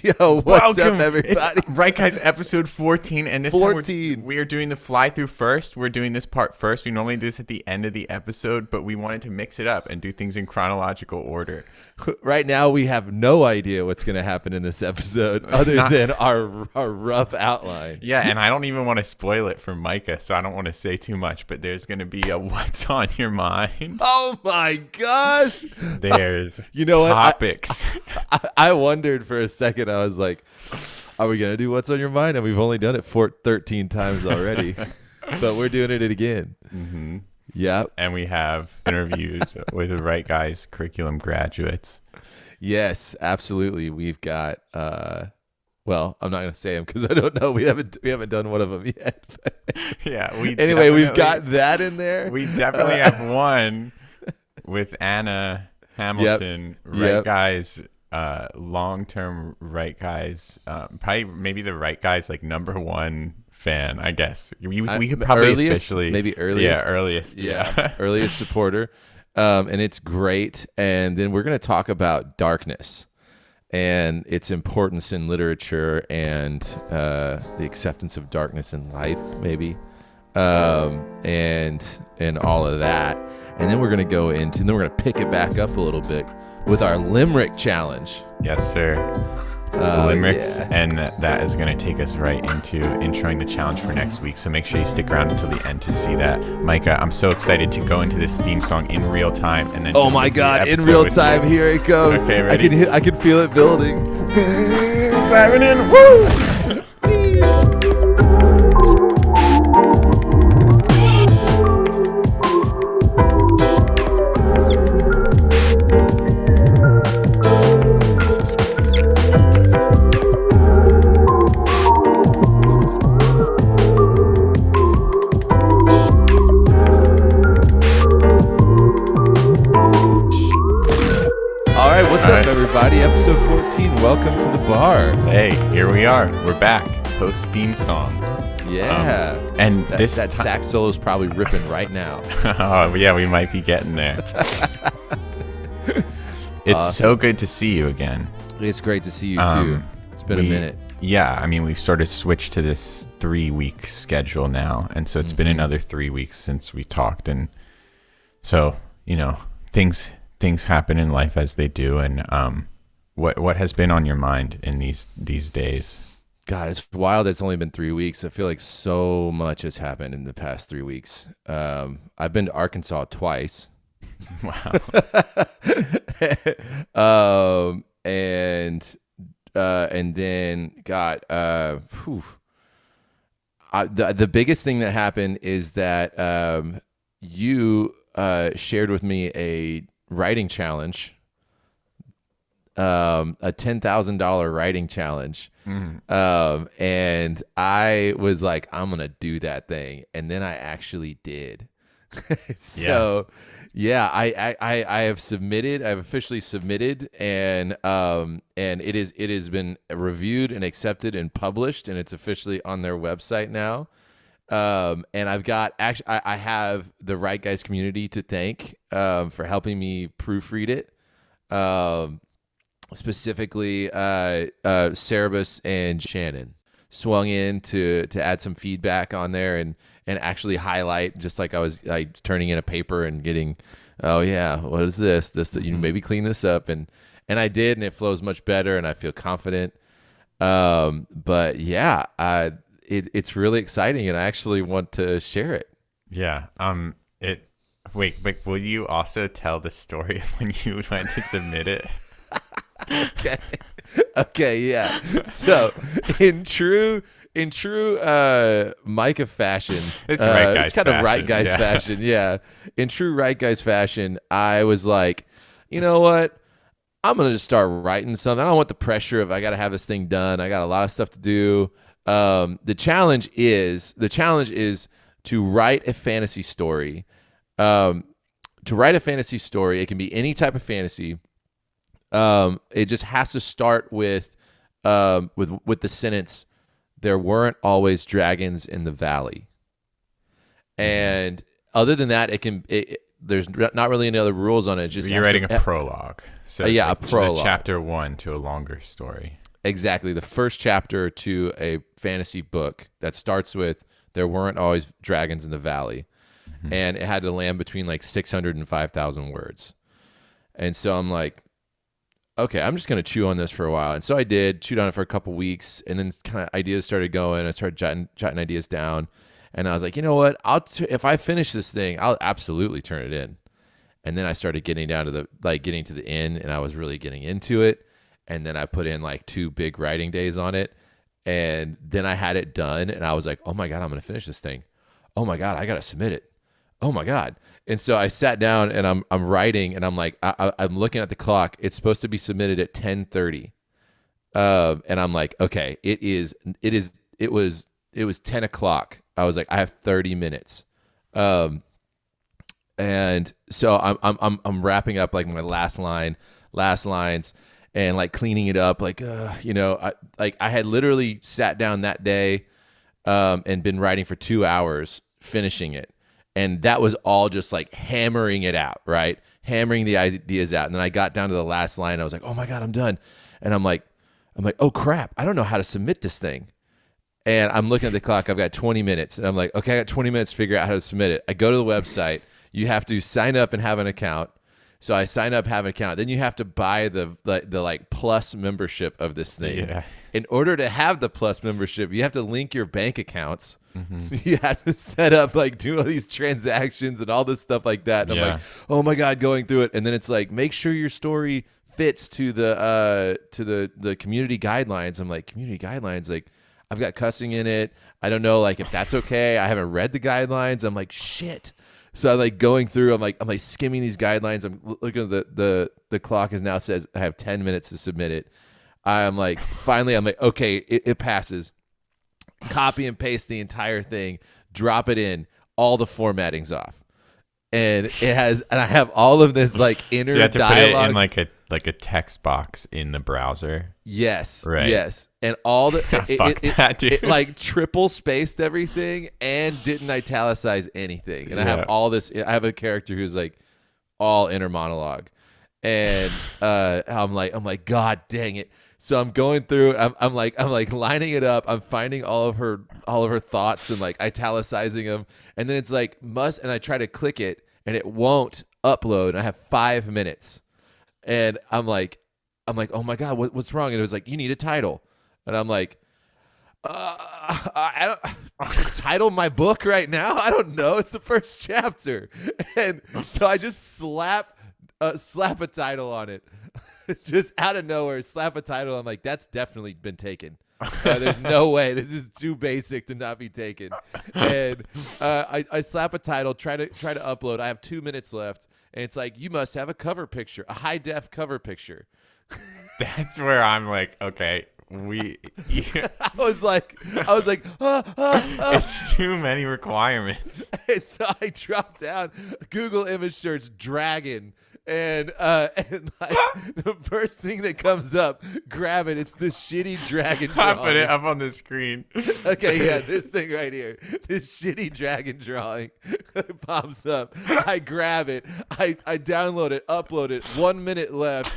Yo, what's up, everybody? It's Right Guys episode 14, and this 14. time we are doing the fly through first. We're doing this part first. We normally do this at the end of the episode, but we wanted to mix it up and do things in chronological order. Right now, we have no idea what's going to happen in this episode other than our rough outline. Yeah, and I don't even want to spoil it for Micah, so I don't want to say too much, but there's going to be a what's on your mind. Oh my gosh. There's You know what? topics. I wondered for a second. I was like, are we going to do what's on your mind? And we've only done it 13 times already, but we're doing it again. Mm-hmm. Yeah. And we have interviews with the Right Guys curriculum graduates. Yes, absolutely. We've got, well, I'm not going to say them because I don't know. We haven't done one of them yet. Yeah. Anyway, we've got that in there. We definitely have one with Anna Hamilton, Right Guys, long-term Right Guys, probably maybe the Right Guys like number one fan, I guess. We could probably earliest. Yeah. Earliest supporter. And it's great. And then we're going to talk about darkness and its importance in literature and the acceptance of darkness in life, maybe. And all of that. And then we're going to go into, and then we're going to pick it back up a little bit with our Limerick challenge. Yes, sir. Limericks, and that is going to take us right into introing the challenge for next week. So make sure you stick around until the end to see that. Micah, I'm so excited to go into this theme song in real time, and then oh my God, in real time, here it goes. Okay, ready? I can feel it building. Diving in, woo! Everybody, episode 14. Welcome to the bar. Hey, here we are. We're back. Post theme song. Yeah. And that sax solo is probably ripping right now. Oh yeah, we might be getting there. It's awesome. So good to see you again. It's great to see you too. It's been a minute. Yeah, I mean, we've sort of switched to this 3-week schedule now, and so it's been another 3 weeks since we talked, and so things happen in life as they do, and what has been on your mind in these days? God, it's wild. It's only been 3 weeks. I feel like so much has happened in the past 3 weeks. I've been to Arkansas twice. Wow. And then the biggest thing that happened is that you shared with me a writing challenge, a $10,000 writing challenge. And I was like, I'm going to do that thing. And then I actually did. So I have submitted, I've officially submitted, and it has been reviewed and accepted and published, and it's officially on their website now. And I have the Right Guys community to thank for helping me proofread it. Specifically, Cerebus and Shannon swung in to add some feedback on there and actually highlight, just like I was turning in a paper and getting, oh yeah, what is this? You maybe clean this up, and I did, and it flows much better, and I feel confident. But yeah, it's really exciting, and I actually want to share it. Yeah. Wait, will you also tell the story of when you went to submit it? Okay, yeah. So in true Micah fashion, it's Right Guys kind fashion, of Right Guys fashion, yeah. In true Right Guys fashion, I was like, you know what? I'm gonna just start writing something. I don't want the pressure of I got to have this thing done. I got a lot of stuff to do. The challenge is to write a fantasy story. To write a fantasy story, it can be any type of fantasy. It just has to start with the sentence, "There weren't always dragons in the valley." And other than that, there's not really any other rules on it. Just you're writing a prologue. So a prologue. Chapter 1 to a longer story. exactly the first chapter to a fantasy book that starts with there weren't always dragons in the valley, and it had to land between like 600 and 5,000 words. And so I'm like, okay, I'm just going to chew on this for a while. And so I did, chewed on it for a couple weeks, and then kind of ideas started going. I started jotting ideas down, and I was like, you know what? If I finish this thing, I'll absolutely turn it in. And then I started getting down to getting to the end, and I was really getting into it. And then I put in like 2 big writing days on it, and then I had it done, and I was like, oh my God, I'm going to finish this thing. Oh my God, I got to submit it. Oh my God. And so I sat down and I'm writing, and I'm like, I'm looking at the clock. It's supposed to be submitted at 10:30. And I'm like, okay, it was 10 o'clock. I was like, I have 30 minutes. And so I'm wrapping up like my last lines and like cleaning it up. Like, I had literally sat down that day, and been writing for 2 hours, finishing it. And that was all just like hammering it out, right? Hammering the ideas out. And then I got down to the last line. I was like, oh my God, I'm done. And I'm like, oh crap, I don't know how to submit this thing. And I'm looking at the clock. I've got 20 minutes. And I'm like, okay, I got 20 minutes to figure out how to submit it. I go to the website. You have to sign up and have an account. So I sign up, have an account. Then you have to buy the like plus membership of this thing. Yeah. In order to have the plus membership, you have to link your bank accounts. You have to set up, like, do all these transactions and all this stuff like that. And I'm like, oh my God, going through it. And then it's like, make sure your story fits to the community guidelines. I'm like, community guidelines? Like, I've got cussing in it. I don't know, like, if that's okay. I haven't read the guidelines. I'm like, shit. So I'm like going through, I'm like skimming these guidelines. I'm looking at the clock is now says I have 10 minutes to submit it. I'm like, finally, I'm like, okay, it passes. Copy and paste the entire thing, drop it in, all the formatting's off. And I have all of this like inner so you have to dialogue. put it in like a text box in the browser. Yes. Right. Yes. And all the dude. it like triple spaced everything and didn't italicize anything. And I have all this. I have a character who's like all inner monologue, and I'm like, God dang it. So I'm going through. I'm like lining it up. I'm finding all of her thoughts and like italicizing them. And then it's like and I try to click it and it won't upload. I have 5 minutes, and I'm like, oh my God, what's wrong? And it was like, you need a title. And I'm like, I don't title my book right now. I don't know. It's the first chapter. And so I just slap a title on it. Just out of nowhere, slap a title. I'm like, that's definitely been taken. There's no way. This is too basic to not be taken. And I slap a title, try to upload. I have 2 minutes left, and it's like, you must have a cover picture, a high def cover picture. That's where I'm like, okay, I was like, it's too many requirements. And so I dropped down Google image search dragon. And like the first thing that comes up, grab it. It's this shitty dragon drawing. I put it up on the screen. Okay, yeah, this thing right here. This shitty dragon drawing pops up. I grab it. I download it, upload it. 1 minute left.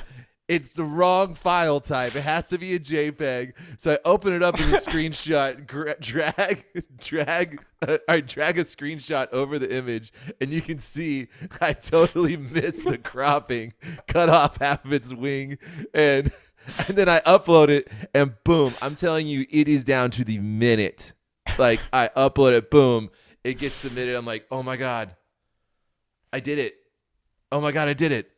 It's the wrong file type. It has to be a JPEG. So I open it up as a screenshot, drag a screenshot over the image, and you can see I totally missed the cropping, cut off half of its wing, and then I upload it, and boom, I'm telling you, it is down to the minute. Like, I upload it, boom, it gets submitted. I'm like, oh my God, I did it. Oh my God, I did it.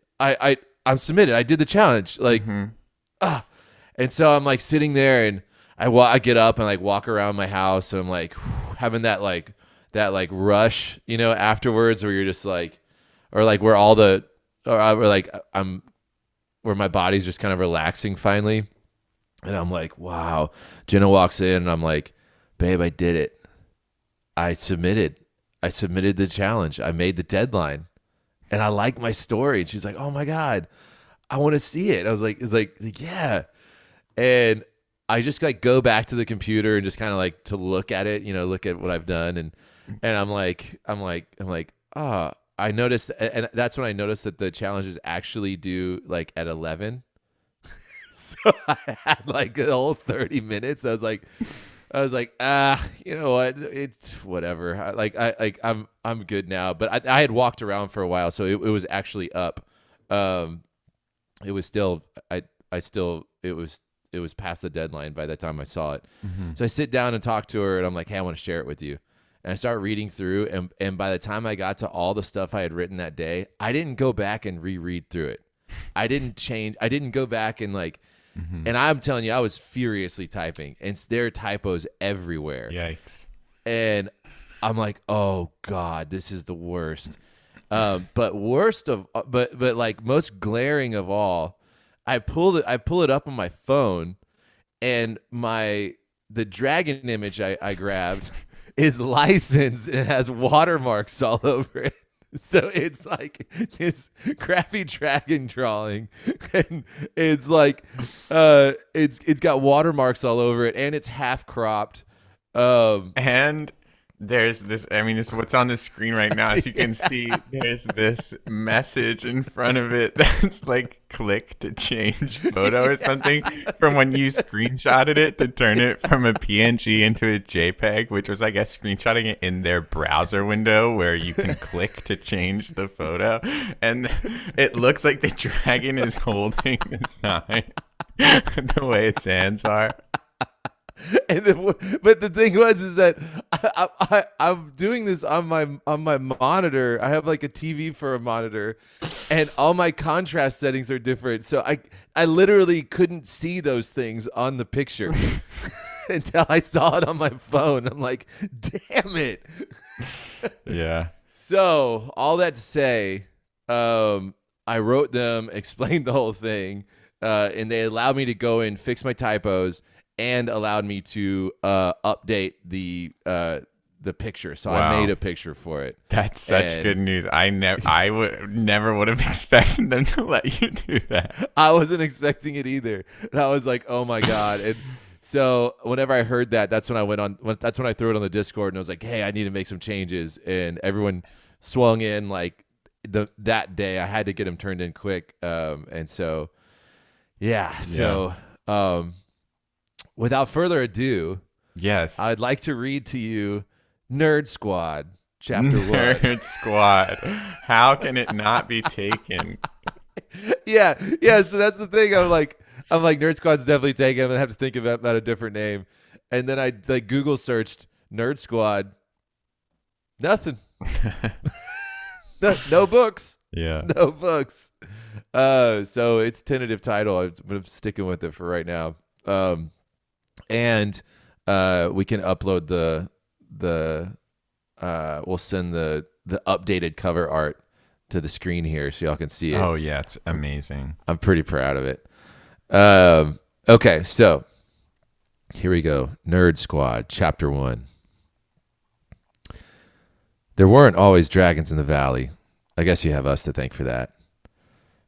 I'm submitted. I did the challenge. Like, and so I'm like sitting there, and I get up and like walk around my house, and I'm like having that rush, afterwards, where you're just like, or like where where my body's just kind of relaxing finally, and I'm like, wow. Jenna walks in, and I'm like, babe, I did it. I submitted the challenge. I made the deadline. And I like my story. And she's like, oh my God, I want to see it. I was like, yeah. And I just like go back to the computer and just kind of like to look at it, look at what I've done. And I'm like, I noticed, and that's when I noticed that the challenges actually due like at 11. So I had like a whole 30 minutes. I was like, you know what? It's whatever. I'm good now. But I had walked around for a while, so it was actually up. It was still, it was past the deadline by the time I saw it. Mm-hmm. So I sit down and talk to her, and I'm like, hey, I want to share it with you. And I start reading through, and by the time I got to all the stuff I had written that day, I didn't go back and reread through it. I didn't change. I didn't go back and like, and I'm telling you, I was furiously typing, and there are typos everywhere. Yikes. And I'm like, oh God, this is the worst. But like most glaring of all, I pull it up on my phone, and the dragon image I grabbed is licensed and has watermarks all over it. So it's like this crappy dragon drawing, and it's like it's got watermarks all over it, and it's half cropped. And there's this, I mean, it's what's on the screen right now. So you can see there's this message in front of it that's like click to change photo or something from when you screenshotted it to turn it from a PNG into a JPEG, which was, I guess, screenshotting it in their browser window where you can click to change the photo. And it looks like the dragon is holding the sign the way its hands are. But the thing was is that I'm doing this on my monitor. I have like a TV for a monitor, and all my contrast settings are different. So I literally couldn't see those things on the picture until I saw it on my phone. I'm like, damn it. Yeah. So all that to say, I wrote them, explained the whole thing, and they allowed me to go and fix my typos, and allowed me to update the picture. So wow. I made a picture for it. That's such good news. I never would have expected them to let you do that. I wasn't expecting it either. And I was like, oh my God. And so whenever I heard that, that's when I threw it on the Discord, and I was like, hey, I need to make some changes. And everyone swung in like that day. I had to get them turned in quick. And so, yeah. So, without further ado, yes, I'd like to read to you Nerd Squad, Chapter 1. Nerd Squad. How can it not be taken? Yeah. So that's the thing. I'm like, Nerd Squad's definitely taken. I'm gonna have to think about a different name. And then I like Google searched Nerd Squad. Nothing. No books. Yeah. No books. So it's tentative title. I'm sticking with it for right now. And we can upload we'll send the updated cover art to the screen here so y'all can see it. Oh yeah, it's amazing. I'm pretty proud of it. Okay, so here we go. Nerd Squad, Chapter 1. There weren't always dragons in the valley. I guess you have us to thank for that.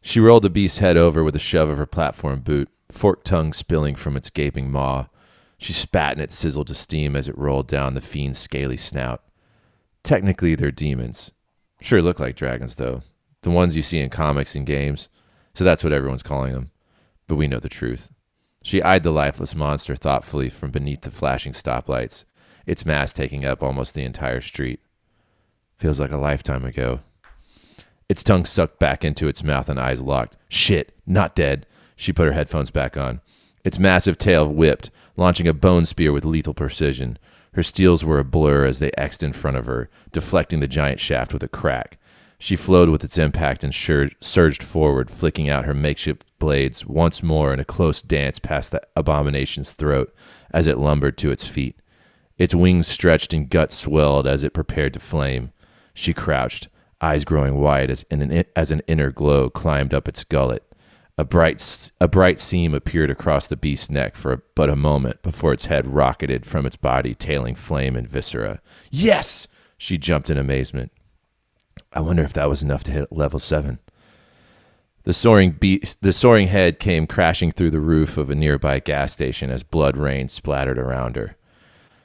She rolled the beast's head over with a shove of her platform boot, forked tongue spilling from its gaping maw. She spat and it sizzled to steam as it rolled down the fiend's scaly snout. Technically, they're demons. Sure look like dragons, though. The ones you see in comics and games. So that's what everyone's calling them. But we know the truth. She eyed the lifeless monster thoughtfully from beneath the flashing stoplights, its mass taking up almost the entire street. Feels like a lifetime ago. Its tongue sucked back into its mouth and eyes locked. Shit, not dead. She put her headphones back on. Its massive tail whipped, launching a bone spear with lethal precision. Her steels were a blur as they X'd in front of her, deflecting the giant shaft with a crack. She flowed with its impact and surged forward, flicking out her makeshift blades once more in a close dance past the abomination's throat as it lumbered to its feet. Its wings stretched and guts swelled as it prepared to flame. She crouched, eyes growing wide as an inner glow climbed up its gullet. A bright seam appeared across the beast's neck for but a moment before its head rocketed from its body, tailing flame and viscera. Yes! She jumped in amazement. I wonder if that was enough to hit level 7. The soaring head came crashing through the roof of a nearby gas station as blood rain splattered around her.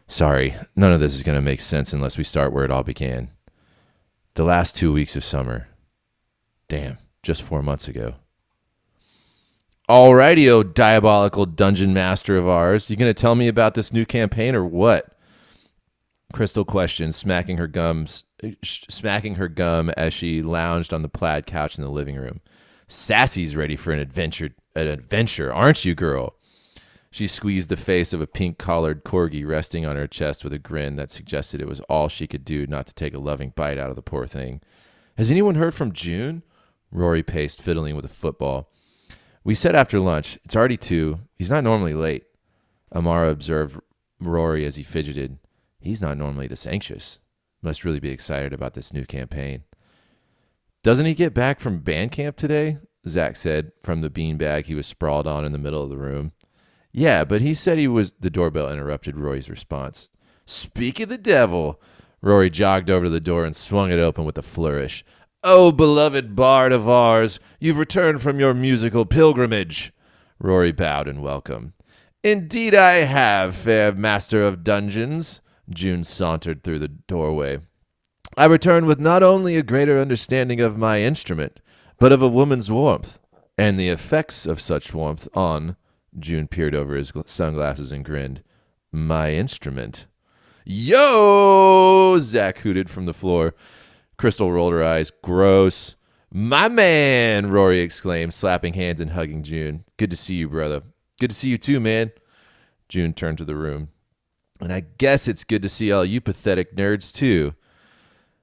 Sorry, none of this is going to make sense unless we start where it all began. The last 2 weeks of summer. Damn, just 4 months ago. Alrighty, oh diabolical dungeon master of ours. You going to tell me about this new campaign or what? Crystal questioned, smacking her gum as she lounged on the plaid couch in the living room. Sassy's ready for an adventure, aren't you, girl? She squeezed the face of a pink-collared corgi resting on her chest with a grin that suggested it was all she could do not to take a loving bite out of the poor thing. Has anyone heard from June? Rory paced, fiddling with a football. We said after lunch. It's already 2. He's not normally late. Amara observed Rory as he fidgeted. He's not normally this anxious. Must really be excited about this new campaign. Doesn't he get back from band camp today? Zach said from the beanbag he was sprawled on in the middle of the room. Yeah, but he said he was... The doorbell interrupted Rory's response. Speak of the devil! Rory jogged over to the door and swung it open with a flourish. Oh, beloved bard of ours, you've returned from your musical pilgrimage. Rory bowed in welcome. Indeed I have, fair master of dungeons. June sauntered through the doorway. I return with not only a greater understanding of my instrument, but of a woman's warmth, and the effects of such warmth on... June peered over his sunglasses and grinned. My instrument. Yo! Zach hooted from the floor. Crystal rolled her eyes. Gross. My man, Rory exclaimed, slapping hands and hugging June. Good to see you, brother. Good to see you too, man. June turned to the room. And I guess it's good to see all you pathetic nerds too.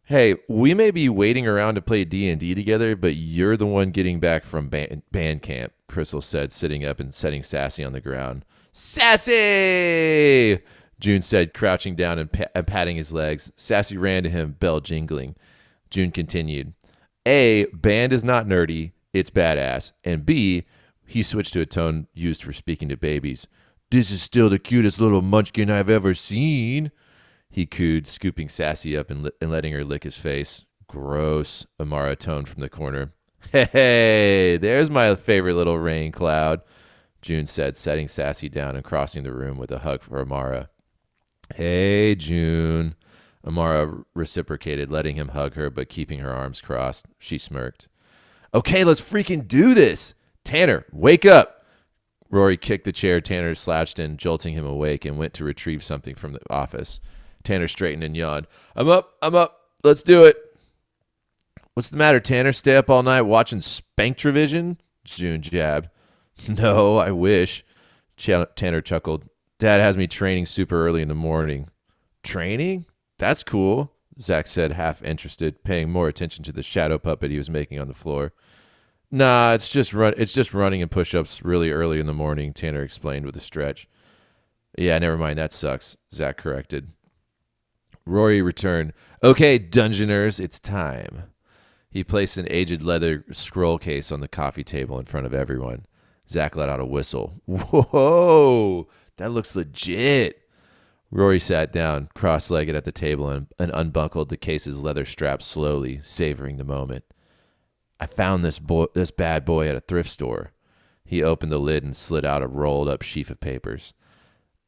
Hey, we may be waiting around to play D&D together, but you're the one getting back from band camp, Crystal said, sitting up and setting Sassy on the ground. Sassy! June said, crouching down and patting his legs. Sassy ran to him, bell jingling. June continued. A, band is not nerdy, it's badass. And B, he switched to a tone used for speaking to babies. This is still the cutest little munchkin I've ever seen. He cooed, scooping Sassy up and letting her lick his face. Gross, Amara toned from the corner. Hey, there's my favorite little rain cloud, June said, setting Sassy down and crossing the room with a hug for Amara. Hey, June. Amara reciprocated, letting him hug her, but keeping her arms crossed. She smirked. Okay, let's freaking do this. Tanner, wake up. Rory kicked the chair Tanner slouched in, jolting him awake, and went to retrieve something from the office. Tanner straightened and yawned. I'm up. Let's do it. What's the matter, Tanner? Stay up all night watching Spanktravision? June jabbed. No, I wish. Tanner chuckled. Dad has me training super early in the morning. Training? That's cool, Zach said, half interested, paying more attention to the shadow puppet he was making on the floor. Nah, it's just running and push-ups really early in the morning, Tanner explained with a stretch. Yeah, never mind, that sucks, Zach corrected. Rory returned. Okay, Dungeoners, it's time. He placed an aged leather scroll case on the coffee table in front of everyone. Zach let out a whistle. Whoa, that looks legit. Rory sat down, cross-legged at the table, and unbuckled the case's leather straps slowly, savoring the moment. I found this bad boy at a thrift store. He opened the lid and slid out a rolled-up sheaf of papers.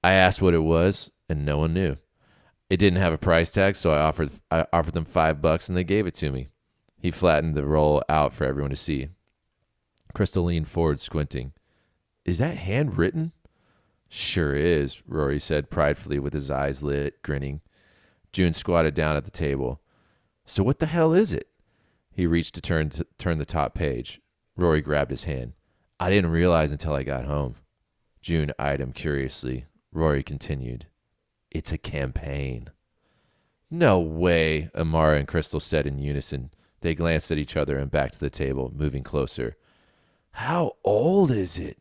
I asked what it was, and no one knew. It didn't have a price tag, so I offered them $5, and they gave it to me. He flattened the roll out for everyone to see. Crystal leaned forward, squinting. Is that handwritten? Sure is, Rory said pridefully with his eyes lit, grinning. June squatted down at the table. So what the hell is it? He reached to turn the top page. Rory grabbed his hand. I didn't realize until I got home. June eyed him curiously. Rory continued. It's a campaign. No way, Amara and Crystal said in unison. They glanced at each other and back to the table, moving closer. How old is it?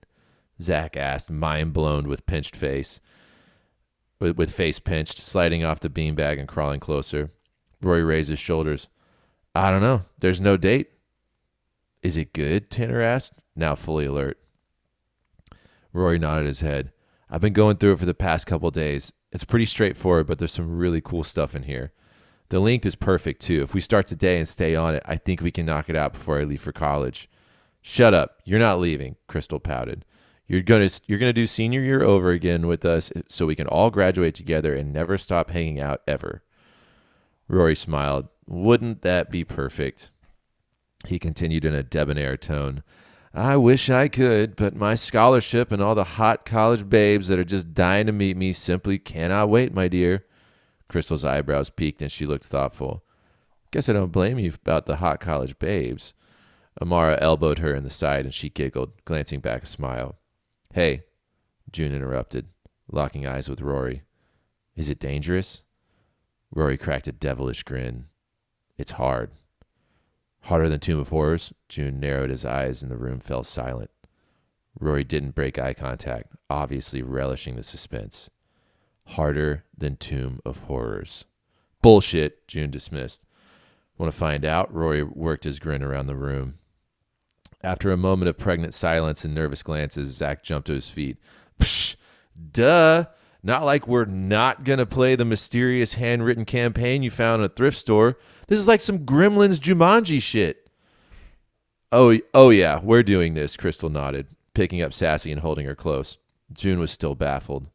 Zach asked, mind blown with pinched face. With face pinched, sliding off the beanbag and crawling closer. Rory raised his shoulders. I don't know. There's no date. Is it good? Tanner asked, now fully alert. Rory nodded his head. I've been going through it for the past couple days. It's pretty straightforward, but there's some really cool stuff in here. The length is perfect, too. If we start today and stay on it, I think we can knock it out before I leave for college. Shut up. You're not leaving, Crystal pouted. You're gonna do senior year over again with us so we can all graduate together and never stop hanging out ever. Rory smiled. Wouldn't that be perfect? He continued in a debonair tone. I wish I could, but my scholarship and all the hot college babes that are just dying to meet me simply cannot wait, my dear. Crystal's eyebrows peaked and she looked thoughtful. Guess I don't blame you about the hot college babes. Amara elbowed her in the side and she giggled, glancing back a smile. Hey, June interrupted, locking eyes with Rory. Is it dangerous? Rory cracked a devilish grin. It's hard. Harder than Tomb of Horrors? June narrowed his eyes and the room fell silent. Rory didn't break eye contact, obviously relishing the suspense. Harder than Tomb of Horrors. Bullshit, June dismissed. Want to find out? Rory worked his grin around the room. After a moment of pregnant silence and nervous glances, Zach jumped to his feet. Psh, duh. Not like we're not going to play the mysterious handwritten campaign you found in a thrift store. This is like some Gremlins Jumanji shit. Oh yeah, we're doing this, Crystal nodded, picking up Sassy and holding her close. June was still baffled.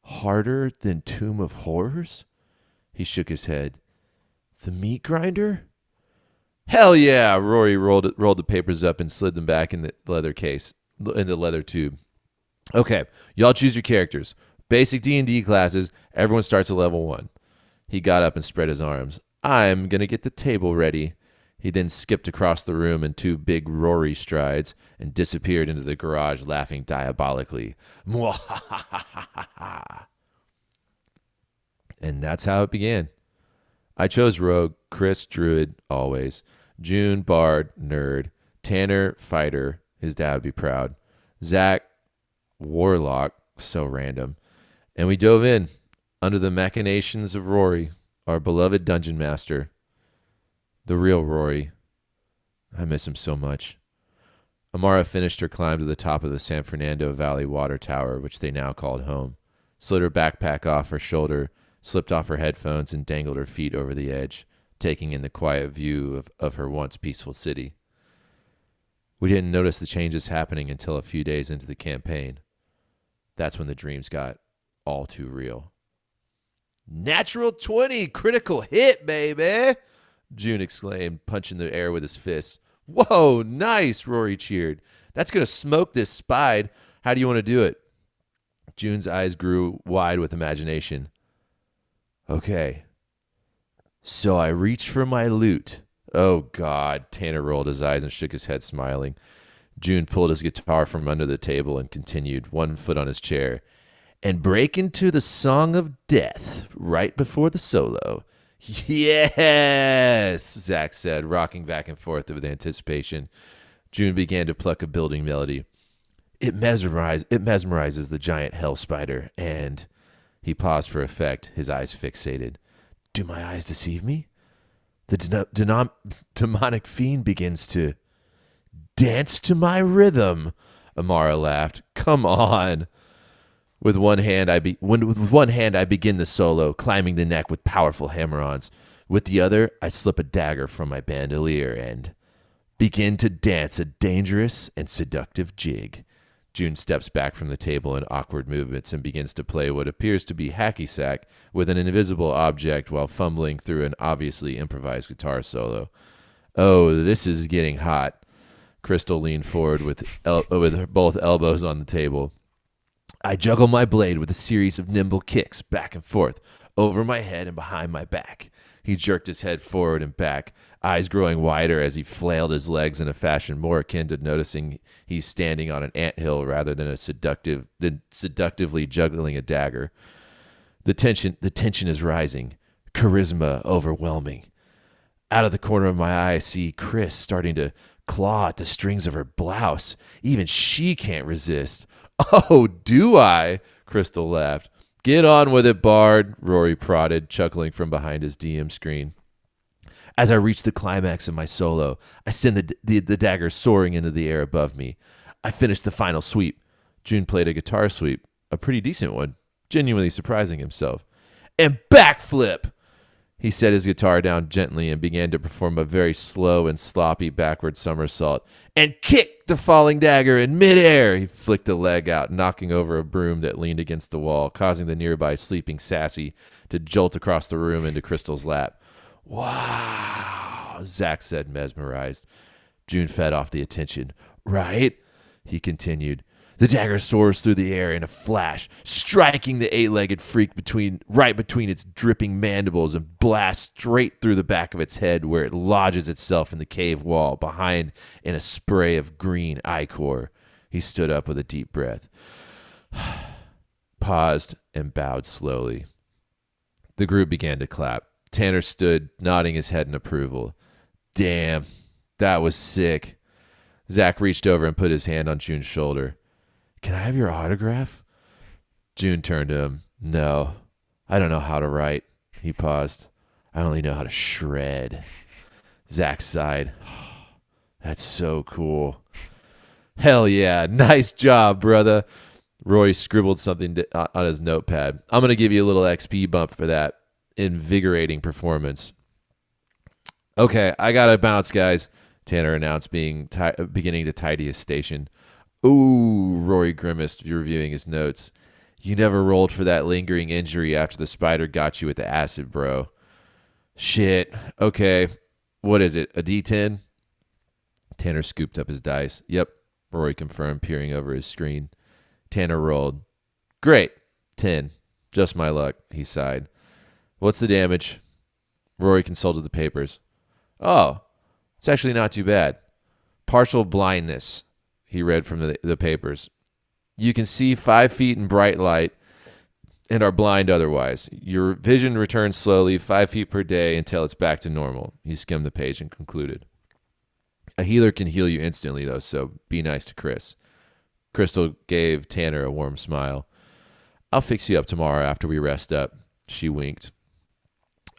Harder than Tomb of Horrors? He shook his head. The meat grinder? Hell yeah! Rory rolled the papers up and slid them back in the leather case, in the leather tube. Okay, y'all choose your characters. Basic D&D classes, everyone starts at level 1. He got up and spread his arms. I'm going to get the table ready. He then skipped across the room in 2 big Rory strides and disappeared into the garage laughing diabolically. Mwahahaha. And that's how it began. I chose Rogue, Chris, Druid, always. June, Bard, Nerd. Tanner, Fighter. His dad would be proud. Zach, Warlock. So random. And we dove in, under the machinations of Rory, our beloved dungeon master. The real Rory. I miss him so much. Amara finished her climb to the top of the San Fernando Valley Water Tower, which they now called home, slid her backpack off her shoulder, slipped off her headphones, and dangled her feet over the edge, taking in the quiet view of her once peaceful city. We didn't notice the changes happening until a few days into the campaign. That's when the dreams got all too real. Natural 20, critical hit, baby! June exclaimed, punching the air with his fists. Whoa, nice, Rory cheered. That's going to smoke this Spide. How do you want to do it? June's eyes grew wide with imagination. Okay. So I reached for my loot. Oh, God. Tanner rolled his eyes and shook his head, smiling. June pulled his guitar from under the table and continued, one foot on his chair. And break into the Song of Death right before the solo. Yes, Zach said, rocking back and forth with anticipation. June began to pluck a building melody. It mesmerizes the giant hell spider, and... He paused for effect, his eyes fixated. Do my eyes deceive me? The demonic fiend begins to dance to my rhythm. Amara laughed. Come on. With one hand, I begin the solo, climbing the neck with powerful hammer-ons. With the other, I slip a dagger from my bandolier and begin to dance a dangerous and seductive jig. June steps back from the table in awkward movements and begins to play what appears to be hacky sack with an invisible object while fumbling through an obviously improvised guitar solo. Oh, this is getting hot. Crystal leaned forward with both elbows on the table. I juggle my blade with a series of nimble kicks back and forth, over my head and behind my back. He jerked his head forward and back, eyes growing wider as he flailed his legs in a fashion more akin to noticing he's standing on an anthill rather than seductively juggling a dagger. The tension is rising, charisma overwhelming. Out of the corner of my eye, I see Chris starting to claw at the strings of her blouse. Even she can't resist. Oh, do I? Crystal laughed. Get on with it, Bard, Rory prodded, chuckling from behind his DM screen. As I reach the climax of my solo, I send the dagger soaring into the air above me. I finish the final sweep. June played a guitar sweep, a pretty decent one, genuinely surprising himself. And backflip! He set his guitar down gently and began to perform a very slow and sloppy backward somersault and kicked the falling dagger in midair. He flicked a leg out, knocking over a broom that leaned against the wall, causing the nearby sleeping Sassy to jolt across the room into Crystal's lap. Wow, Zach said, mesmerized. June fed off the attention. right? He continued. The dagger soars through the air in a flash, striking the eight-legged freak right between its dripping mandibles and blasts straight through the back of its head where it lodges itself in the cave wall behind in a spray of green ichor. He stood up with a deep breath, paused, and bowed slowly. The group began to clap. Tanner stood, nodding his head in approval. Damn, that was sick. Zach reached over and put his hand on June's shoulder. Can I have your autograph? June turned to him. No, I don't know how to write. He paused. I only know how to shred. Zach sighed. That's so cool. Hell yeah, nice job, brother. Roy scribbled something on his notepad. I'm going to give you a little XP bump for that invigorating performance. Okay, I got to bounce, guys, Tanner announced, beginning to tidy his station. Ooh, Rory grimaced, reviewing his notes. You never rolled for that lingering injury after the spider got you with the acid, bro. Shit. Okay. What is it, a D10? Tanner scooped up his dice. Yep, Rory confirmed, peering over his screen. Tanner rolled. Great. 10. Just my luck, he sighed. What's the damage? Rory consulted the papers. Oh, it's actually not too bad. Partial blindness, he read from the papers. You can see 5 feet in bright light and are blind otherwise. Your vision returns slowly, 5 feet per day until it's back to normal. He skimmed the page and concluded. A healer can heal you instantly, though, so be nice to Chris. Crystal gave Tanner a warm smile. I'll fix you up tomorrow after we rest up. She winked.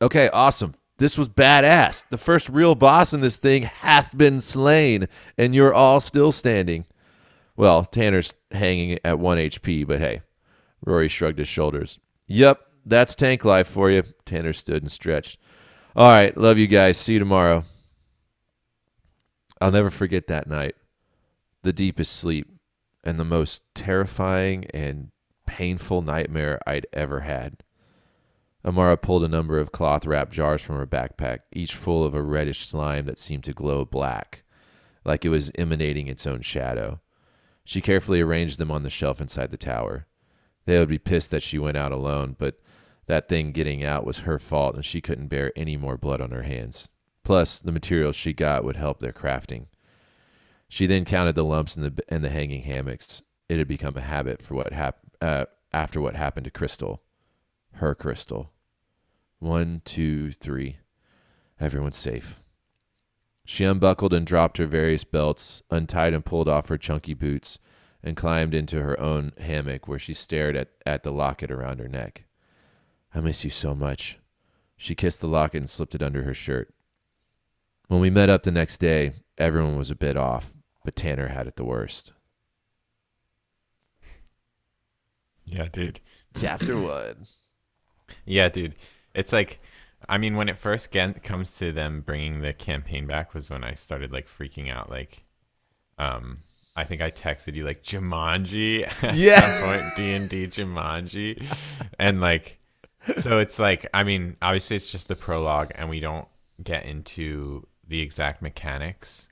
Okay, awesome. This was badass. The first real boss in this thing hath been slain, and you're all still standing. Well, Tanner's hanging at 1 HP, but hey. Rory shrugged his shoulders. Yep, that's tank life for you. Tanner stood and stretched. All right, love you guys. See you tomorrow. I'll never forget that night. The deepest sleep and the most terrifying and painful nightmare I'd ever had. Amara pulled a number of cloth-wrapped jars from her backpack, each full of a reddish slime that seemed to glow black, like it was emanating its own shadow. She carefully arranged them on the shelf inside the tower. They would be pissed that she went out alone, but that thing getting out was her fault, and she couldn't bear any more blood on her hands. Plus, the materials she got would help their crafting. She then counted the lumps in the hanging hammocks. It had become a habit for after what happened to Crystal. Her Crystal. 1, 2, 3. Everyone's safe. She unbuckled and dropped her various belts, untied and pulled off her chunky boots, and climbed into her own hammock where she stared at the locket around her neck. I miss you so much. She kissed the locket and slipped it under her shirt. When we met up the next day, everyone was a bit off, but Tanner had it the worst. Yeah, dude. Chapter 1. Yeah, dude. It's like, I mean, when it first comes to them bringing the campaign back was when I started like freaking out. Like, I think I texted you like Jumanji at some point, D&D Jumanji, and like, so it's like, I mean, obviously it's just the prologue, and we don't get into the exact mechanics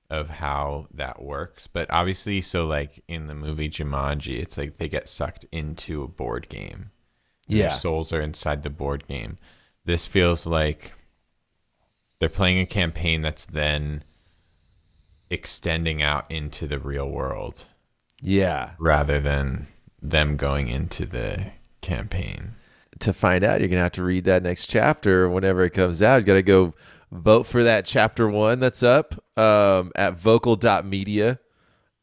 of how that works, but obviously, so like in the movie Jumanji, it's like they get sucked into a board game. Their souls are inside the board game. This feels like they're playing a campaign that's then extending out into the real world. Yeah. Rather than them going into the campaign. To find out, you're going to have to read that next chapter whenever it comes out. You got to go vote for that chapter 1 that's up at vocal.media.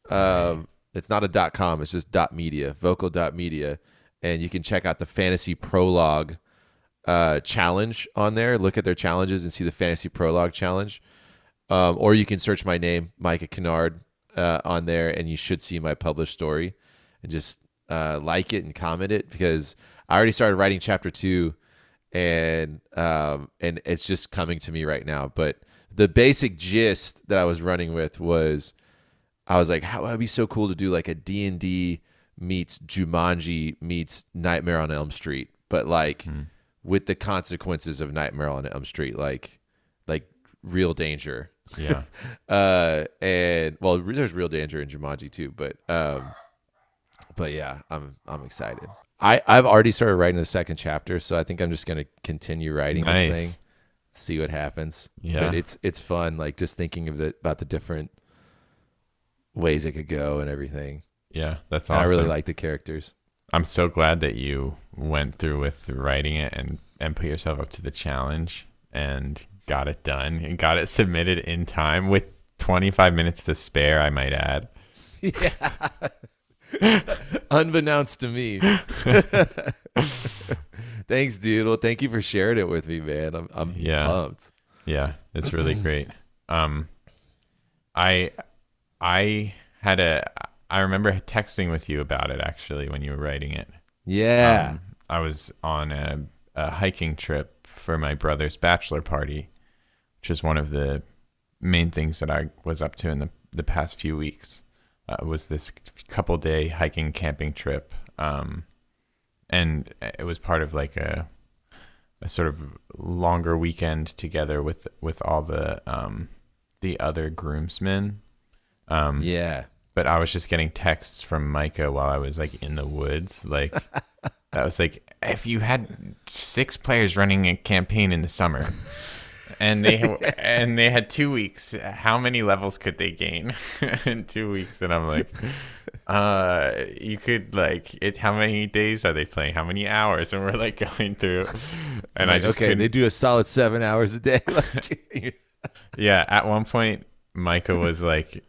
It's not a .com, it's just .media, vocal.media. And you can check out the Fantasy Prologue challenge on there. Look at their challenges and see the Fantasy Prologue challenge. Or you can search my name, Micah Kennard, on there, and you should see my published story. And just like it and comment it, because I already started writing chapter 2, and it's just coming to me right now. But the basic gist that I was running with was, I was like, how would it be so cool to do like a D&D meets Jumanji meets Nightmare on Elm Street, but like with the consequences of Nightmare on Elm Street, like real danger. Yeah. And well, there's real danger in Jumanji too, but yeah, I'm excited. I've already started writing the second chapter, so I think I'm just gonna continue writing this thing, see what happens. Yeah. But it's fun, like just thinking about the different ways it could go and everything. Yeah, that's And awesome. I really like the characters. I'm so glad that you went through with writing it and put yourself up to the challenge and got it done and got it submitted in time with 25 minutes to spare, I might add. Yeah. Unbeknownst to me. Thanks, dude. Well, thank you for sharing it with me, man. I'm pumped. Yeah, it's really great. I remember texting with you about it actually when you were writing it. Yeah. I was on a hiking trip for my brother's bachelor party, which is one of the main things that I was up to in the past few weeks. Was this couple day hiking camping trip. And it was part of like a sort of longer weekend together with all the other groomsmen. Yeah. But I was just getting texts from Micah while I was like in the woods. Like that was like, if you had 6 players running a campaign in the summer and they had 2 weeks, how many levels could they gain in 2 weeks? And I'm like, you could like how many days are they playing? How many hours? And we're like going through and I just they do a solid 7 hours a day. Yeah. At one point, Micah was like,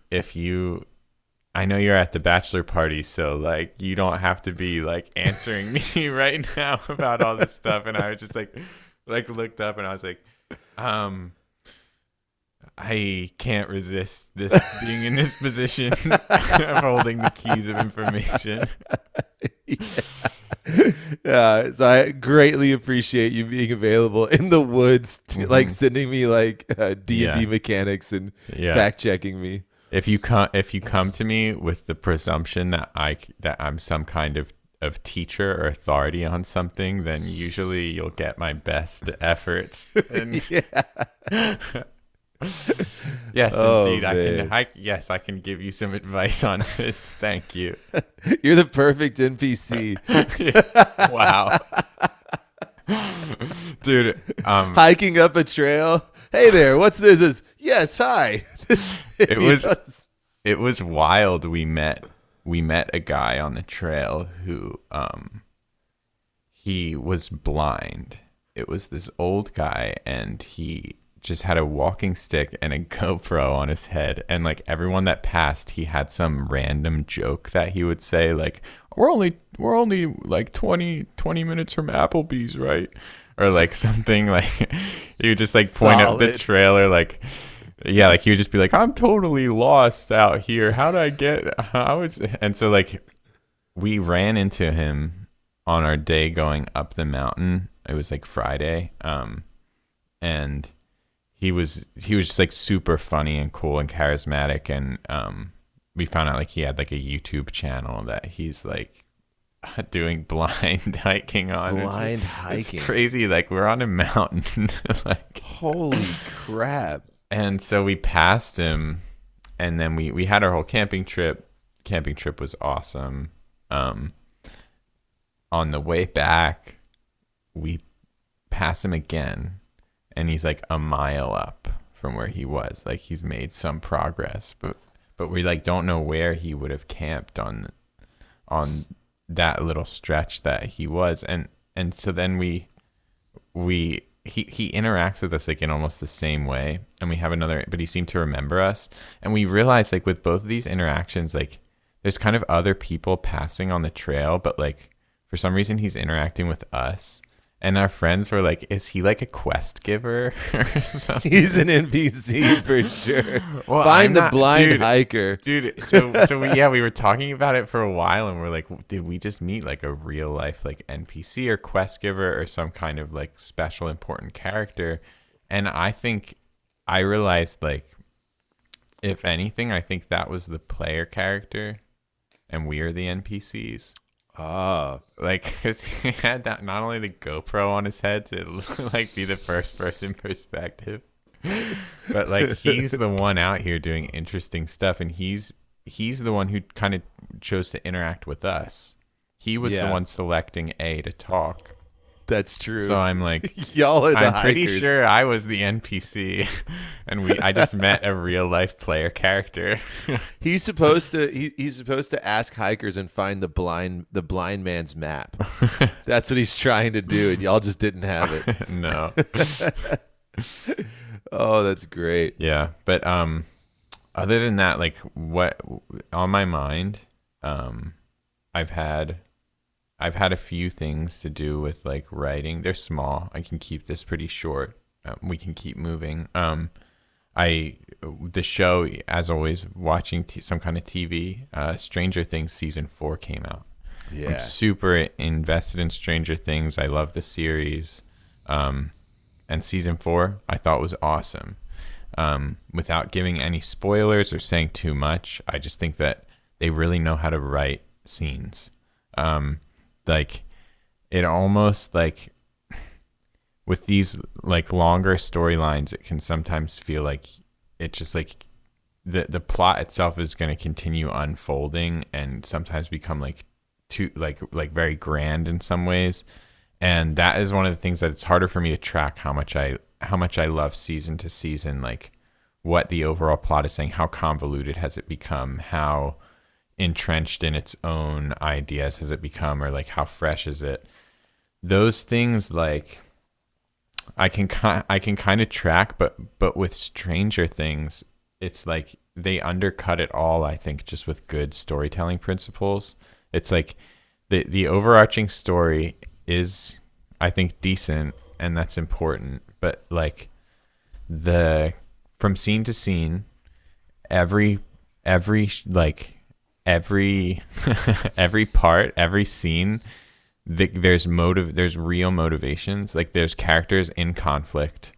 I know you're at the bachelor party, so like you don't have to be like answering me right now about all this stuff. And I was just like looked up and I was like, I can't resist this being in this position of holding the keys of information. Yeah, so I greatly appreciate you being available in the woods, like sending me like D&D mechanics and fact checking me. If you come to me with the presumption that I'm some kind of teacher or authority on something, then usually you'll get my best efforts. And yes, indeed, man. I can give you some advice on this. Thank you. You're the perfect NPC. Wow. Dude, hiking up a trail. Hey there, what's this? Yes, hi. It was wild. We met a guy on the trail who he was blind. It was this old guy and he just had a walking stick and a GoPro on his head, and like everyone that passed, he had some random joke that he would say, like, we're only like 20 minutes from Applebee's, right? Or like something. Like he would just like point up the trailer, like, yeah, like he would just be like, I'm totally lost out here, how do I get and so like we ran into him on our day going up the mountain. It was like Friday, and he was just like super funny and cool and charismatic, and we found out like he had like a YouTube channel that he's like doing blind hiking on. Blind hiking. It's crazy. Like we're on a mountain. Like holy crap. And so we passed him, and then we had our whole camping trip. Camping trip was awesome. On the way back, we pass him again, and he's like a mile up from where he was. Like he's made some progress, but we like don't know where he would have camped on that little stretch that he was. And so then he interacts with us like in almost the same way, and we have another, but he seemed to remember us, and we realized like with both of these interactions, like there's kind of other people passing on the trail, but like for some reason he's interacting with us, and our friends were like, is he like a quest giver or something? He's an NPC for sure. Well, find the blind hiker, dude. So we were talking about it for a while, and we're like, did we just meet like a real life like NPC or quest giver or some kind of like special important character? And I think I realized, like, if anything, I think that was the player character and we are the NPCs. Like, because he had that, not only the GoPro on his head to like be the first person perspective, But like he's the one out here doing interesting stuff, and he's the one who kind of chose to interact with us. He was the Yeah. one selecting A to talk. That's true. So I'm like, y'all are the I'm pretty hikers. sure I was the NPC, and I just met a real life player character. He's supposed to he's supposed to ask hikers and find the blind man's map. That's what he's trying to do, and y'all just didn't have it. No. Oh, that's great. Yeah, but other than that, like what on my mind, I've had a few things to do with like writing. They're small. I can keep this pretty short. We can keep moving. The show, as always, watching some kind of TV. Stranger Things season 4 came out. Yeah. I'm super invested in Stranger Things. I love the series. And season 4 I thought was awesome. Without giving any spoilers or saying too much, I just think that they really know how to write scenes. Like it almost like with these like longer storylines, it can sometimes feel like it's just like the plot itself is going to continue unfolding and sometimes become like too like very grand in some ways. And that is one of the things that it's harder for me to track how much I love season to season, like what the overall plot is saying, how convoluted has it become, how entrenched in its own ideas has it become, or like how fresh is it. Those things, like I can kind of track, but with Stranger Things, it's like they undercut it all, I think, just with good storytelling principles. It's like the overarching story is, I think, decent, and that's important, but like from scene to scene, every part, every scene, there's real motivations. Like there's characters in conflict,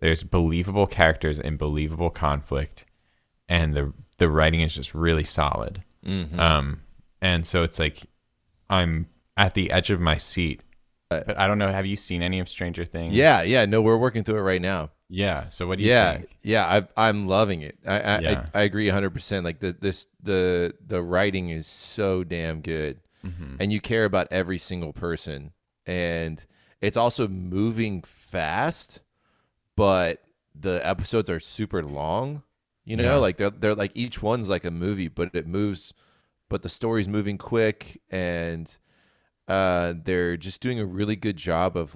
there's believable characters in believable conflict, and the writing is just really solid. Mm-hmm. And so it's like I'm at the edge of my seat. But I don't know, have you seen any of Stranger Things? Yeah. No, we're working through it right now. Yeah. So what do you think? I'm loving it. Yeah. I agree 100%. Like the writing is so damn good, and you care about every single person, and it's also moving fast, but the episodes are super long. Yeah. Like they're like each one's like a movie, but it moves, but the story's moving quick, and they're just doing a really good job of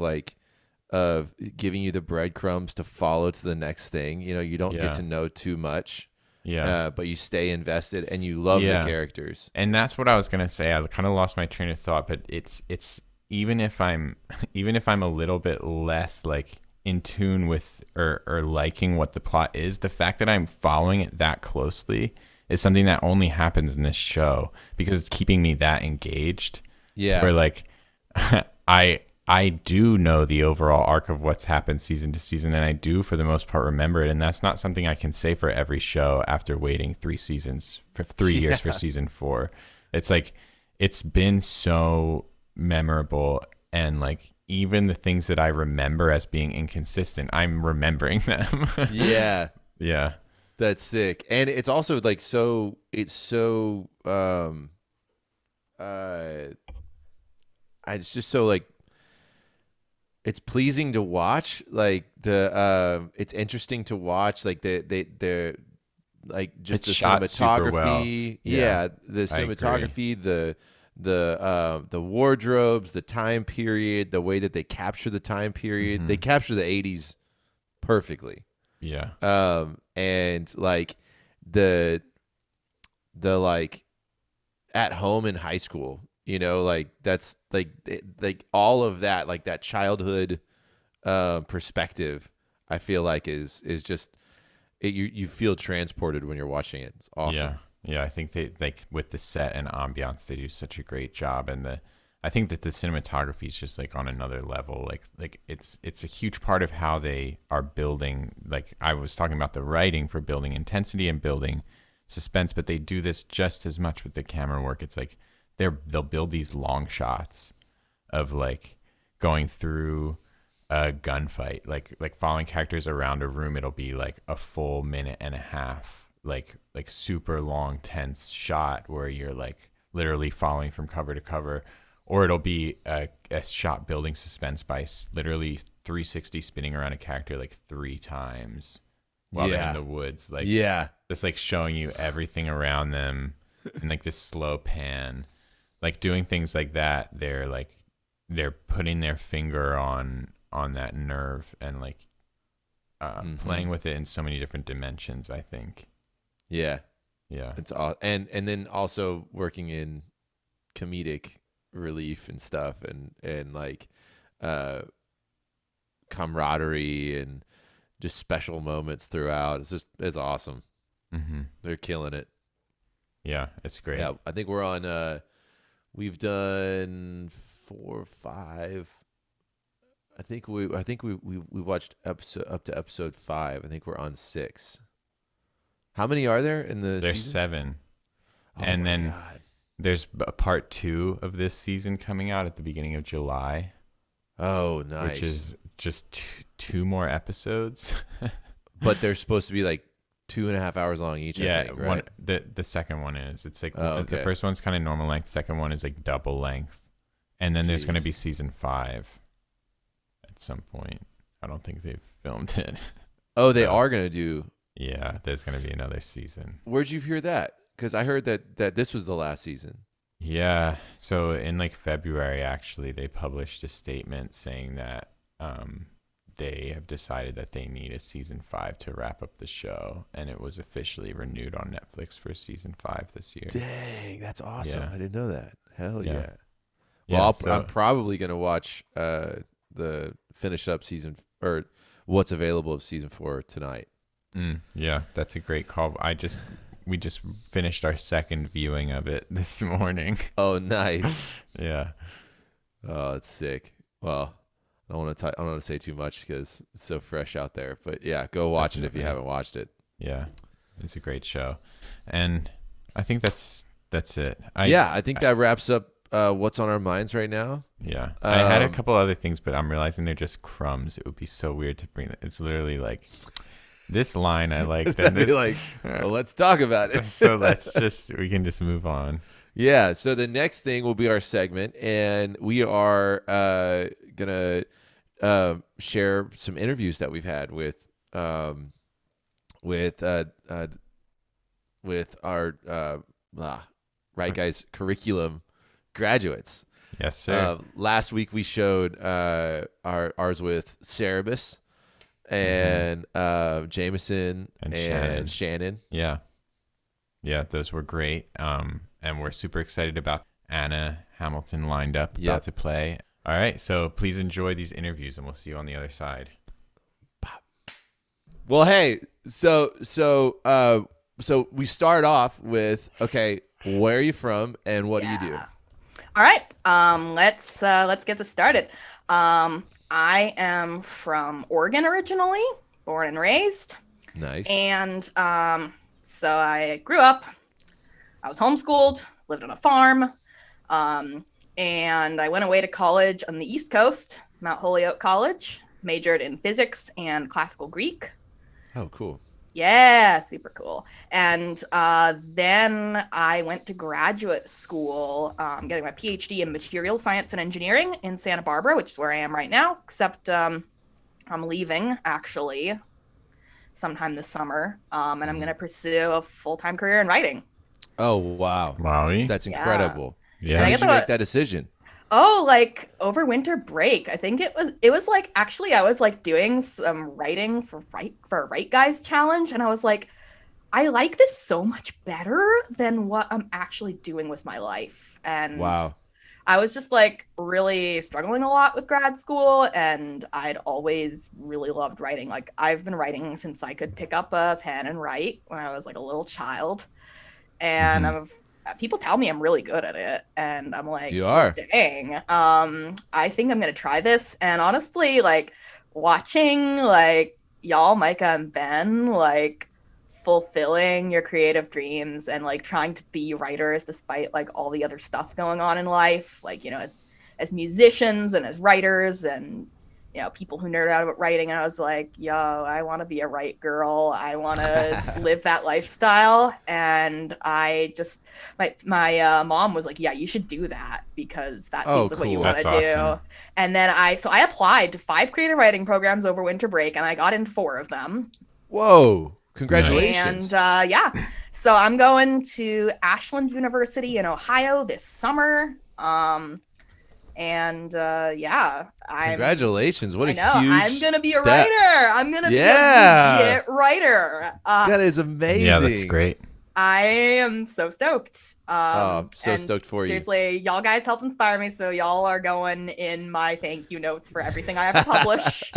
giving you the breadcrumbs to follow to the next thing. You don't Yeah. get to know too much, Yeah. but you stay invested and you love Yeah. the characters. And that's what I was gonna say. I kind of lost my train of thought, but it's even if I'm a little bit less like in tune with or liking what the plot is, the fact that I'm following it that closely is something that only happens in this show because it's keeping me that engaged. Yeah. Where like I do know the overall arc of what's happened season to season, and I do for the most part remember it, and that's not something I can say for every show after waiting 3 seasons for 3 years for season 4. It's like it's been so memorable, and like even the things that I remember as being inconsistent, I'm remembering them. Yeah. Yeah. That's sick. And it's also like it's just so like it's pleasing to watch. Like it's interesting to watch. Like the like just It's the shot super well. cinematography. Yeah, The I agree. cinematography, the wardrobes, the time period, the way that they capture the time period. Mm-hmm. They capture the 80s perfectly. Yeah. And like the like at home in high school, like that's like all of that, like that childhood perspective, I feel like is just you feel transported when you're watching it. It's awesome. Yeah, I think they like with the set and ambiance, they do such a great job, and I think that the cinematography is just like on another level. Like it's a huge part of how they are building. Like I was talking about the writing for building intensity and building suspense, but they do this just as much with the camera work. It's like they'll build these long shots of like going through a gunfight, like following characters around a room. It'll be like a full minute and a half, like super long tense shot where you're like literally following from cover to cover, or it'll be a shot building suspense by literally 360 spinning around a character like 3 times while they're in the woods, like Yeah. just like showing you everything around them in like this slow pan, like doing things like that. They're putting their finger on that nerve and like playing with it in so many different dimensions, I think. Yeah. Yeah. It's all, and then also working in comedic relief and stuff, and like camaraderie and just special moments throughout. It's awesome. Mm-hmm. They're killing it. Yeah, it's great. Yeah, I think we're on. We've done 4 or 5. I think we watched episode up to episode 5. I think we're on 6. How many are there in the There's season? 7. Oh And my then God. there's a part 2 of this season coming out at the beginning of July, Oh, nice. which is just 2 more episodes. But they're supposed to be like 2.5 hours long each. Yeah, I think, right? the second one is. It's like Oh, okay. the first one's kind of normal length. Second one is like double length, and then there's going to Jeez. be season 5 at some point. I don't think they've filmed it. Oh, they So, are gonna do. Yeah, there's going to be another season. Where'd you hear that? Because I heard that this was the last season. Yeah, so in like February, actually, they published a statement saying that they have decided that they need a season 5 to wrap up the show, and it was officially renewed on Netflix for season 5 this year. Dang, that's awesome! Yeah. I didn't know that. Hell Yeah. yeah. Yeah, Well, so- I'm probably gonna watch the finish up season, or what's available of season 4 tonight. Yeah, that's a great call. We just finished our second viewing of it this morning. Oh, nice. Yeah. Oh, it's sick. Well, I don't want to say too much because it's so fresh out there. But yeah, go watch it if you Definitely. haven't watched it. Yeah. It's a great show. And I think that's it. I think that wraps up what's on our minds right now. Yeah. I had a Um, couple other things, but I'm realizing they're just crumbs. It would be so weird to bring it. It's literally like this line I liked. And Be this, like, well, let's talk about it. so we can just move on. Yeah. So the next thing will be our segment, and we are gonna share some interviews that we've had with our Right Guys curriculum graduates. Yes, sir. Last week we showed ours with Cerebus and Jameson and Shannon. Yeah. Yeah, those were great. And we're super excited about Anna Hamilton lined up, Yep. about to play. All right, so please enjoy these interviews, and we'll see you on the other side. Well, hey, so we start off with, okay, where are you from and what do you do? All right. Let's get this started. I am from Oregon originally, born and raised. Nice. And so I grew up, I was homeschooled, lived on a farm, and I went away to college on the East Coast, Mount Holyoke College, majored in physics and classical Greek. Oh, cool. Yeah, super cool. And then I went to graduate school, getting my PhD in material science and engineering in Santa Barbara, which is where I am right now, except I'm leaving, actually, sometime this summer, and I'm going to pursue a full-time career in writing. Oh, wow. Wowie. That's Yeah. incredible. Yeah. How I did guess you I- make that decision? Oh, like over winter break. I think it was like actually I was like doing some writing for a Right Guys challenge, and I was like, I like this so much better than what I'm actually doing with my life. And Wow. I was just like really struggling a lot with grad school, and I'd always really loved writing. Like I've been writing since I could pick up a pen and write when I was like a little child. And people tell me I'm really good at it, and I'm like, You are. dang. I think I'm gonna try this. And honestly, like watching like y'all, Micah and Ben, like fulfilling your creative dreams and like trying to be writers despite like all the other stuff going on in life, like, you know, as musicians and as writers, and people who nerd out about writing. And I was like, yo, I want to be a write girl. I want to live that lifestyle. And I just, my mom was like, yeah, you should do that because that seems like what you want to do. Awesome. And then I applied to 5 creative writing programs over winter break, and I got into 4 of them. Whoa. Congratulations. And so I'm going to Ashland University in Ohio this summer. Congratulations. What a huge I'm going to be a step. writer. I'm going to be a legit writer. That is amazing. Yeah, that's great. I am so stoked. So and stoked for you. Seriously, y'all guys helped inspire me, so y'all are going in my thank you notes for everything I ever publish.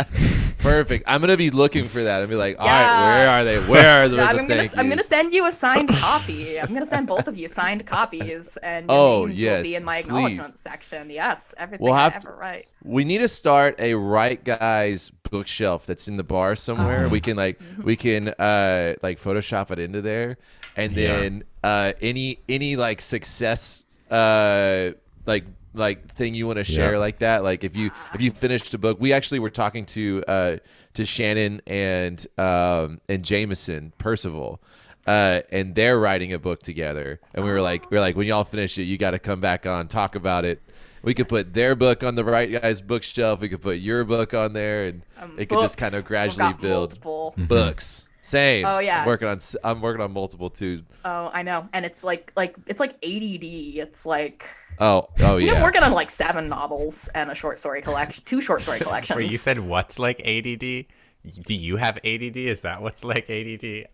Perfect. I'm gonna be looking for that and be like, all Yeah. right, where are they? Where are the I'm thank gonna yous? send you a signed copy. I'm gonna send both of you signed copies, and Oh, your names yes, will be in my please. acknowledgement section. Yes, everything We'll I have ever write. We need to start a Right Guys bookshelf that's in the bar somewhere. We can like Photoshop it into there, and then any like success like thing you want to share like that. Like if you finished a book, we actually were talking to Shannon and Jameson Percival. And they're writing a book together, and we were like, when y'all finish it, you got to come back on, talk about it. We could put their book on the Right Guys bookshelf. We could put your book on there, and it could just kind of gradually build. Multiple. Books. Same. Oh, yeah. I'm working on multiple too. Oh, I know, and it's like it's like ADD. It's like Oh I'm yeah. working on like 7 novels and a short story collection, 2 short story collections. Wait, you said what's like ADD? Do you have ADD? Is that what's like ADD?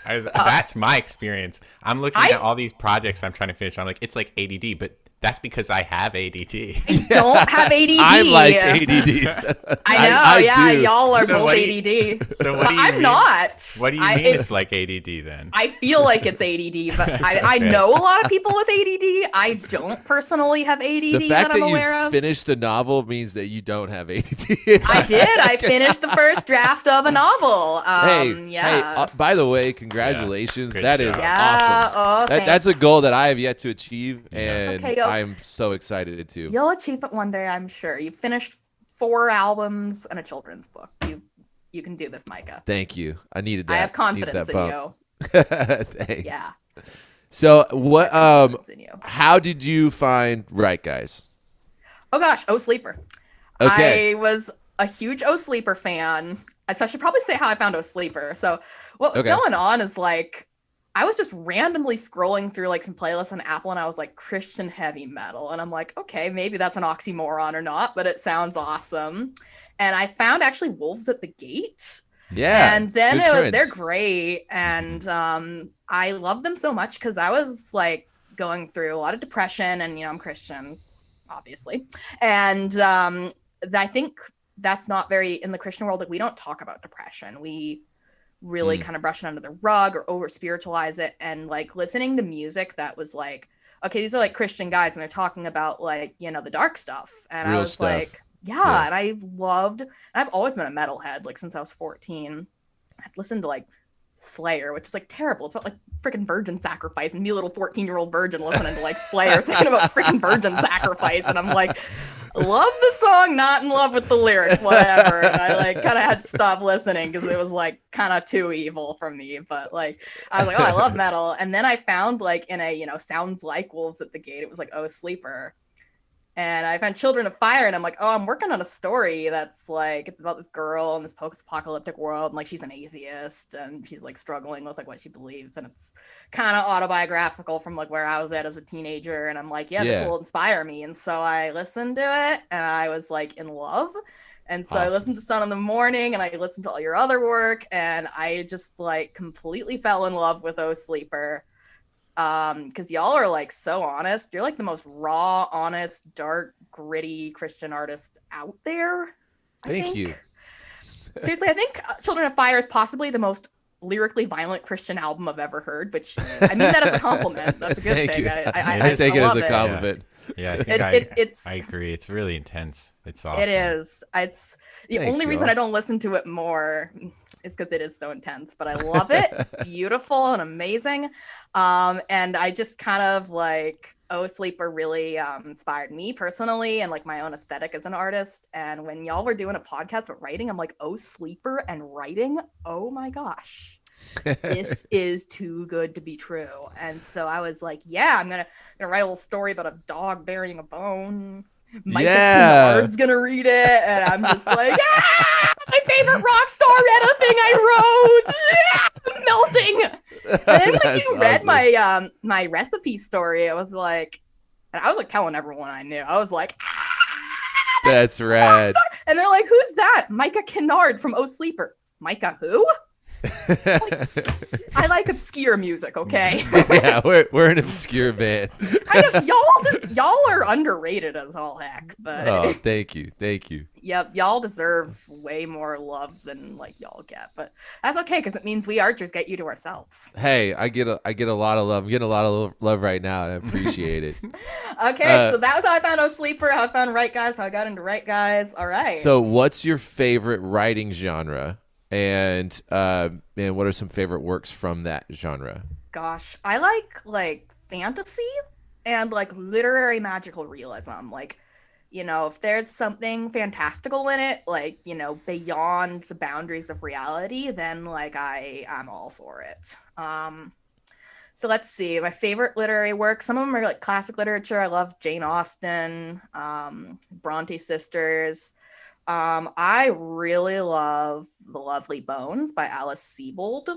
That's my experience. I'm looking at all these projects I'm trying to finish. I'm like, it's like ADD, but that's because I have ADD. I don't have ADD. I like ADDs. I know, do. y'all are So both what do ADD. So what But do you I'm mean? not. What do you mean it's like ADD then? I feel like it's ADD, but I know a lot of people with ADD. I don't personally have ADD The fact that I'm that aware you of. finished a novel means that you don't have ADD. I did. I finished the first draft of a novel. Hey, by the way, congratulations. Good That is job. Yeah. awesome. Oh, That's a thanks. goal that I have yet to achieve, and Okay, go. I'm so excited to. You'll achieve it one day, I'm sure. You finished 4 albums and a children's book. You can do this, Micah. Thank you. I needed that. I have confidence Needed in that bump. you. Thanks. Yeah. So what? Confidence in you. How did you find Right Guys? Oh gosh, Oh Sleeper. Okay. I was a huge Oh Sleeper fan. So I should probably say how I found Oh Sleeper. So what was Okay. going on is like I was just randomly scrolling through like some playlists on Apple, and I was like Christian heavy metal, and I'm like, okay, maybe that's an oxymoron or not, but it sounds awesome. And I found actually Wolves at the Gate. Yeah. And then good they're friends. great, and I love them so much because I was like going through a lot of depression, and I'm Christian, obviously, and I think that's not very in the Christian world. Like we don't talk about depression. We really kind of brush it under the rug or over spiritualize it. And like listening to music that was like, okay, these are like Christian guys, and they're talking about like the dark stuff, and Real I was stuff. like, yeah, and I've always been a metalhead, like since I was 14. I'd listened to like Slayer, which is like terrible. It's about like freaking virgin sacrifice, and me, little 14-year-old virgin, listening to like Slayer singing about freaking virgin sacrifice, and I'm like, love the song, not in love with the lyrics, whatever. And I like kind of had to stop listening because it was like kind of too evil for me. But like I was like, oh, I love metal, and then I found like in a sounds like Wolves at the Gate, it was like, oh, Sleeper. And I found Children of Fire, and I'm like, oh, I'm working on a story that's like, it's about this girl in this post-apocalyptic world, and like she's an atheist, and she's like struggling with like what she believes, and it's kind of autobiographical from like where I was at as a teenager, and I'm like, yeah, Yeah. this will inspire me. And so I listened to it, and I was like in love. And so I Awesome. listened to Sun in the Morning, and I listened to all your other work, and I just like completely fell in love with Oh Sleeper. Because y'all are like so honest. You're like the most raw, honest, dark, gritty Christian artist out there. Thank you. Seriously, I think Children of Fire is possibly the most lyrically violent Christian album I've ever heard, which I mean that as a compliment. That's a good Thank thing. you. I take it as love a compliment. Yeah, I think It's I agree. It's really intense. It's awesome. It is. It's the Thanks, only reason y'all. I don't listen to it more is because it is so intense. But I love it. It's beautiful and amazing. And I just kind of like Oh Sleeper really inspired me personally and like my own aesthetic as an artist. And when y'all were doing a podcast about writing, I'm like, Oh Sleeper and writing, oh my gosh, this is too good to be true. And so I was like, yeah, I'm gonna write a little story about a dog burying a bone. Micah Kennard's gonna read it, and I'm just like, my favorite Rockstar Edda thing I wrote. I'm melting. And then when you read my my recipe story, I was like telling everyone I knew. I was like, that's rad. And they're like, who's that? Micah Kennard from Oh Sleeper. Micah who? I like obscure music, okay? Yeah, we're an obscure band. Y'all are underrated as all heck, but oh, thank you. Yep, y'all deserve way more love than like y'all get, but that's okay because it means we archers get you to ourselves. Hey, I get a lot of love. I'm getting a lot of love right now, and I appreciate it. Okay, so that was how I found Oh Sleeper, how I found Right Guys, how I got into Right Guys. All right. So, what's your favorite writing genre? And what are some favorite works from that genre? Gosh, I like fantasy and like literary magical realism. Like, you know, if there's something fantastical in it, like, you know, beyond the boundaries of reality, then like I'm all for it. So let's see, my favorite literary work, some of them are like classic literature. I love Jane Austen, Bronte sisters. I really love The Lovely Bones by Alice Sebold.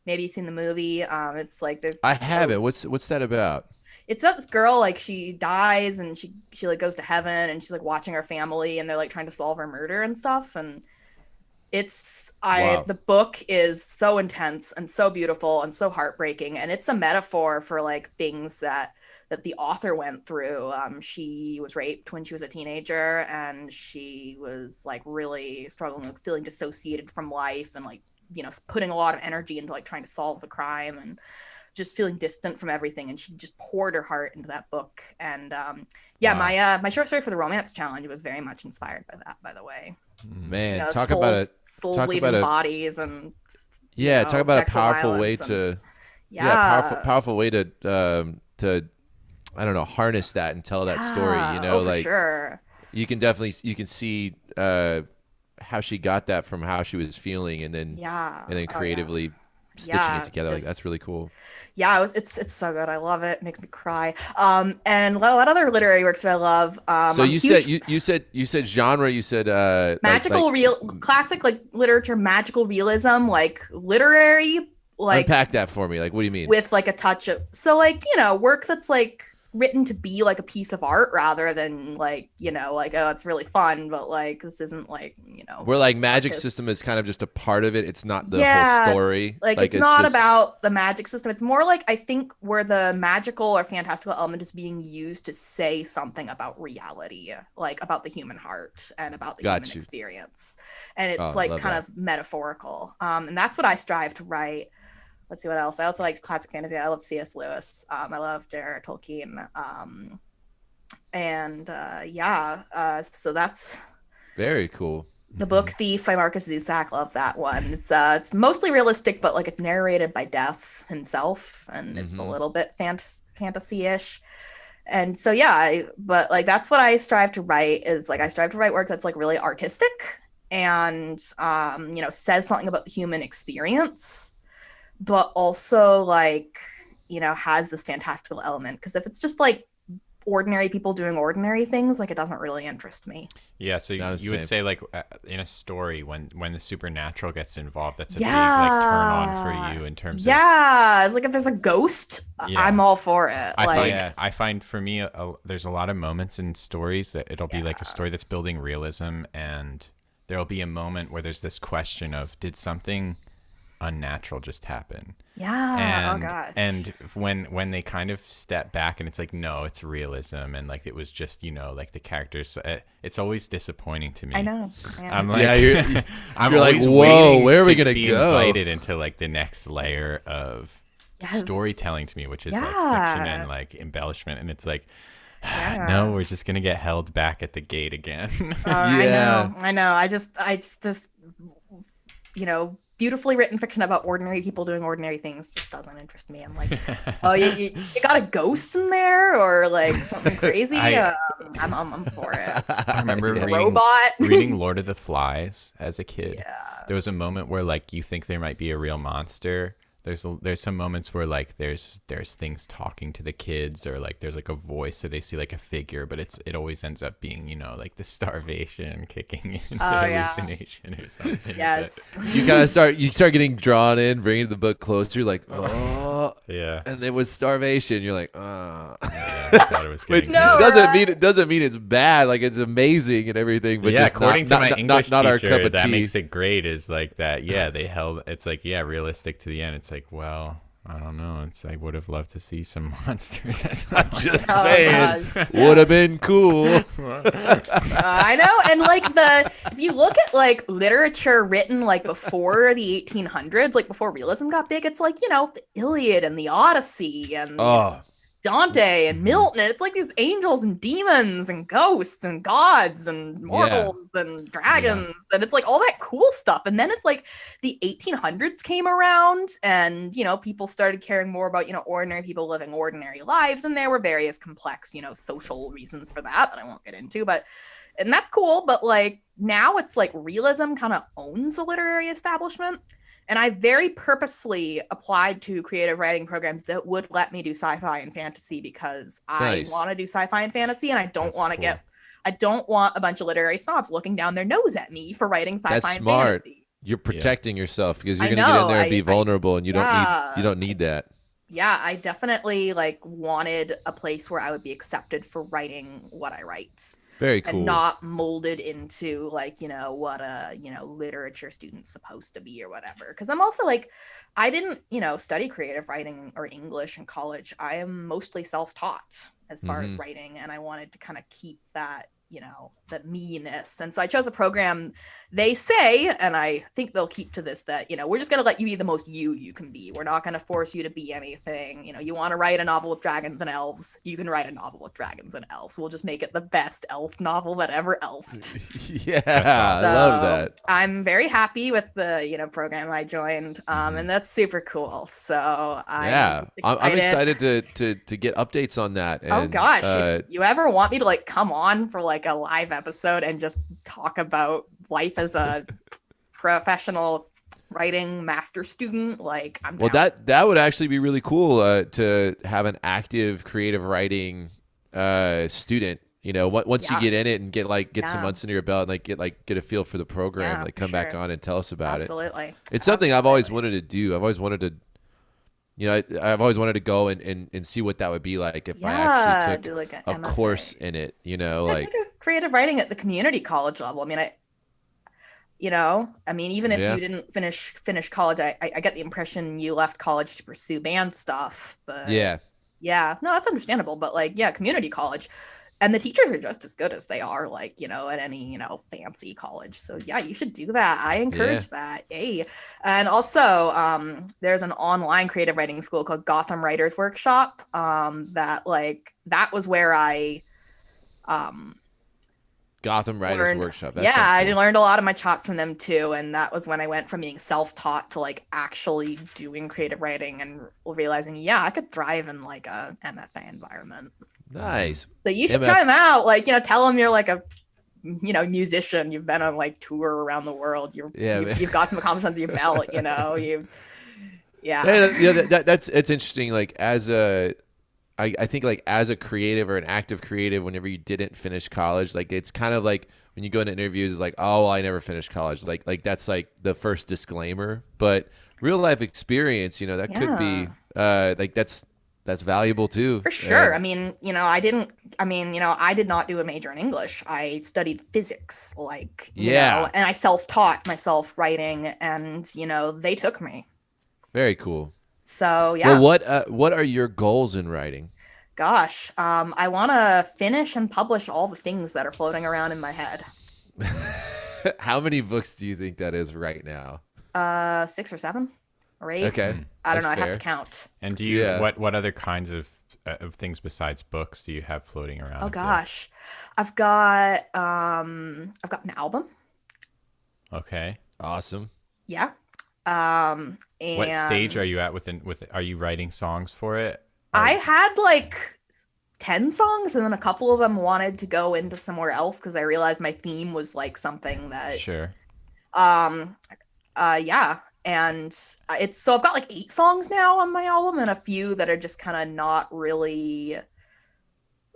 Maybe you've seen the movie. It's like there's I haven't. What's that about? It's about this girl, like she dies and she like goes to heaven and she's like watching her family and they're like trying to solve her murder and stuff. And the book is so intense and so beautiful and so heartbreaking. And it's a metaphor for like things that the author went through. She was raped when she was a teenager and she was like really struggling with feeling dissociated from life and like, you know, putting a lot of energy into like trying to solve the crime and just feeling distant from everything. And she just poured her heart into that book. And my short story for the Romance Challenge was very much inspired by that, by the way. Man, you know, talk about bodies and talk about a powerful way to powerful way to I don't know, harness that and tell that story, you know, like sure. you can see how she got that from how she was feeling and then creatively stitching it together. Like that's really cool. Yeah, it's so good. I love it. It makes me cry. And what other literary works do I love? So you said genre. You said magical classic like literature, magical realism, like literary. Like unpack that for me. Like, what do you mean? With like a touch of like, you know, work that's like written to be like a piece of art rather than like, you know, like, oh, it's really fun, but like this isn't like, you know, where like magic system is kind of just a part of it. It's not the whole story. Like it's not just about the magic system. It's more like I think where the magical or fantastical element is being used to say something about reality, like about the human heart and about the human experience. And it's like kind of metaphorical. And that's what I strive to write. Let's see what else. I also like classic fantasy. I love C.S. Lewis. I love J.R.R. Tolkien. So that's very cool. The Book Thief by Marcus Zusak. Love that one. It's mostly realistic, but like it's narrated by Death himself, and it's a little bit fantasy-ish. And so but like that's what I strive to write. Is like I strive to write work that's like really artistic and you know, says something about the human experience, but also like, you know, has this fantastical element. Because if it's just like ordinary people doing ordinary things, like it doesn't really interest me. Yeah, so you would say like in a story when the supernatural gets involved, that's a big like turn on for you in terms of it's like if there's a ghost, I'm all for it. I find for me there's a lot of moments in stories that it'll be like a story that's building realism, and there'll be a moment where there's this question of, did something unnatural just happen? And when they kind of step back and it's like, no, it's realism, and like it was just, you know, like the characters, it's always disappointing to me. I know. I'm like, you're like, whoa, where are we gonna go? Invited into like the next layer of storytelling to me, which is like fiction and like embellishment, and it's like, no, we're just gonna get held back at the gate again. I know. I just this, you know, beautifully written fiction about ordinary people doing ordinary things just doesn't interest me. I'm like, oh, you got a ghost in there or like something crazy? I'm for it. I remember A reading, robot. reading Lord of the Flies as a kid. Yeah. There was a moment where like you think there might be a real monster. There's some moments where like there's things talking to the kids, or like there's like a voice, or they see like a figure, but it always ends up being, you know, like the starvation kicking in, the hallucination or something. Yes. You kind of start getting drawn in, bringing the book closer, like, oh, Yeah. and it was starvation. You're like, oh. I thought it was Which getting No, doesn't mean it's bad. Like, it's amazing and everything. But yeah, just according to my English not our teacher, cup of that tea. makes it great. Is like that. Yeah, they held. It's like, yeah, realistic to the end. It's like, well, I don't know. It's I would have loved to see some monsters. Just Oh, saying, gosh. would have been cool. I know. And like if you look at like literature written like before the 1800s, like before realism got big, it's like, you know, the Iliad and the Odyssey and Oh, Dante and Milton. It's like these angels and demons and ghosts and gods and mortals and dragons. And it's like all that cool stuff. And then it's like the 1800s came around and, you know, people started caring more about, you know, ordinary people living ordinary lives. And there were various complex, you know, social reasons for that I won't get into. And that's cool. But like now it's like realism kind of owns the literary establishment. And I very purposely applied to creative writing programs that would let me do sci-fi and fantasy because Nice. I want to do sci-fi and fantasy, and I don't That's want to cool. I don't want a bunch of literary snobs looking down their nose at me for writing sci-fi That's and smart. fantasy. You're protecting yourself because you're I gonna get in know, there and be I- vulnerable, and you Yeah. don't need that. Yeah, I definitely like wanted a place where I would be accepted for writing what I write. Very cool. And not molded into like, you know, what a, you know, literature student's supposed to be or whatever. Because I'm also like, I didn't, you know, study creative writing or English in college. I am mostly self-taught as far as writing, and I wanted to kind of keep that, you know, that me-ness. And so I chose a program. They say, and I think they'll keep to this, that, you know, we're just going to let you be the most you can be. We're not going to force you to be anything. You know, you want to write a novel with dragons and elves, you can write a novel with dragons and elves. We'll just make it the best elf novel that ever elfed. Yeah, I So love that. I'm very happy with the, you know, program I joined. And that's super cool. So I'm excited to get updates on that. And, Oh gosh, if you ever want me to like come on for like a live episode and just talk about life as a professional writing master student, like I'm well, down. that would actually be really cool to have an active creative writing student. You know, once you Yeah. get in it and get some Yeah. months under your belt, and get a feel for the program, Yeah, like for come back sure. on and tell us about it. Absolutely. It's something I've always wanted to do. I've always wanted to, you know, I've always wanted to go and see what that would be like if I actually took do like a MFA. course in it. You know, I like took a creative writing at the community college level. I mean, even if Yeah. you didn't finish college, I get the impression you left college to pursue band stuff. But yeah, no, that's understandable. But like, yeah, community college, and the teachers are just as good as they are, like, you know, at any, you know, fancy college. So yeah, you should do that. I encourage that. Yay. And also, there's an online creative writing school called Gotham Writers Workshop. That was where I Gotham Writers learned- Workshop. That yeah, sounds I cool. learned a lot of my chops from them too, and that was when I went from being self-taught to like actually doing creative writing and realizing, yeah, I could thrive in like a MFA environment. Nice. So you should MF try them out. Like, you know, tell them you're like a, you know, musician. You've been on like tour around the world. You've got some accomplishments under your belt. You know, That's it's interesting. Like I think like as a creative or an active creative, whenever you didn't finish college, like it's kind of like when you go into interviews, it's like, oh, well, I never finished college. Like that's like the first disclaimer. But real life experience, you know, that could be like that's valuable too. For sure. I mean, you know, I did not do a major in English. I studied physics, like, you know, and I self-taught myself writing, and, you know, they took me. Very cool. So, yeah. Well, what are your goals in writing? Gosh, I want to finish and publish all the things that are floating around in my head. How many books do you think that is right now? 6 or 7 or 8. Okay. I don't that's know. I'd have fair. to count. And do you Yeah. what other kinds of things besides books do you have floating around? Oh gosh, I've got an album. Okay. Awesome. Yeah. And What stage are you at are you writing songs for it? I had like 10 songs, and then a couple of them wanted to go into somewhere else because I realized my theme was like something that Sure. yeah. And it's so I've got like 8 songs now on my album, and a few that are just kind of not really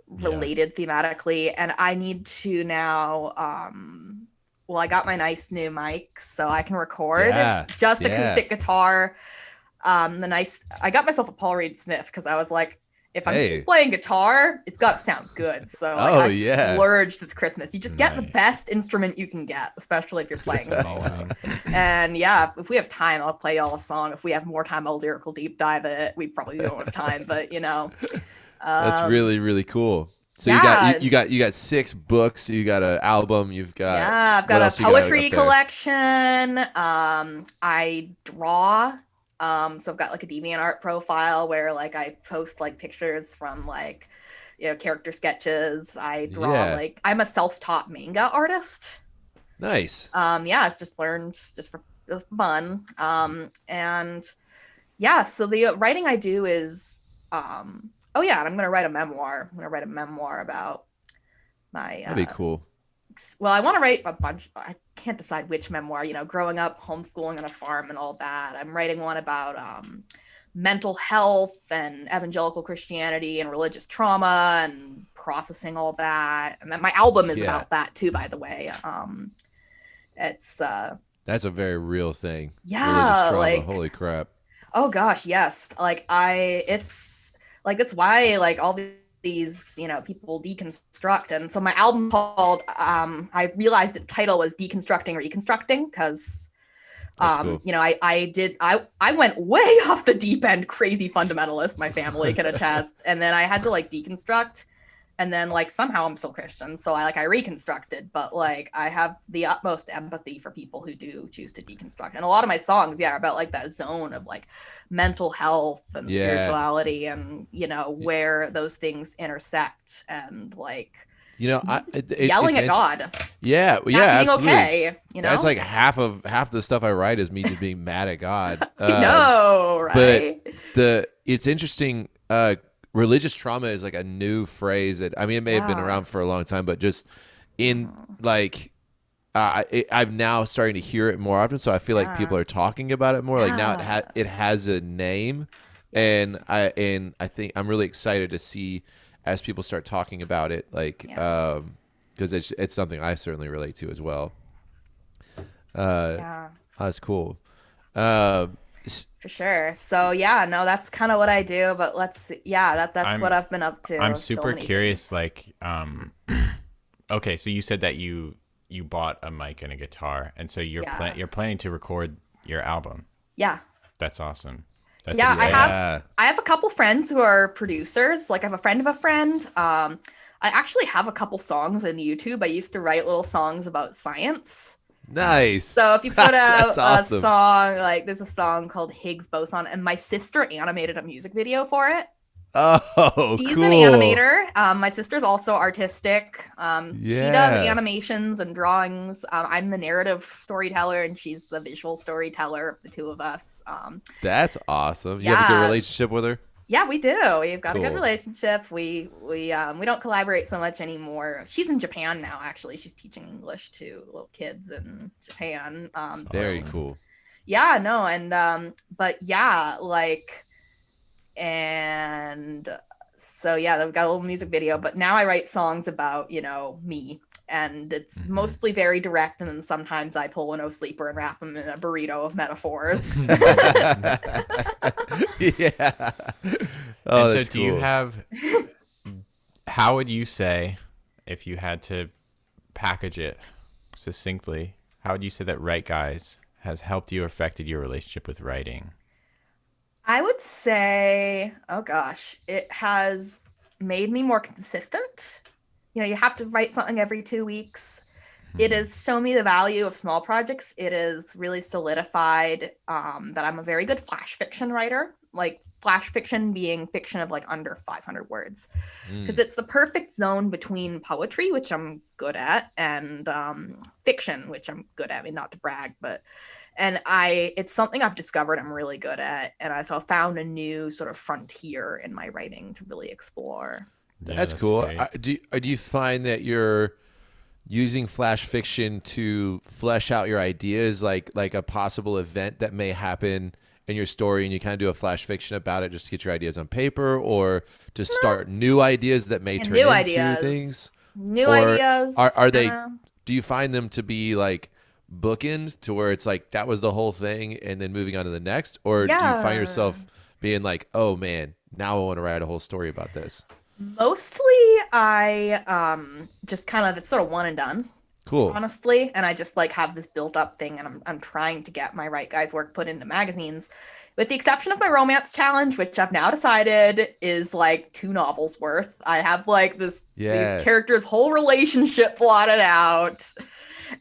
related thematically. And I need to now well, I got my nice new mic so I can record just acoustic guitar. I got myself a Paul Reed Smith because I was like, if I'm playing guitar, it's got to sound good. So like, I splurged this Christmas. You just get the best instrument you can get, especially if you're playing a solo. And yeah, if we have time, I'll play y'all a song. If we have more time, I'll lyrical deep dive it. We probably don't have time, but you know. That's really, really cool. So you got 6 books, you got an album, you've got I've got a poetry collection. I draw. So I've got like a DeviantArt profile where like I post like pictures from like, you know, character sketches. I draw like I'm a self-taught manga artist. Nice. It's just learned just for fun. And yeah, so the writing I do is and I'm gonna write a memoir. I'm gonna write a memoir about my that'd be cool. Well, I want to write a bunch. I can't decide which memoir, you know, growing up, homeschooling on a farm and all that. I'm writing one about mental health and evangelical Christianity and religious trauma and processing all that. And then my album is about that too, by the way. It's that's a very real thing. Yeah. Religious trauma. Like, holy crap. Oh gosh, yes. Like it's like, that's why like all these, you know, people deconstruct. And so my album called I realized its title was Deconstructing Reconstructing because cool. You know, I went way off the deep end, crazy fundamentalist, my family can attest, and then I had to like deconstruct, and then like somehow I'm still Christian, so I reconstructed, but like I have the utmost empathy for people who do choose to deconstruct. And a lot of my songs are about like that zone of like mental health and spirituality, and you know, where those things intersect, and like, you know, yelling at God. Yeah, being absolutely. Okay, you know, that's like half the stuff I write is me just being mad at God. No, right? But it's interesting. Religious trauma is like a new phrase that, I mean, it may have been around for a long time, but just in like I'm now starting to hear it more often, so I feel like people are talking about it more. Like now it has a name, and I think I'm really excited to see as people start talking about it, like because it's something I certainly relate to as well. That's cool. For sure. So yeah, no, that's kind of what I do. But that's what I've been up to. I'm super curious. Like, okay, so you said that you bought a mic and a guitar, and so you're planning to record your album. Yeah. That's awesome. That's exciting. I have a couple friends who are producers. Like I have a friend of a friend. I actually have a couple songs on YouTube. I used to write little songs about science. Nice. So if you put awesome. a song, like there's a song called Higgs Boson, and my sister animated a music video for it. Oh, she's cool. an animator. My sister's also artistic. She does animations and drawings. I'm the narrative storyteller, and she's the visual storyteller of the two of us. That's awesome. You have a good relationship with her? Yeah, we do. We've got a good relationship. We don't collaborate so much anymore. She's in Japan now, actually. She's teaching English to little kids in Japan. Very cool. Yeah, no, and but yeah, like, and so yeah, they've got a little music video, but now I write songs about, you know, me. And it's mostly very direct, and then sometimes I pull a no sleeper and wrap them in a burrito of metaphors. Yeah. Oh, and so do you have, how would you say, if you had to package it succinctly, how would you say that Write Guys has helped you or affected your relationship with writing? I would say, oh gosh, it has made me more consistent. You know, you have to write something every 2 weeks. It has shown me the value of small projects. It has really solidified that I'm a very good flash fiction writer. Like flash fiction being fiction of like under 500 words, Mm. because it's the perfect zone between poetry, which I'm good at, and fiction, which I'm good at. I mean, not to brag, but it's something I've discovered I'm really good at, and I found a new sort of frontier in my writing to really explore. Yeah, That's cool. great. Do you find that you're using flash fiction to flesh out your ideas, like a possible event that may happen in your story, and you kind of do a flash fiction about it just to get your ideas on paper, or to start new ideas that may turn New into ideas. things? New Or ideas. are they? uh, Do you find them to be like bookends, to where it's like that was the whole thing and then moving on to the next, or do you find Yeah. yourself being like, oh man, now I want to write a whole story about this? Mostly I just kind of, it's sort of one and done, Cool. honestly, and I just like have this built up thing, and I'm trying to get my Right Guys work put into magazines, with the exception of my romance challenge, which I've now decided is like 2 novels worth. I have like these characters' whole relationship plotted out,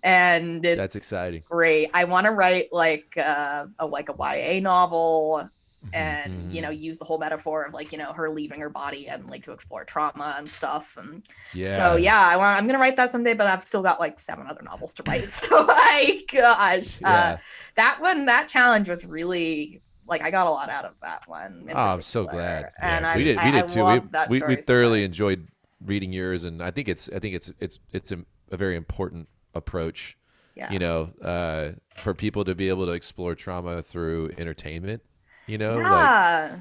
and it's That's exciting. great. I want to write like a YA novel, and Mhm. use the whole metaphor of like her leaving her body and like to explore trauma and stuff. And Yeah. so I'm gonna write that someday, but I've still got like 7 other novels to write. So like, gosh, Yeah. that challenge was really like, I got a lot out of that one. in Oh, I'm so particular. glad. And Yeah, I, we did I too. love that We story so thoroughly much. enjoyed reading yours, and I think it's a very important approach. Yeah. For people to be able to explore trauma through entertainment. Like Yeah.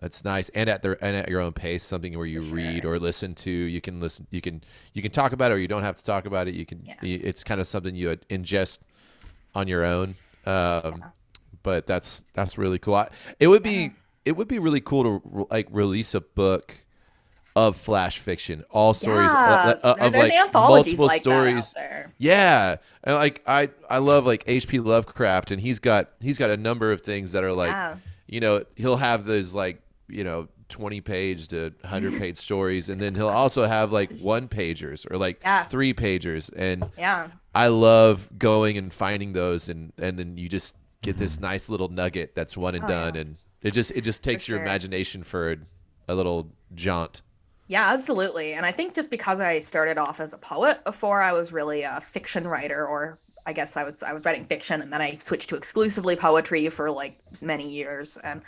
that's nice, and at your own pace, something where you For read sure. or listen to. You can talk about it, or you don't have to talk about it. Yeah. It's kind of something you ingest on your own. But that's really cool. It would be really cool to like release a book of flash fiction, all stories of There's like anthologies multiple like stories. that out there. Yeah, and like I love like H.P. Lovecraft, and he's got a number of things that are like, Yeah. he'll have those like 20-page to 100-page stories, and then he'll also have like 1-pagers or like Yeah. 3-pagers, and Yeah. I love going and finding those, and then you just get this nice little nugget that's one and Oh, done, yeah. and it just takes your sure. imagination for a little jaunt. Yeah, absolutely. And I think just because I started off as a poet before I was really a fiction writer, or I guess I was writing fiction, and then I switched to exclusively poetry for like many years. And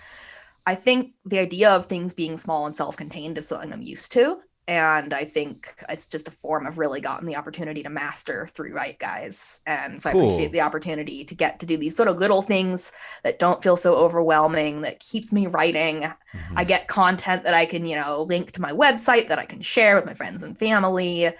I think the idea of things being small and self-contained is something I'm used to. And I think it's just a form I've really gotten the opportunity to master through Right Guys. And so I Cool. appreciate the opportunity to get to do these sort of little things that don't feel so overwhelming, that keeps me writing. I get content that I can, link to my website that I can share with my friends and family.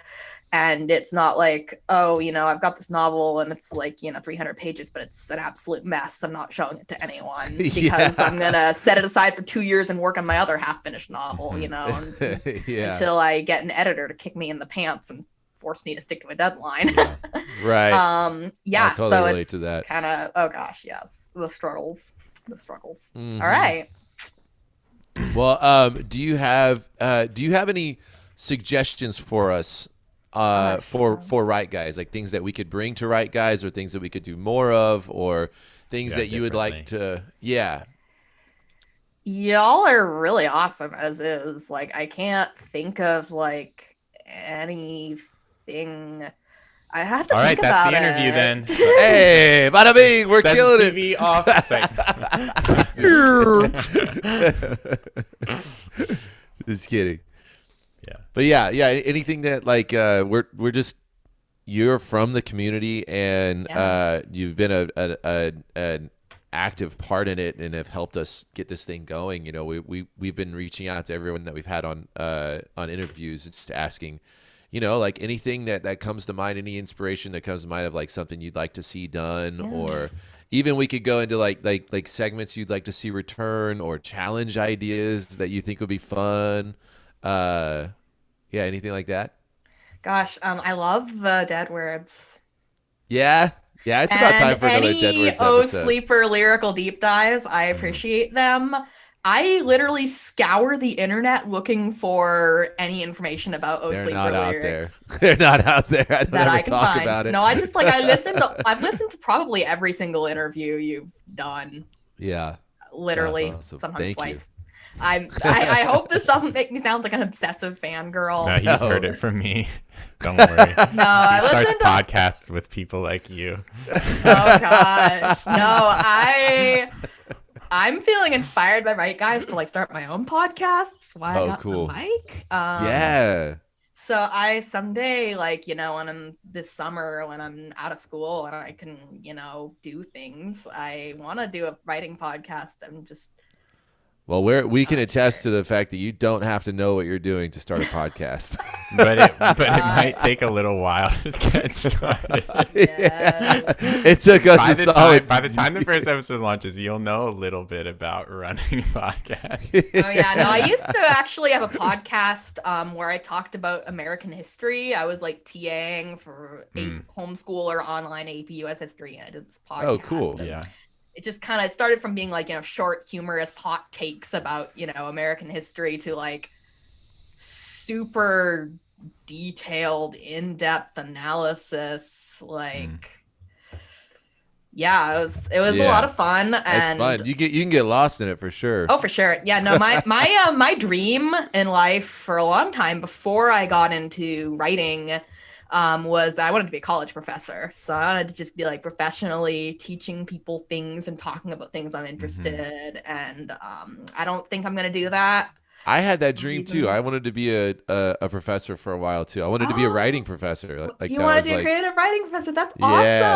And it's not like, oh, I've got this novel and it's like, 300 pages, but it's an absolute mess. I'm not showing it to anyone because Yeah. I'm going to set it aside for 2 years and work on my other half-finished novel, Yeah, until I get an editor to kick me in the pants and force me to stick to a deadline. right. Yeah, I'll totally so relate it's to that. kind of, oh gosh, yes, the struggles. Mhm. All right. Well, do you have any suggestions for us for Right Guys, like things that we could bring to Right Guys, or things that we could do more of, or things Yeah, that you would like to? Yeah. Y'all are really awesome as is. Like, I can't think of like anything. I have to All right, think that's about the interview it. then. Hey, bada bing, we're That's killing it. TV off. Just kidding. Yeah. But yeah, anything that like we're just, you're from the community, and you've been an active part in it, and have helped us get this thing going. We've been reaching out to everyone that we've had on interviews, just asking, like anything that comes to mind, any inspiration that comes to mind of like something you'd like to see done, or even we could go into like segments you'd like to see return, or challenge ideas that you think would be fun. Yeah, anything like that? Gosh, I love the Dead Words. Yeah, it's about time for another Dead Any Words episode. Sleeper lyrical deep dives, I appreciate them. I literally scour the internet looking for any information about They're Sleeper not out lyrics there. They're not out there. I don't that ever I can talk find. about it. No, I just I've listened to probably every single interview you've done. Yeah. Literally, That's awesome. sometimes Thank you. twice. I hope this doesn't make me sound like an obsessive fangirl. No, he's heard it from me. Don't worry. No, I He starts listen to. podcasts with people like you. Oh gosh, no, I'm feeling inspired by Right Guys to like start my own podcast. That's why I got cool. the mic. Yeah. So I someday, like, when I'm this summer, when I'm out of school and I can, do things, I want to do a writing podcast. I'm just. Well, we can attest to the fact that you don't have to know what you're doing to start a podcast. But it might take a little while to get started. Yeah. It took us a solid. By the time the first episode launches, you'll know a little bit about running a podcast. Oh yeah, no, I used to actually have a podcast where I talked about American history. I was like TAing for a homeschool or online AP US history, and I did this podcast. Oh, cool. And Yeah. it just kind of started from being like, short, humorous, hot takes about, American history to like super detailed, in-depth analysis. Like, yeah, it was a lot of fun. It's And fun. You can get lost in it for sure. oh, for sure. Yeah, no, my dream in life for a long time before I got into writing was I wanted to be a college professor. So I wanted to just be like professionally teaching people things and talking about things I'm interested. And I don't think I'm gonna do that. I had that dream too. I Reasons. wanted to be a professor for a while too. I wanted to be a writing professor. Like you that want was to be a like, creative writing professor? That's Yeah.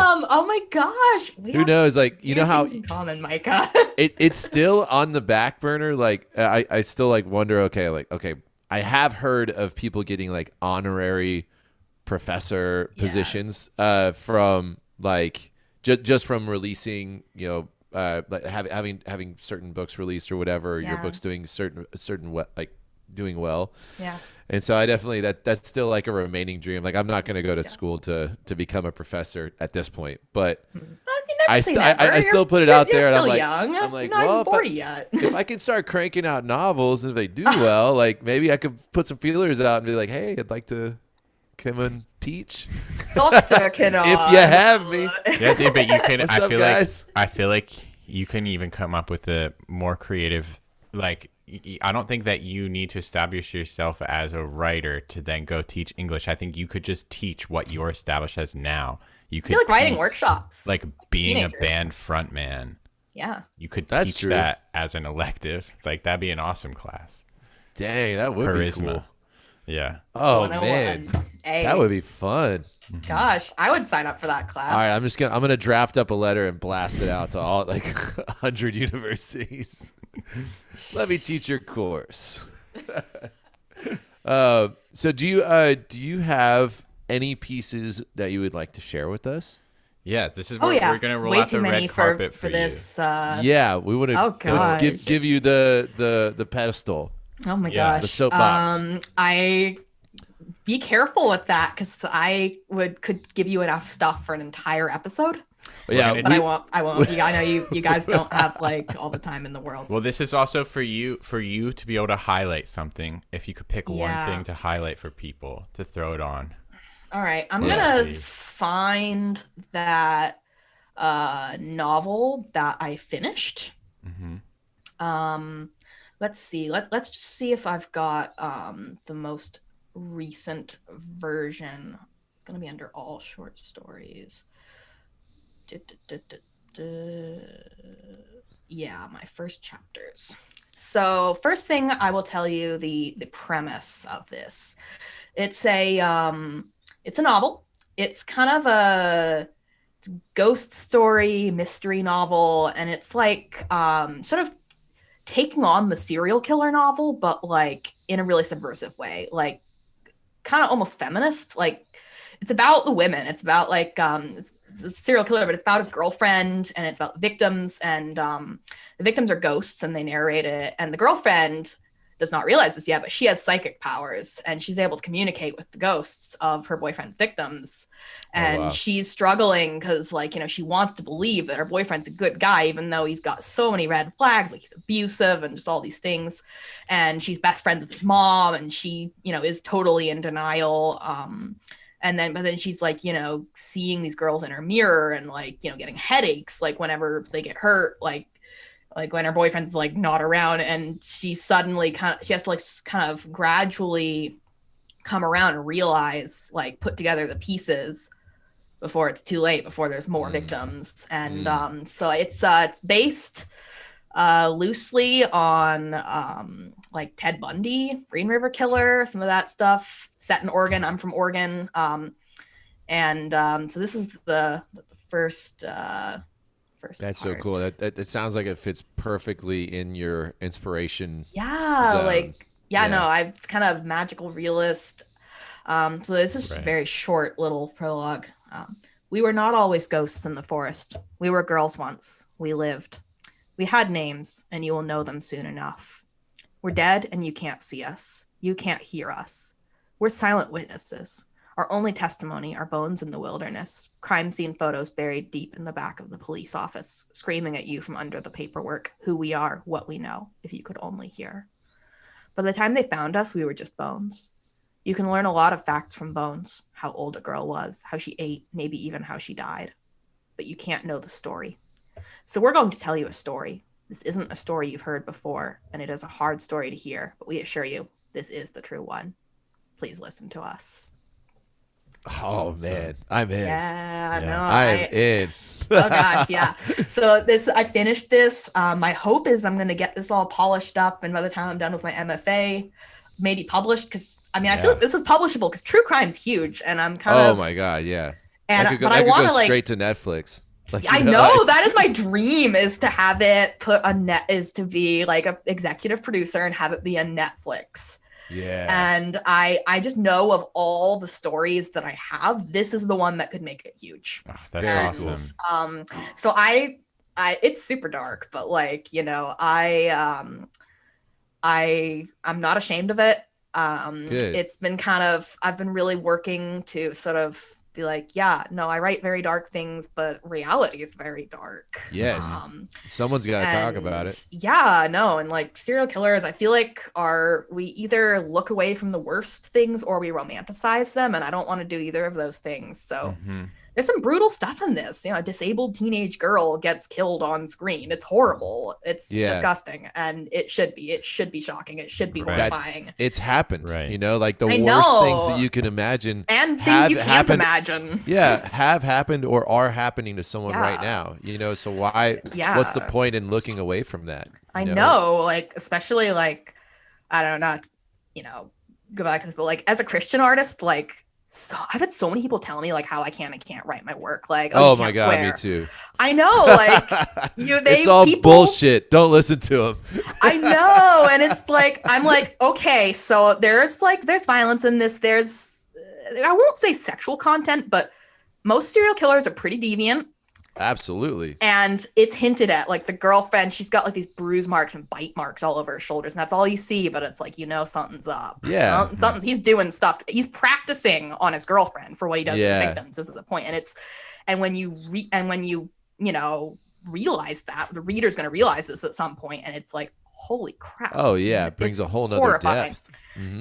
awesome. Oh my gosh. We who have knows? Like, you know weird how things in common, Micah. it's still on the back burner. Like I still like wonder, okay, I have heard of people getting like honorary professor Yeah. positions from like just from releasing, like having certain books released or whatever, or your Yeah. books doing certain like doing well. Yeah. And so I definitely that's still like a remaining dream. Like I'm not going to go to school to become a professor at this point, but Well, you never say never. I still You're- put it out you're there, and I'm still like, young. I'm like, You're not well, even 40 yet. if I can start cranking out novels and if they do well, like maybe I could put some feelers out and be like, hey, I'd like to come and teach. Dr. Kennard. If you have me. Yeah, dude, but you can. What's I up, feel guys? like you can even come up with a more creative. Like, I don't think that you need to establish yourself as a writer to then go teach English. I think you could just teach what you're established as now. You I could feel like writing teach, workshops. like being teenagers. a band frontman. Yeah. You could That's teach true. that as an elective. Like that'd be an awesome class. Dang, that would be Charisma. cool. Yeah. Oh 101. man, Hey, that would be fun. gosh, I would sign up for that class. All right, I'm gonna draft up a letter and blast it out to all like 100 universities. Let me teach your course. So do you have any pieces that you would like to share with us? Yeah. This is Oh where yeah, we're gonna roll way out too the many red carpet for you. this. Yeah, we want to Oh, gosh. give you the pedestal. Oh my Yeah, gosh, the soapbox. I be careful with that because I could give you enough stuff for an entire episode, Yeah, gonna but we- I won't. I know you guys don't have like all the time in the world. Well, this is also for you to be able to highlight something. If you could pick one Yeah. thing to highlight for people to throw it on. All right, I'm Yeah, gonna please. find that novel that I finished. Mm-hmm. Let's see. Let's just see if I've got the most recent version. It's gonna be under all short stories. Yeah, my first chapters. So first thing I will tell you the premise of this. It's a novel. It's kind of a ghost story mystery novel, and it's like sort of taking on the serial killer novel, but like in a really subversive way, like kind of almost feminist. Like it's about the women. It's about like it's a serial killer, but it's about his girlfriend, and it's about victims, and the victims are ghosts, and they narrate it, and the girlfriend does not realize this yet, but she has psychic powers, and she's able to communicate with the ghosts of her boyfriend's victims. And wow. she's struggling because, like, she wants to believe that her boyfriend's a good guy, even though he's got so many red flags, like he's abusive and just all these things. And she's best friends with his mom, and she, is totally in denial. But then she's like, seeing these girls in her mirror and like, getting headaches, like whenever they get hurt, like like when her boyfriend's like not around, and she suddenly she has to like kind of gradually come around and realize, like, put together the pieces before it's too late, before there's more victims. And so it's based loosely on like Ted Bundy, Green River Killer, some of that stuff, set in Oregon. I'm from Oregon. So this is the first That's part. so cool. That sounds like it fits perfectly in your inspiration. Yeah, zone. like Yeah. no, it's kind of magical realist. So this is a very short little prologue. We were not always ghosts in the forest. We were girls once. We lived. We had names, and you will know them soon enough. We're dead, and you can't see us. You can't hear us. We're silent witnesses. Our only testimony are bones in the wilderness, crime scene photos buried deep in the back of the police office, screaming at you from under the paperwork, who we are, what we know, if you could only hear. By the time they found us, we were just bones. You can learn a lot of facts from bones, how old a girl was, how she ate, maybe even how she died. But you can't know the story. So we're going to tell you a story. This isn't a story you've heard before, and it is a hard story to hear, but we assure you, this is the true one. Please listen to us. Oh man, I'm in. Yeah, no, I'm in. Oh gosh, yeah. So I finished this. My hope is I'm going to get this all polished up, and by the time I'm done with my MFA, maybe published, because I mean, I feel like this is publishable because true crime's huge, and I'm kind of. Oh my god, yeah. And that could go, but I want to like straight to Netflix. Like, I know that is my dream, is to have it put on is to be like an executive producer and have it be on Netflix. Yeah. And I just know of all the stories that I have, this is the one that could make it huge. Oh, that's Very awesome. So I it's super dark, but like, you know, I'm not ashamed of it. Good. It's been I've been really working to sort of be like, yeah, no, I write very dark things, but reality is very dark. Yes. Someone's got to talk about it. Yeah, no, and like serial killers, I feel like we either look away from the worst things or we romanticize them, and I don't want to do either of those things. So there's some brutal stuff in this. You know, a disabled teenage girl gets killed on screen. It's horrible. It's disgusting, and it should be. It should be shocking. It should be horrifying. It's happened. Right. You know, like the worst things that you can imagine, and things you can't imagine. Yeah, have happened or are happening to someone right now. You know, so why? Yeah. What's the point in looking away from that? I know, like, especially like, I don't know, not, you know, go back to this, but like as a Christian artist, like. So I've had so many people tell me like how I can't write my work. Like, oh my god, swear. Me too. I know, like it's all bullshit. Don't listen to them. I know, and it's like I'm like, okay, so there's violence in this. There's I won't say sexual content, but most serial killers are pretty deviant. Absolutely. And it's hinted at, like the girlfriend, she's got like these bruise marks and bite marks all over her shoulders, and that's all you see, but it's like, you know, something's up. Yeah. He's doing stuff. He's practicing on his girlfriend for what he does to the victims. This is the point. And when you you know, realize that, the reader's going to realize this at some point, and it's like, holy crap. Oh yeah, it brings a whole nother depth. Mm-hmm.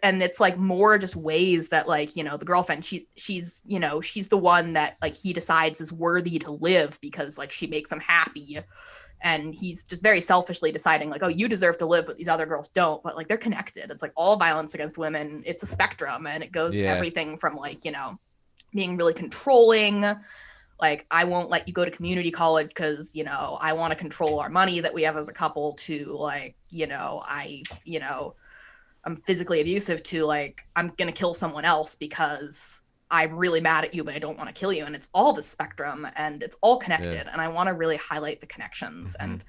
And it's like more just ways that, like, you know, the girlfriend, she's you know, she's the one that like he decides is worthy to live because like she makes him happy, and he's just very selfishly deciding like, oh, you deserve to live but these other girls don't. But like they're connected. It's like all violence against women, it's a spectrum, and it goes everything from like, you know, being really controlling, like I won't let you go to community college because, you know, I want to control our money that we have as a couple, to like, you know, I'm physically abusive, to like, I'm going to kill someone else because I'm really mad at you, but I don't want to kill you. And it's all the spectrum, and it's all connected. And I want to really highlight the connections. And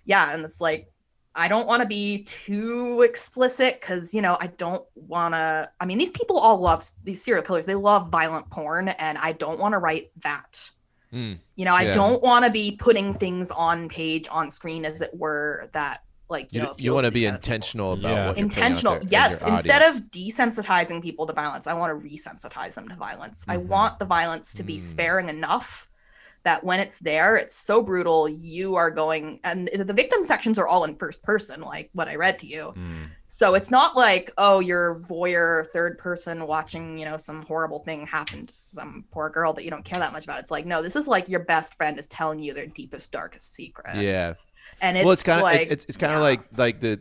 and it's like, I don't want to be too explicit because, you know, I don't want to, I mean, these people all love, these serial killers, they love violent porn, and I don't want to write that. You know, I don't want to be putting things on page, on screen, as it were, that like, you know, you want to be intentional about what intentional. There, yes. Instead of desensitizing people to violence, I want to resensitize them to violence. I want the violence to be sparing enough that when it's there, it's so brutal, you are going, and the victim sections are all in first person, like what I read to you. So it's not like, oh, you're voyeur third person watching, you know, some horrible thing happen to some poor girl that you don't care that much about. It's like, no, this is like your best friend is telling you their deepest, darkest secret. Yeah. And it's Well, it's kind of like it's kind of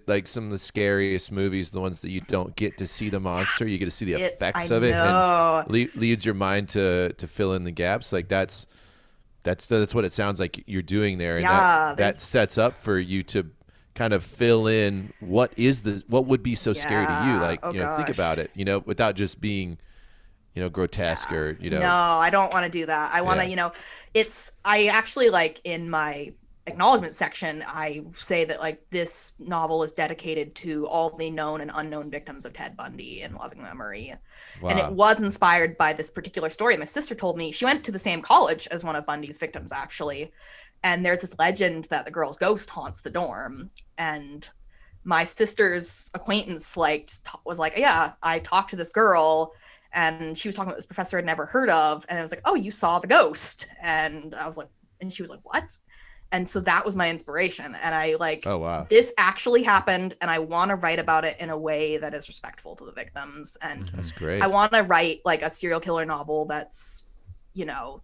like some of the scariest movies, the ones that you don't get to see the monster, you get to see the effects of it, and leads your mind to fill in the gaps. Like that's what it sounds like you're doing there, and that sets up for you to kind of fill in what would be so scary to you. Like think about it, without just being grotesque or No, I don't want to do that. I want to I actually, like, in my acknowledgement section, I say that, like, this novel is dedicated to all the known and unknown victims of Ted Bundy in loving memory. Wow. And it was inspired by this particular story my sister told me. She went to the same college as one of Bundy's victims, actually. And there's this legend that the girl's ghost haunts the dorm. And my sister's acquaintance was like, yeah, I talked to this girl, and she was talking about this professor I'd never heard of. And I was like, oh, you saw the ghost. And I was like, and she was like, what? And so that was my inspiration. And I oh, wow, this actually happened, and I want to write about it in a way that is respectful to the victims. And that's great. I want to write like a serial killer novel that's,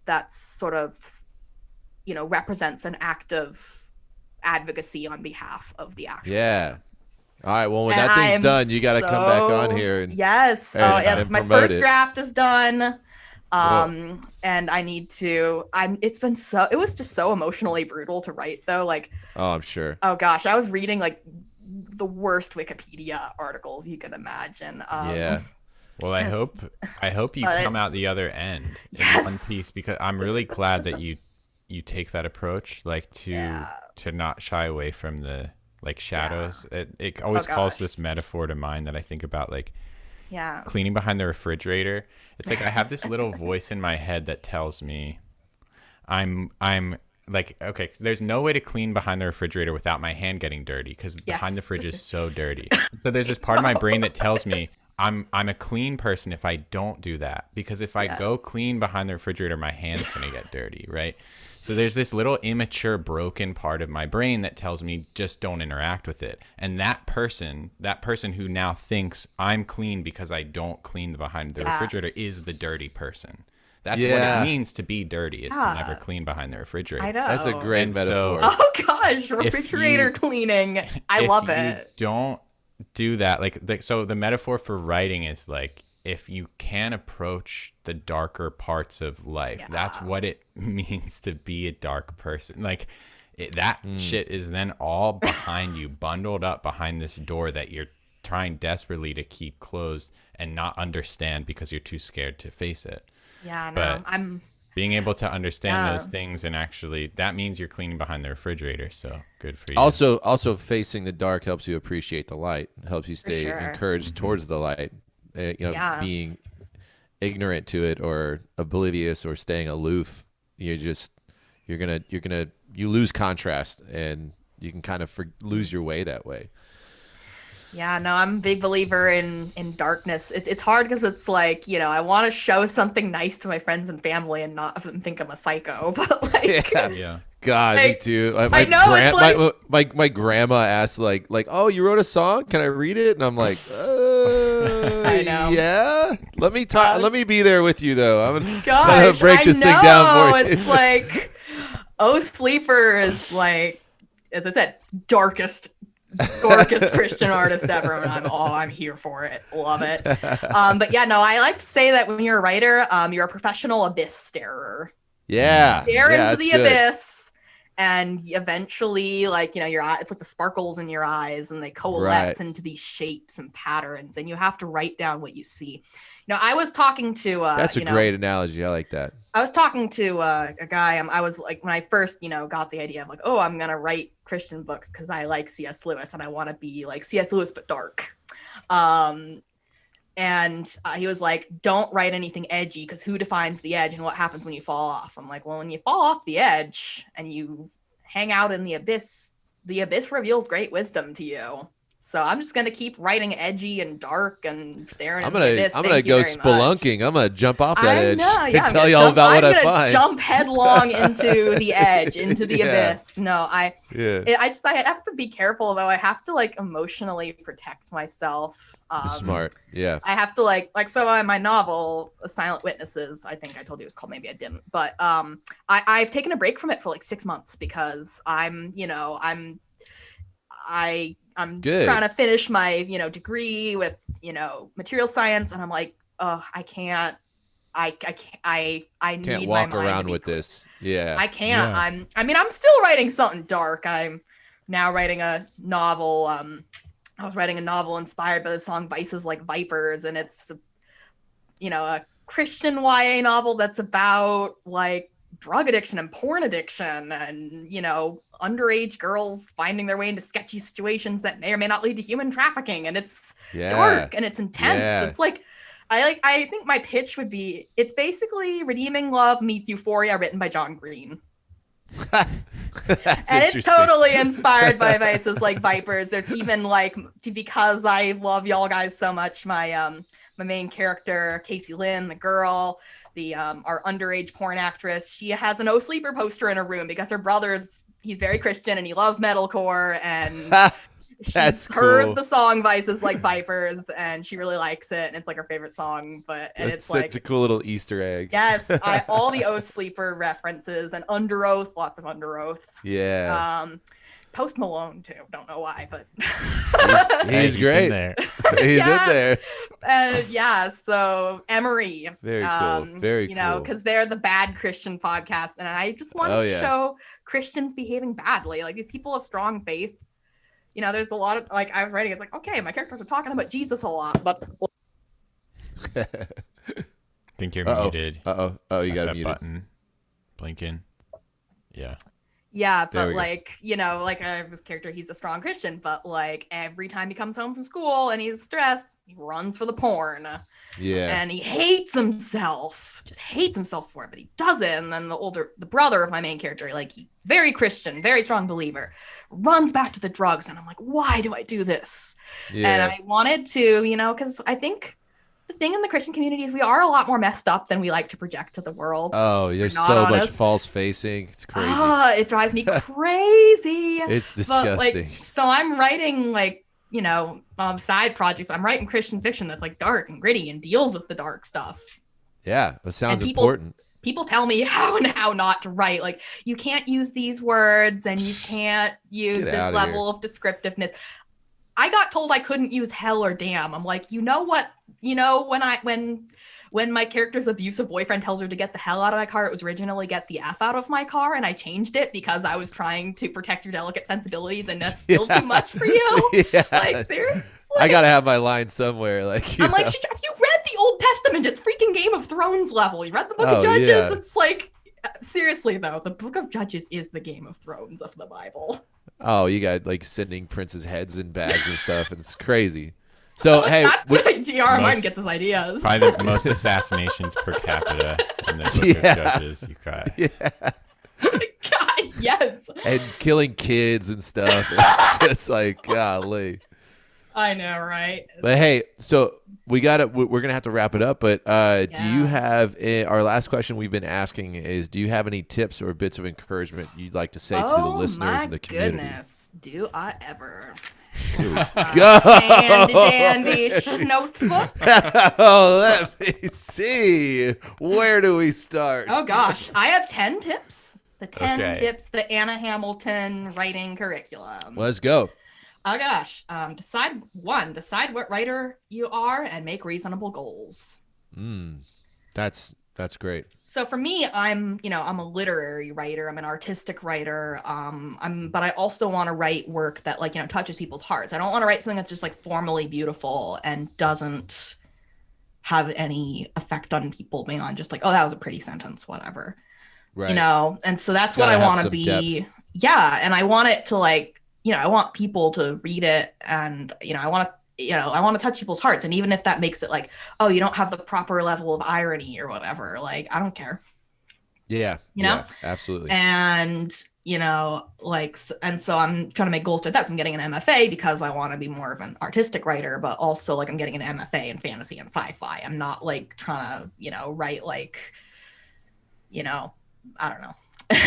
that's sort of, represents an act of advocacy on behalf of the actual. Yeah. All right. Well, when that thing's done, you got to come back on here. Yes. My first draft is done. And I need to, it was just so emotionally brutal to write, though. Like, oh, I'm sure. Oh gosh, I was reading like the worst Wikipedia articles you could imagine. Yeah. Well, I hope you come out the other end in one piece, because I'm really glad that you take that approach, like to not shy away from the shadows. It always calls this metaphor to mind that I think about, like, cleaning behind the refrigerator. It's like I have this little voice in my head that tells me I'm like, okay, there's no way to clean behind the refrigerator without my hand getting dirty, because behind the fridge is so dirty. So there's this part of my brain that tells me I'm a clean person if I don't do that, because if I go clean behind the refrigerator, my hand's going to get dirty, right? So there's this little immature, broken part of my brain that tells me just don't interact with it. And that person who now thinks I'm clean because I don't clean behind the refrigerator is the dirty person. That's what it means to be dirty, is to never clean behind the refrigerator. I know. That's a great metaphor. Oh gosh, refrigerator cleaning. I love it. If you don't do that, so the metaphor for writing is like, if you can approach the darker parts of life, that's what it means to be a dark person. Like, that shit is then all behind you, bundled up behind this door that you're trying desperately to keep closed and not understand because you're too scared to face it. Yeah, no, but I'm being able to understand those things, and actually that means you're cleaning behind the refrigerator. So good for you. Also facing the dark helps you appreciate the light. It helps you stay encouraged towards the light. Being ignorant to it or oblivious or staying aloof, you lose contrast, and you can kind of lose your way that way. Yeah, no, I'm a big believer in darkness. It's hard because it's like, I want to show something nice to my friends and family and not think I'm a psycho, but like, God, me too. My grandma asked like, oh, you wrote a song? Can I read it? And I'm like, I know. Yeah. Let me talk. Let me be there with you, though. I'm gonna break this thing down for you. It's like, Oh Sleeper is like, as I said, darkest Christian artist ever, and I'm here for it. Love it. But yeah, no, I like to say that when you're a writer, you're a professional abyss starer. Yeah. Stare into the abyss. And eventually, like, your eye, it's like the sparkles in your eyes, and they coalesce into these shapes and patterns, and you have to write down what you see. I was talking to that's a great analogy. I like that. I was talking to a guy. I was like, when I first got the idea of like, oh, I'm gonna write Christian books because I like C.S. Lewis and I want to be like C.S. Lewis but dark. And he was like, don't write anything edgy, because who defines the edge and what happens when you fall off? I'm like, well, when you fall off the edge and you hang out in the abyss reveals great wisdom to you. So I'm just gonna keep writing edgy and dark and staring I'm into gonna this. I'm Thank gonna you go very much. spelunking. I'm gonna jump off that I edge know, and yeah, I'm tell gonna you all jump- about what I'm I gonna find. jump headlong into the edge, into the Yeah. abyss. No, I Yeah. I have to be careful though. I have to like emotionally protect myself. Smart. Yeah. I have to like so in my novel, Silent Witnesses, I think I told you it was called, maybe I didn't, but I've taken a break from it for like 6 months because I'm Good. trying to finish my degree with material science, and I'm like, oh, I can't. I Can't need walk my mind around to be with this. Yeah. I can't. Yeah. I'm still writing something dark. I'm now writing a novel. I was writing a novel inspired by the song Vices Like Vipers, and it's a Christian YA novel that's about like drug addiction and porn addiction and underage girls finding their way into sketchy situations that may or may not lead to human trafficking, and it's Yeah. dark and it's intense. Yeah. It's like I think my pitch would be, it's basically Redeeming Love meets Euphoria written by John Green. That's And it's interesting. totally inspired by Vices Like Vipers. There's even like, because I love y'all guys so much, my main character, Casey Lynn, the girl, our underage porn actress, she has an Oh Sleeper poster in her room because her he's very Christian and he loves metalcore, and That's she's heard cool. the song Vices Like Vipers and she really likes it, and it's like her favorite song. And That's it's such like, a cool little Easter egg. yes, all the Oh Sleeper references, and Under Oath, lots of Under Oath. Yeah. Post Malone too. Don't know why, but He's in great. there. He's Yeah. in there. yeah. So Emery, Very cool. Very cool. because they're the bad Christian podcast, and I just want Oh, to yeah. show Christians behaving badly. Like, these people of strong faith. There's a lot of, like, I was writing, it's like, okay, my characters are talking about Jesus a lot, but Think you're Uh-oh. muted. Oh, you got that to mute it. button blinking. Yeah. yeah, There but we go. like, I have this character, he's a strong Christian, but like every time he comes home from school and he's stressed, he runs for the porn. Yeah. And he hates himself, just hates himself for it, but he does it. And then the brother of my main character, like, he's very Christian, very strong believer, runs back to the drugs. And I'm like, why do I do this? And Yeah. I wanted to, because I think the thing in the Christian community is we are a lot more messed up than we like to project to the world. Oh, there's not so much honest. false facing. It's crazy. It drives me crazy. It's But, like, disgusting. so I'm writing side projects. I'm writing Christian fiction that's like dark and gritty and deals with the dark stuff. Yeah. It sounds and people- important. People tell me how and how not to write. Like, you can't use these words and you can't use Get this outta level of descriptiveness. I got told I couldn't use hell or damn. I'm like, what? When my character's abusive boyfriend tells her to get the hell out of my car, it was originally get the F out of my car, and I changed it because I was trying to protect your delicate sensibilities, and that's still Yeah. too much for you. Yeah. Like, seriously? I gotta have my line somewhere. Like, I'm like, have you read the Old Testament? It's freaking Game of Thrones level. You read the Book Oh, of Judges? yeah. It's like, seriously though, the Book of Judges is the Game of Thrones of the Bible. oh, you got like sending princes' heads in bags and stuff, and it's crazy. So hey, That's why G.R. Martin most- gets his ideas. Probably the most assassinations per capita in the Book Yeah. of Judges. You got. yeah, God, yes, and killing kids and stuff. It's just like, golly. I know, right? But hey, so we're gonna have to wrap it up. But do you Yeah. have our last question we've been asking is, do you have any tips or bits of encouragement you'd like to say to the listeners in the community? Goodness, do I ever? Go. Handy dandy notebook. Oh, let me see. Where do we start? Oh gosh, I have 10 tips. The 10 Okay. tips, the Anna Hamilton writing curriculum. Let's go. Oh gosh, decide what writer you are and make reasonable goals. That's great. So for me, I'm a literary writer. I'm an artistic writer. But I also want to write work that touches people's hearts. I don't want to write something that's just like formally beautiful and doesn't have any effect on people beyond just like, oh, that was a pretty sentence, whatever. Right. And so that's what Gotta I have want to some be. depth. Yeah, and I want it to I want people to read it, and I want to touch people's hearts, and even if that makes it like, oh, you don't have the proper level of irony or whatever, like, I don't care. Yeah. You know? Yeah, absolutely. And, you know, like, and so I'm trying to make goals to that. So I'm getting an MFA because I want to be more of an artistic writer, but also like I'm getting an MFA in fantasy and sci-fi. I'm not like trying to, you know, write like, you know, I don't know.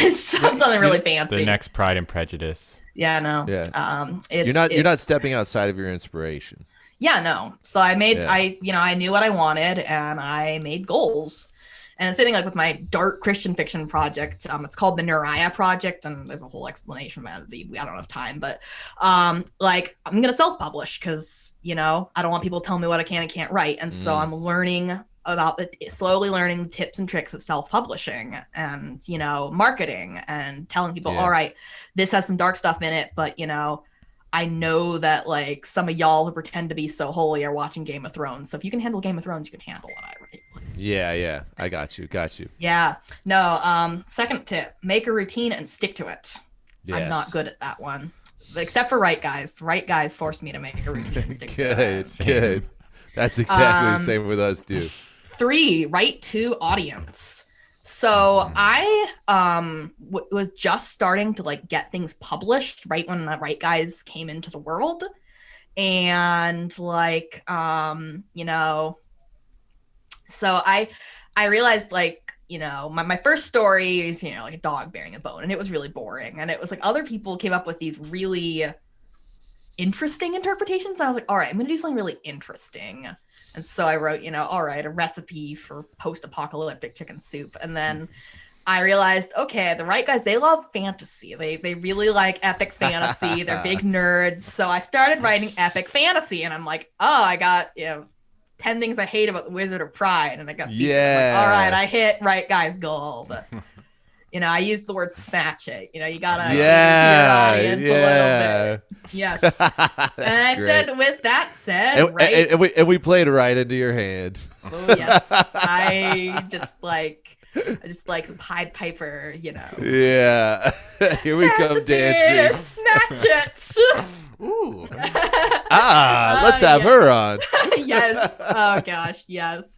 Something really fancy. The next Pride and Prejudice. Yeah, no. Yeah. You're not stepping outside of your inspiration. Yeah, no. So I made, Yeah. I knew what I wanted and I made goals. And the same thing like with my dark Christian fiction project. It's called the Neriah Project, and there's a whole explanation about it. I don't have time, but like I'm gonna self-publish because, you know, I don't want people telling me what I can and can't write. And so I'm slowly learning tips and tricks of self-publishing and, you know, marketing and telling people, all right, this has some dark stuff in it, but, you know, I know that like some of y'all who pretend to be so holy are watching Game of Thrones. So if you can handle Game of Thrones, you can handle what I write. Yeah. I got you. Yeah. No, second tip, make a routine and stick to it. Yes. I'm not good at that one. Except for Right Guys. Right Guys forced me to make a routine and stick to it. Good. That's exactly the same with us, too. 3, write to audience. So I was just starting to like get things published right when the Right Guys came into the world. And like, you know, so I realized like, you know, my first story is, you know, like a dog bearing a bone, and it was really boring. And it was like other people came up with these really interesting interpretations. And I was like, all right, I'm going to do something really interesting. And so I wrote, you know, all right, a recipe for post-apocalyptic chicken soup. And then I realized, okay, the Right Guys, they love fantasy. They really like epic fantasy. They're big nerds. So I started writing epic fantasy, and I'm like, oh, I got, you know, 10 things I hate about the Wizard of Pride. And I got, yeah. Like, all right, I hit Right Guys gold. You know, I used the word snatch it. You know, you gotta your audience a little bit. Yes. And I said, with that said, and we played right into your hand. Oh yes. I just like the Pied Piper, you know. Yeah. Here we come dancing. Snatch it. Ooh. Let's have her on. Yes. Oh gosh, yes.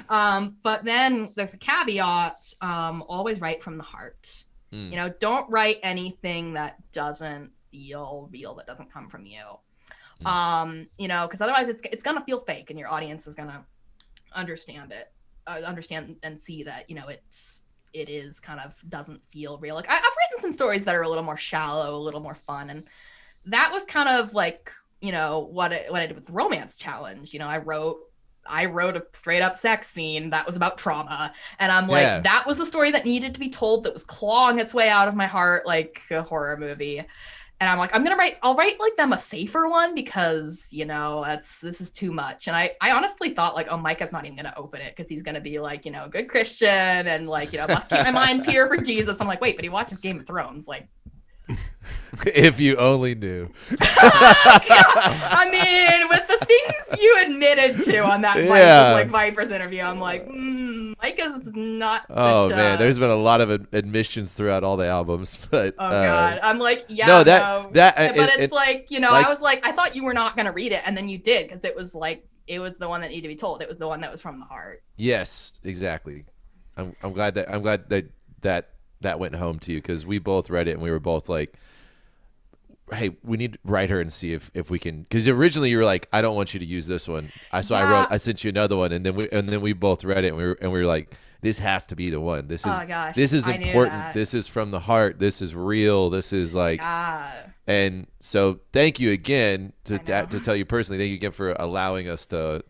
But then there's a caveat. Always write from the heart. You know, don't write anything that doesn't feel real, that doesn't come from you. You know, because otherwise it's gonna feel fake, and your audience is gonna understand and see that, you know, it is kind of doesn't feel real. Like I've written some stories that are a little more shallow, a little more fun, and that was kind of like, you know, what I did with the romance challenge. You know, I wrote a straight up sex scene that was about trauma, and I'm like, that was the story that needed to be told, that was clawing its way out of my heart like a horror movie. And I'm like, I'll write like them a safer one, because, you know, this is too much. And I honestly thought like, oh, Micah's not even gonna open it because he's gonna be like, you know, good Christian and like, you know, must keep my mind pure for Jesus. I'm like, wait, but he watches Game of Thrones, like. If you only knew. I mean, with the things you admitted to on that Vipers interview, I'm like, Micah's not. Man, there's been a lot of admissions throughout all the albums, but God, I'm like, yeah, no, but it's like, you know, like, I was like, I thought you were not gonna read it, and then you did, because it was the one that needed to be told. It was the one that was from the heart. Yes, exactly. I'm glad that went home to you, because we both read it and we were both like, hey, we need to write her and see if we can, because originally you were like, I don't want you to use this one. I sent you another one, and then we both read it and we were like, this has to be the one. This is important. This is from the heart. This is real. This is like, and so thank you again to tell you personally, thank you again for allowing us to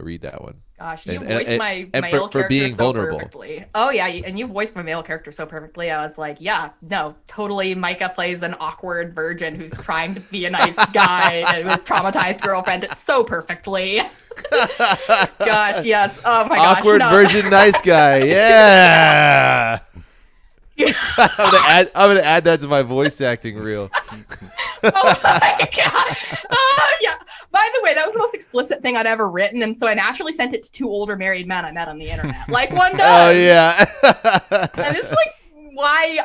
read that one. Gosh, you voiced my male character so perfectly. Oh yeah, and you voiced my male character so perfectly. I was like, yeah, no, totally. Micah plays an awkward virgin who's trying to be a nice guy and with traumatized girlfriend so perfectly. Gosh, yes. Oh my gosh. Awkward virgin, nice guy. Yeah. I'm gonna add that to my voice acting reel. Oh my god. Oh yeah. By the way, that was the most explicit thing I'd ever written, and so I naturally sent it to 2 older married men I met on the internet, like one does. Oh yeah. And it's like why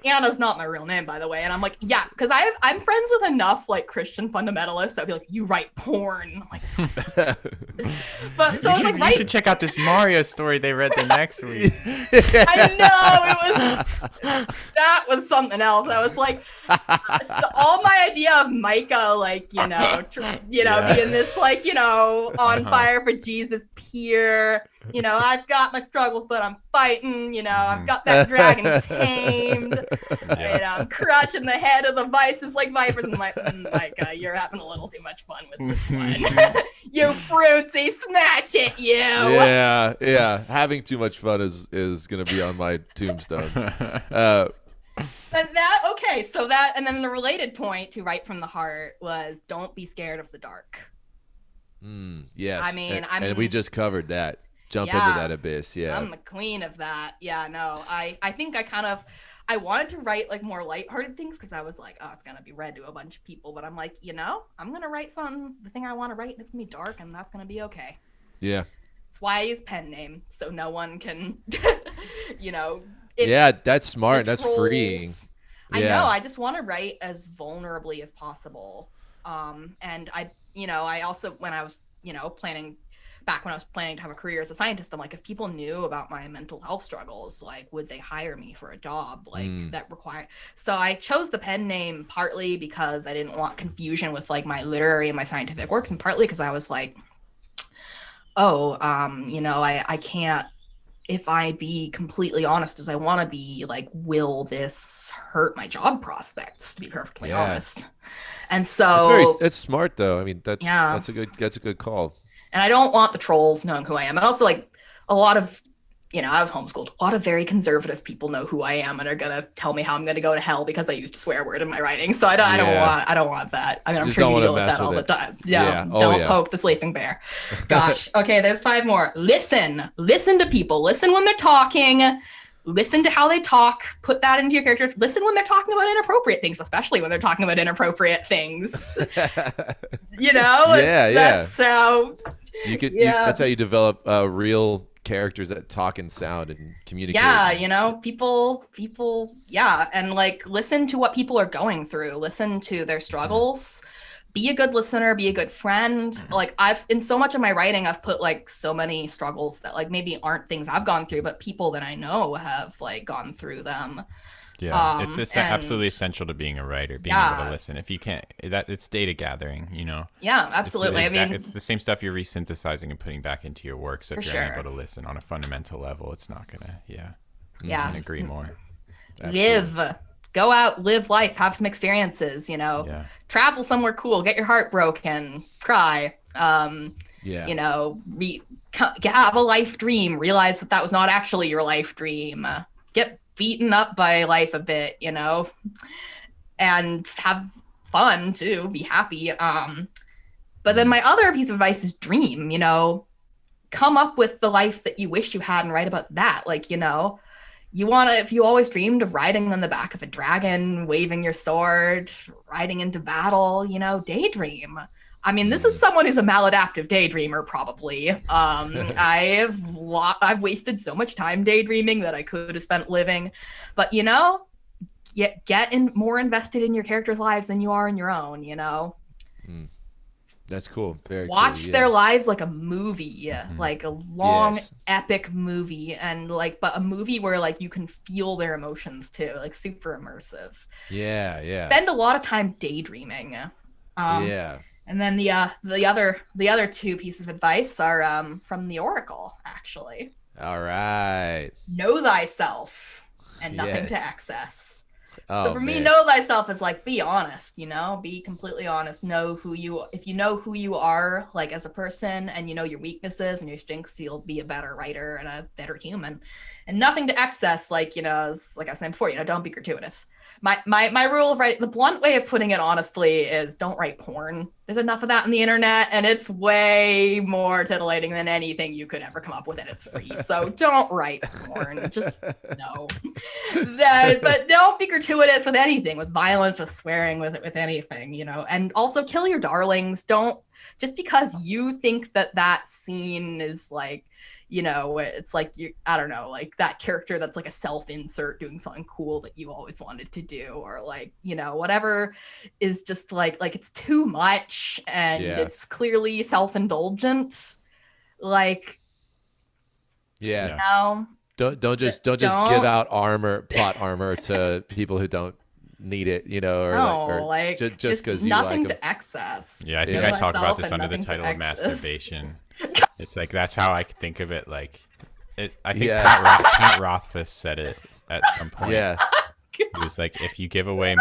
Anna's not my real name, by the way. And I'm like, yeah, because I'm friends with enough like Christian fundamentalists that'd be like, you write porn. I'm like, but so You should check out this Mario story they read the next week. I know that was something else. I was like, so all my idea of Micah, like being this like on fire for Jesus peer. I've got my struggles, but I'm fighting. I've got that dragon tamed. I'm crushing the head of the vices like vipers. And Micah, you're having a little too much fun with this one. You fruitsy, snatch it, you. Yeah. Having too much fun is gonna be on my tombstone. And then the related point to Write from the Heart was don't be scared of the dark. Yes. I mean, and we just covered that. Jump into that abyss. Yeah. I'm the queen of that. Yeah, no. I think I wanted to write like more lighthearted things because I was like, oh, it's gonna be read to a bunch of people. But I'm like, I'm gonna write the thing I want to write, and it's gonna be dark, and that's gonna be okay. Yeah. That's why I use pen name, so no one can, yeah, that's smart. That's freeing. I know. I just want to write as vulnerably as possible. And I also, when I was, planning to have a career as a scientist, I'm like, if people knew about my mental health struggles, like, would they hire me for a job that required? So I chose the pen name partly because I didn't want confusion with like my literary and my scientific works, and partly because I was like, I can't, if I be completely honest as I want to be, like, will this hurt my job prospects, to be perfectly honest? And so it's smart though. I mean, that's a good call. And I don't want the trolls knowing who I am. And also, like, a lot of, I was homeschooled. A lot of very conservative people know who I am and are gonna tell me how I'm gonna go to hell because I used a swear word in my writing. So I don't want that. I mean, I'm sure you deal with that all the time. Yeah. Don't poke the sleeping bear. Gosh. Okay, there's 5 more. Listen to people. Listen when they're talking. Listen to how they talk. Put that into your characters. Listen when they're talking about inappropriate things, especially when they're talking about inappropriate things. That's how you could. That's how you develop real characters that talk and sound and communicate. Yeah, people. Yeah, and like listen to what people are going through. Listen to their struggles. Be a good listener, be a good friend. Like in so much of my writing, I've put like so many struggles that like maybe aren't things I've gone through, but people that I know have like gone through them. Yeah, it's absolutely essential to being a writer, being able to listen. If you can't, it's data gathering, Yeah, absolutely. It's the same stuff you're resynthesizing and putting back into your work. So if you're unable to listen on a fundamental level, it's not gonna. Yeah. I can agree more. Live. Go out, live life, have some experiences, travel somewhere cool, get your heart broken, cry, have a life dream, realize that was not actually your life dream, get beaten up by life a bit, and have fun too, be happy. But then my other piece of advice is dream, come up with the life that you wish you had and write about that. Like, if you always dreamed of riding on the back of a dragon, waving your sword, riding into battle, daydream. I mean, this is someone who's a maladaptive daydreamer, probably. I've wasted so much time daydreaming that I could have spent living. But, get more invested in your characters' lives than you are in your own, That's cool. Very Watch cool, their lives like a movie, like a long, epic movie, and but a movie where like you can feel their emotions too, like super immersive. Yeah. Spend a lot of time daydreaming. And then the other 2 pieces of advice are from the Oracle, actually. All right. Know thyself and nothing to access. So for me, man. know thyself is like, be honest, be completely honest. If you know who you are, like as a person, and your weaknesses and your strengths, you'll be a better writer and a better human. And nothing to excess, like, like I was saying before, don't be gratuitous. My rule of writing, the blunt way of putting it honestly, is don't write porn. There's enough of that on the internet, and it's way more titillating than anything you could ever come up with, and it's free. So don't write porn. Just no. But don't be gratuitous with anything, with violence, with swearing, with anything, And also kill your darlings. Don't, just because you think that scene is like, it's like I don't know, like that character that's like a self-insert doing something cool that you always wanted to do, or like, whatever is just like it's too much and it's clearly self-indulgent. Like, don't just give out plot armor to people who don't need it, or just because you like nothing them. to excess. Yeah, I think I talk about this under the title of masturbation. It's like that's how I think of it. Like, I think Pat Rothfuss said it at some point. Yeah, he was like, if you give away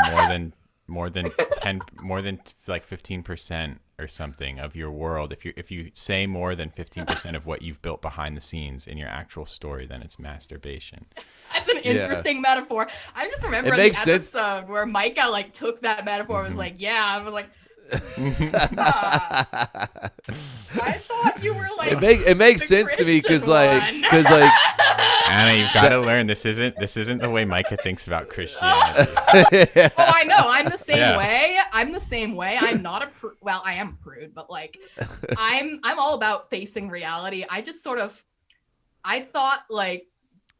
more than 15% or something of your world, if you say more than 15% of what you've built behind the scenes in your actual story, then it's masturbation. That's an interesting metaphor. I just remember the episode where Micah like took that metaphor and was like, I was like, I thought you were like it makes sense to me because like Anna, you've got to learn this isn't the way Micah thinks about Christianity. Oh, I know. I'm the same way. I'm the same way. I'm not I am a prude, but like I'm all about facing reality. I just I thought like,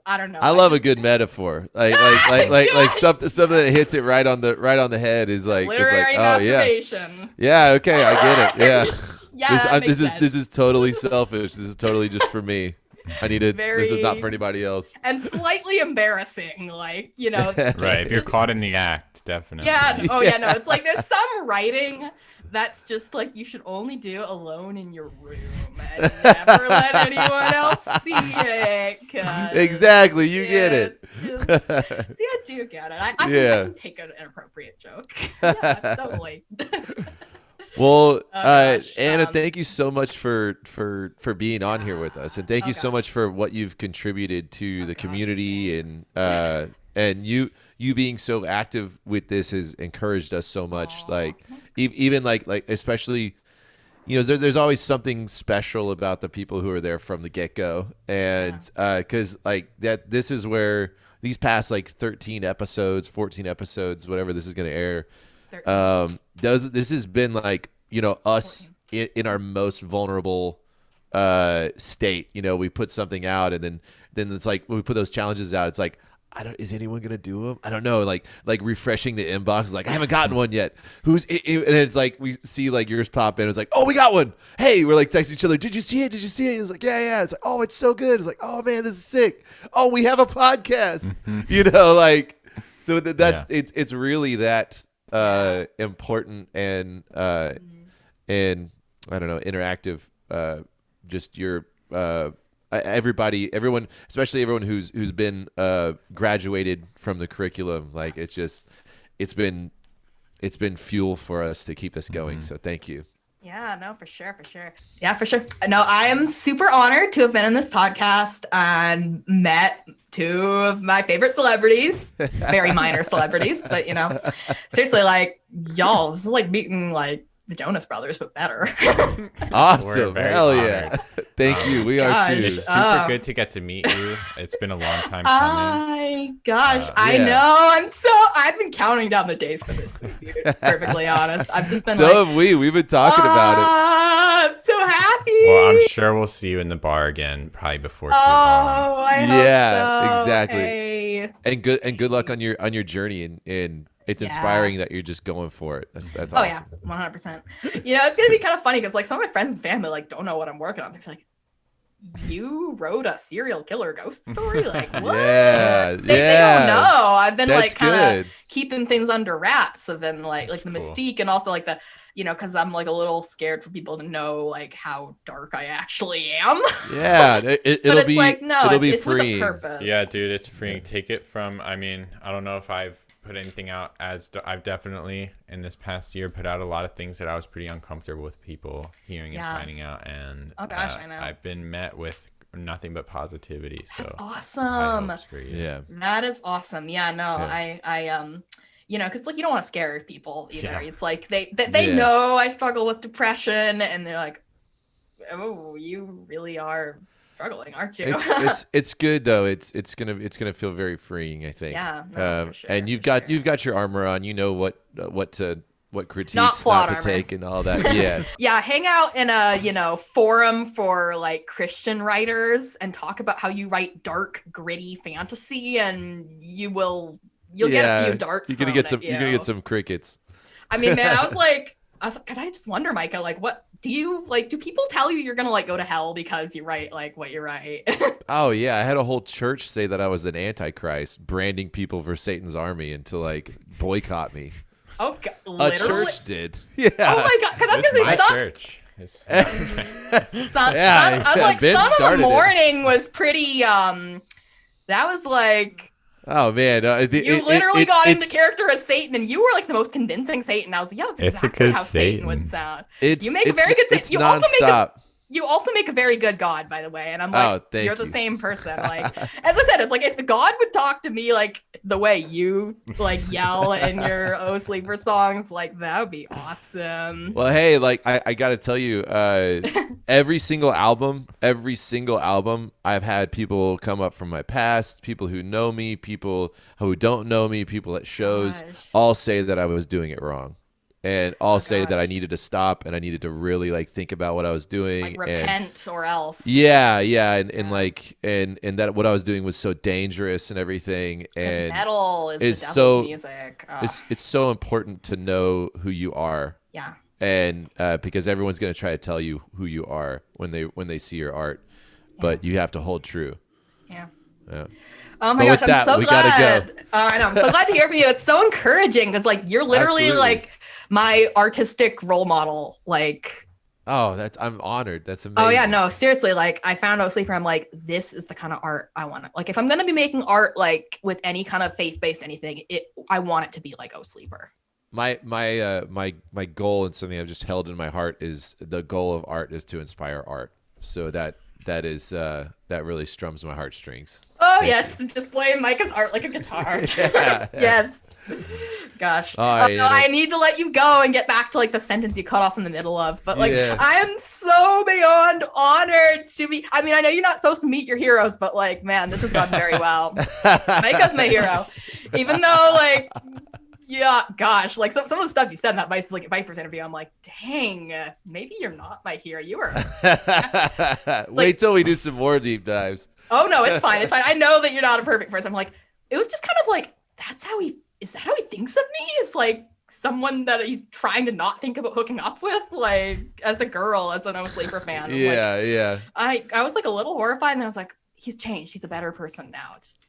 I don't know. I love a good metaphor, like something that hits it right on the head is like literary masturbation. Okay, I get it. Yeah. This is totally selfish. This is totally just for me. I need it. This is not for anybody else. And slightly embarrassing, like, right. If you're caught in the act, definitely. Yeah. Oh yeah. No. It's like there's some writing that's just like you should only do alone in your room and never let anyone else see it. Exactly, you get it. See, I do get it. I can take an inappropriate joke. Yeah, totally. Well, Anna, thank you so much for being on here with us, and thank you so much for what you've contributed to the community, and you being so active with this has encouraged us so much. Like even like especially, there's always something special about the people who are there from the get-go, and because like that, this is where these past like 13 episodes, 14 episodes, whatever this is going to air. This has been like, us in our most vulnerable state. We put something out, and then it's like when we put those challenges out, it's like, is anyone gonna do them? I don't know. Like refreshing the inbox, like I haven't gotten one yet. And it's like we see like yours pop in. It's like, oh, we got one. Hey, we're like texting each other. Did you see it? Did you see it? It's like, yeah. It's like, oh, it's so good. It's like, oh man, this is sick. Oh, we have a podcast. Like, so that's it's really that important and I don't know, interactive. Just your everyone, especially everyone who's been graduated from the curriculum. Like it's been fuel for us to keep us going. So thank you. Yeah, no, for sure. Yeah, for sure. No, I am super honored to have been in this podcast and met two of my favorite celebrities, very minor celebrities, but seriously, like y'all, this is like meeting like the Jonas Brothers, but better. Awesome. Hell yeah. Thank you. We are too. It's super good to get to meet you. It's been a long time coming. I know. I've been counting down the days for this, to be perfectly honest. I've just been have we. We've been talking about it. I'm so happy. Well, I'm sure we'll see you in the bar again, probably before too long. I hope so. Exactly. Hey. And good luck on your journey, and it's inspiring that you're just going for it. That's awesome. Oh yeah, 100%. It's gonna be kind of funny because like some of my friends and family like don't know what I'm working on. They're like, "You wrote a serial killer ghost story?" Like, what? Yeah, they don't know. I've been That's like kind of good. keeping things under wraps. I've been like the cool. mystique and also like the because I'm like a little scared for people to know like how dark I actually am. Yeah, it'll be like, no, it'll be it's free. with a purpose. Yeah, dude, it's freeing. Take it from. I mean, I don't know if I've put anything out I've definitely in this past year put out a lot of things that I was pretty uncomfortable with people hearing and finding out, and oh gosh, I know. I've been met with nothing but positivity. So that's awesome. high hopes for you. Yeah, that is awesome. Yeah, no, yeah. I because like you don't want to scare people either. Yeah. It's like they know I struggle with depression, and they're like, oh, you really are struggling, aren't you? It's good though. It's gonna feel very freeing, I think. Yeah. No, for sure, and you've got your armor on. You know what to what critiques Not plot not to armor. take and all that. Yeah. Yeah, hang out in a, forum for like Christian writers and talk about how you write dark, gritty fantasy, and you'll get a few darts. You're gonna thrown get some. at You're gonna get some crickets. I mean, man, I was like, God, I just wonder, Micah, like, what do you like? Do people tell you you're gonna like go to hell because you write like what you write? Oh yeah, I had a whole church say that I was an antichrist, branding people for Satan's army and to like boycott me. Oh, God, A literally? church did. Yeah. Oh my God, because I was It's gonna my say church. It's- Yeah, I was like, Ben Son of started the it. Morning was pretty. That was like. Oh man, You literally got into character as Satan, and you were like the most convincing Satan. I was like, yeah, that's It's a exactly good how Satan would Satan. sound. It's, You make a it's- very good Satan. It's You also make a- nonstop. You also make a very good God, by the way. And I'm Oh, like, thank you're the you. same person. Like, as I said, it's like if God would talk to me like the way you like yell in your Oh Sleeper songs, like that would be awesome. Well, hey, like I gotta tell you, every single album, I've had people come up from my past, people who know me, people who don't know me, people at shows, Gosh. all say that I was doing it wrong, and all say that gosh. I needed to stop and I needed to really like think about what I was doing. Like and repent or else. yeah, and Yeah. like and that what I was doing was so dangerous and everything, 'Cause and metal is the it's devil's so- music. it's so important to know who you are. Yeah. And because everyone's going to try to tell you who you are when they see your art, but you have to hold true. Yeah. Yeah. Oh my But with gosh, that, I'm so we gotta glad. go. I know. I'm so glad to hear from you. It's so encouraging because like you're literally Absolutely. like my artistic role model. Like, Oh, I'm honored. That's amazing. oh yeah, no, seriously. Like I found out Sleeper. I'm like, this is the kind of art I want. Like if I'm gonna be making art like with any kind of faith-based anything, I want it to be like Oh Sleeper. My goal and something I've just held in my heart is the goal of art is to inspire art. So that is that really strums my heartstrings. Oh yes, just playing Micah's art like a guitar. Yeah. Yes. Gosh. All right, no, I need to let you go and get back to like the sentence you cut off in the middle of. But like Yeah. I am so beyond honored to be I mean, I know you're not supposed to meet your heroes, but like, man, this has gone very well. Micah's my hero. Even though like yeah, gosh, like some of the stuff you said in that Viper's interview, I'm like, dang, maybe you're not my hero. You were. Wait till we do some more deep dives. Oh no, it's fine. It's fine. I know that you're not a perfect person. I'm like, it was just kind of like, is that how he thinks of me? Is like someone that he's trying to not think about hooking up with, like as a girl, as an No Sleeper fan. I'm like, Yeah. I was like a little horrified, and I was like, he's changed. He's a better person now. Just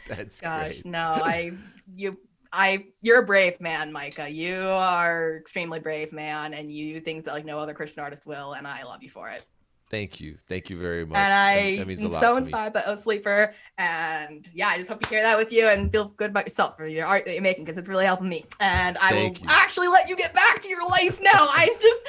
That's gosh, great. no, you're a brave man, Micah. You are extremely brave man, and you do things that like no other Christian artist will, and I love you for it. Thank you very much. And that means a I'm lot so to me. inspired by Oh Sleeper, and yeah, I just hope you carry that with you and feel good about yourself for your art that you're making because it's really helping me. And I Thank will you. actually let you get back to your life now. I'm just.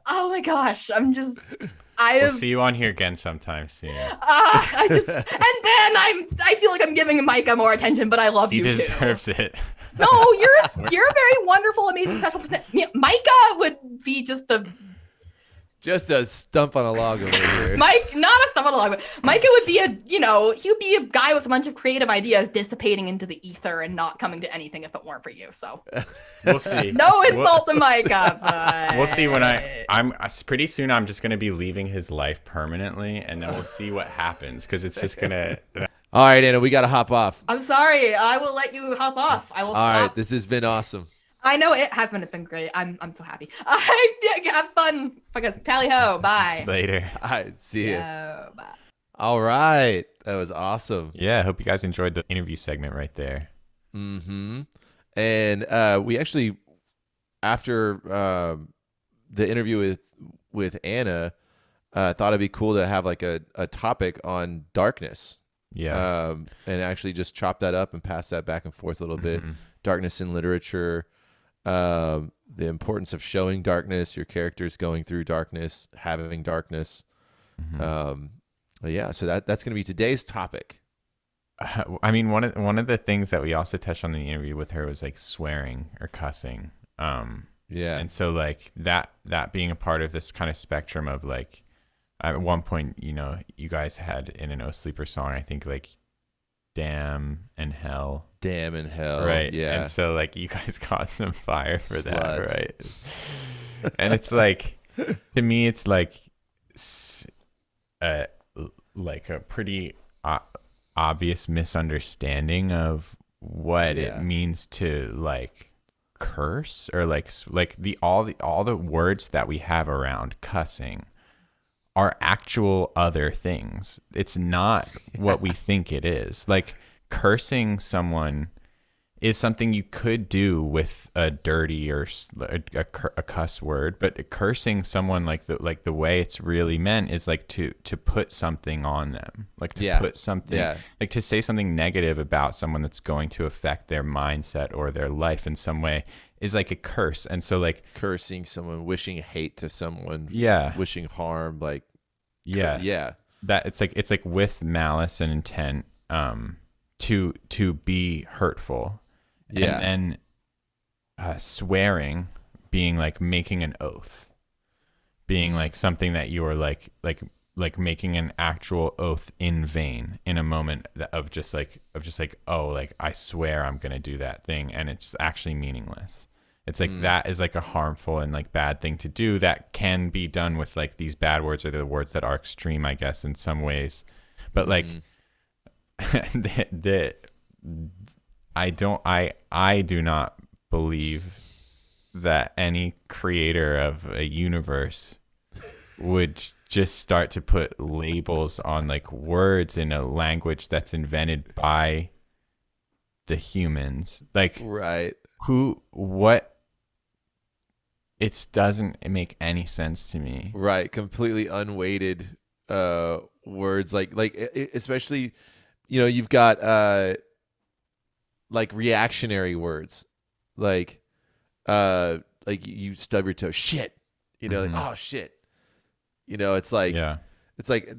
Oh my gosh, I We'll have. see you on here again sometime soon. I just, and then I feel like I'm giving Micah more attention, but I love He you too. deserves it. No, you're a very wonderful, amazing, special person. Yeah, Micah would be just a Just a stump on a log over here. Mike, not a stump on a log, but Micah would be he would be a guy with a bunch of creative ideas dissipating into the ether and not coming to anything if it weren't for you. So We'll see. no insult to Micah, but We'll see when I'm pretty soon. I'm just gonna be leaving his life permanently, and then we'll see what happens because it's just gonna. All right, Anna, we got to hop off. I'm sorry. I will let you hop off. I will All stop. right, this has been awesome. I know it has been. It's been great. I'm so happy. Have fun. Because tally ho. Bye. Later. All right, see ya. Yo, bye. All right, that was awesome. Yeah, I hope you guys enjoyed the interview segment right there. Mm-hmm. And we actually, after the interview with Anna, thought it'd be cool to have like a topic on darkness. Yeah. And actually just chop that up and pass that back and forth a little bit. Darkness in literature, the importance of showing darkness, your characters going through darkness, having darkness. But yeah, so that's going to be today's topic. I mean, one of the things that we also touched on in the interview with her was like swearing or cussing. Yeah. And so like that being a part of this kind of spectrum of like, at one point, you know, you guys had in an Oh Sleeper song, I think like damn and hell. Damn in hell. Right. Yeah. And so like you guys caught some fire for that, Sluts. right? And it's like, to me, it's like, like a pretty obvious misunderstanding of what it means to like curse, or like all the words that we have around cussing are actual other things. It's not what we think it is. Like, cursing someone is something you could do with a dirty or a cuss word, but cursing someone, like the way it's really meant, is like to put something on them, like to put something, like to say something negative about someone that's going to affect their mindset or their life in some way, is like a curse. And so like cursing someone, wishing hate to someone, wishing harm, like that it's like with malice and intent, to be hurtful. And swearing being like making an oath, being like something that you are like making an actual oath in vain, in a moment of just like, oh, like I swear I'm gonna do that thing, and it's actually meaningless. It's like that is like a harmful and like bad thing to do that can be done with like these bad words, or the words that are extreme, I guess, in some ways. But like I do not believe that any creator of a universe would just start to put labels on like words in a language that's invented by the humans. Like, what? It doesn't make any sense to me. Right. Completely unweighted words, like especially, you've got like reactionary words, like you stub your toe, shit, like, oh shit, it's like, it's like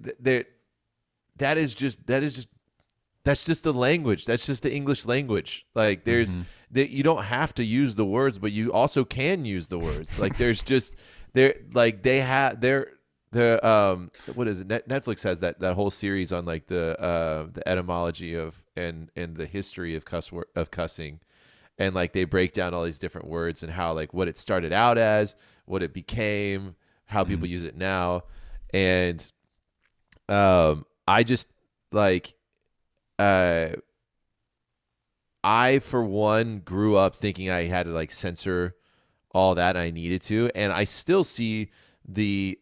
that's just the language. That's just the English language. Like there's that, you don't have to use the words, but you also can use the words. Like there's just like they have what is it? Netflix has that whole series on like the etymology of and the history of cussing, and like they break down all these different words and how like what it started out as, what it became, how people use it now, and I just like I for one grew up thinking I had to like censor all that, and I needed to, and I still see the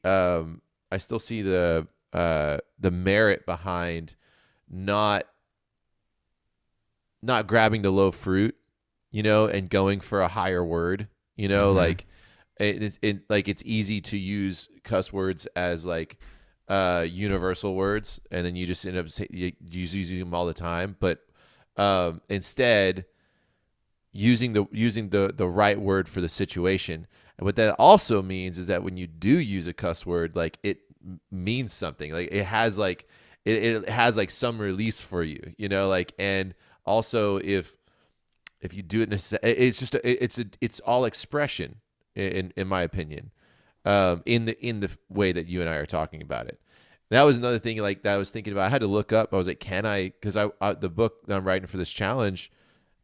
merit behind not grabbing the low fruit, and going for a higher word, like it's easy to use cuss words as like universal words, and then you just end up using them all the time. But instead, using the right word for the situation. And what that also means is that when you do use a cuss word, like it means something. Like it has like it has like some release for you, like, and also if you do it it's all expression in my opinion, in the way that you and I are talking about it. And that was another thing like that I was thinking about. I had to look up. I was like, can I? Because the book that I'm writing for this challenge,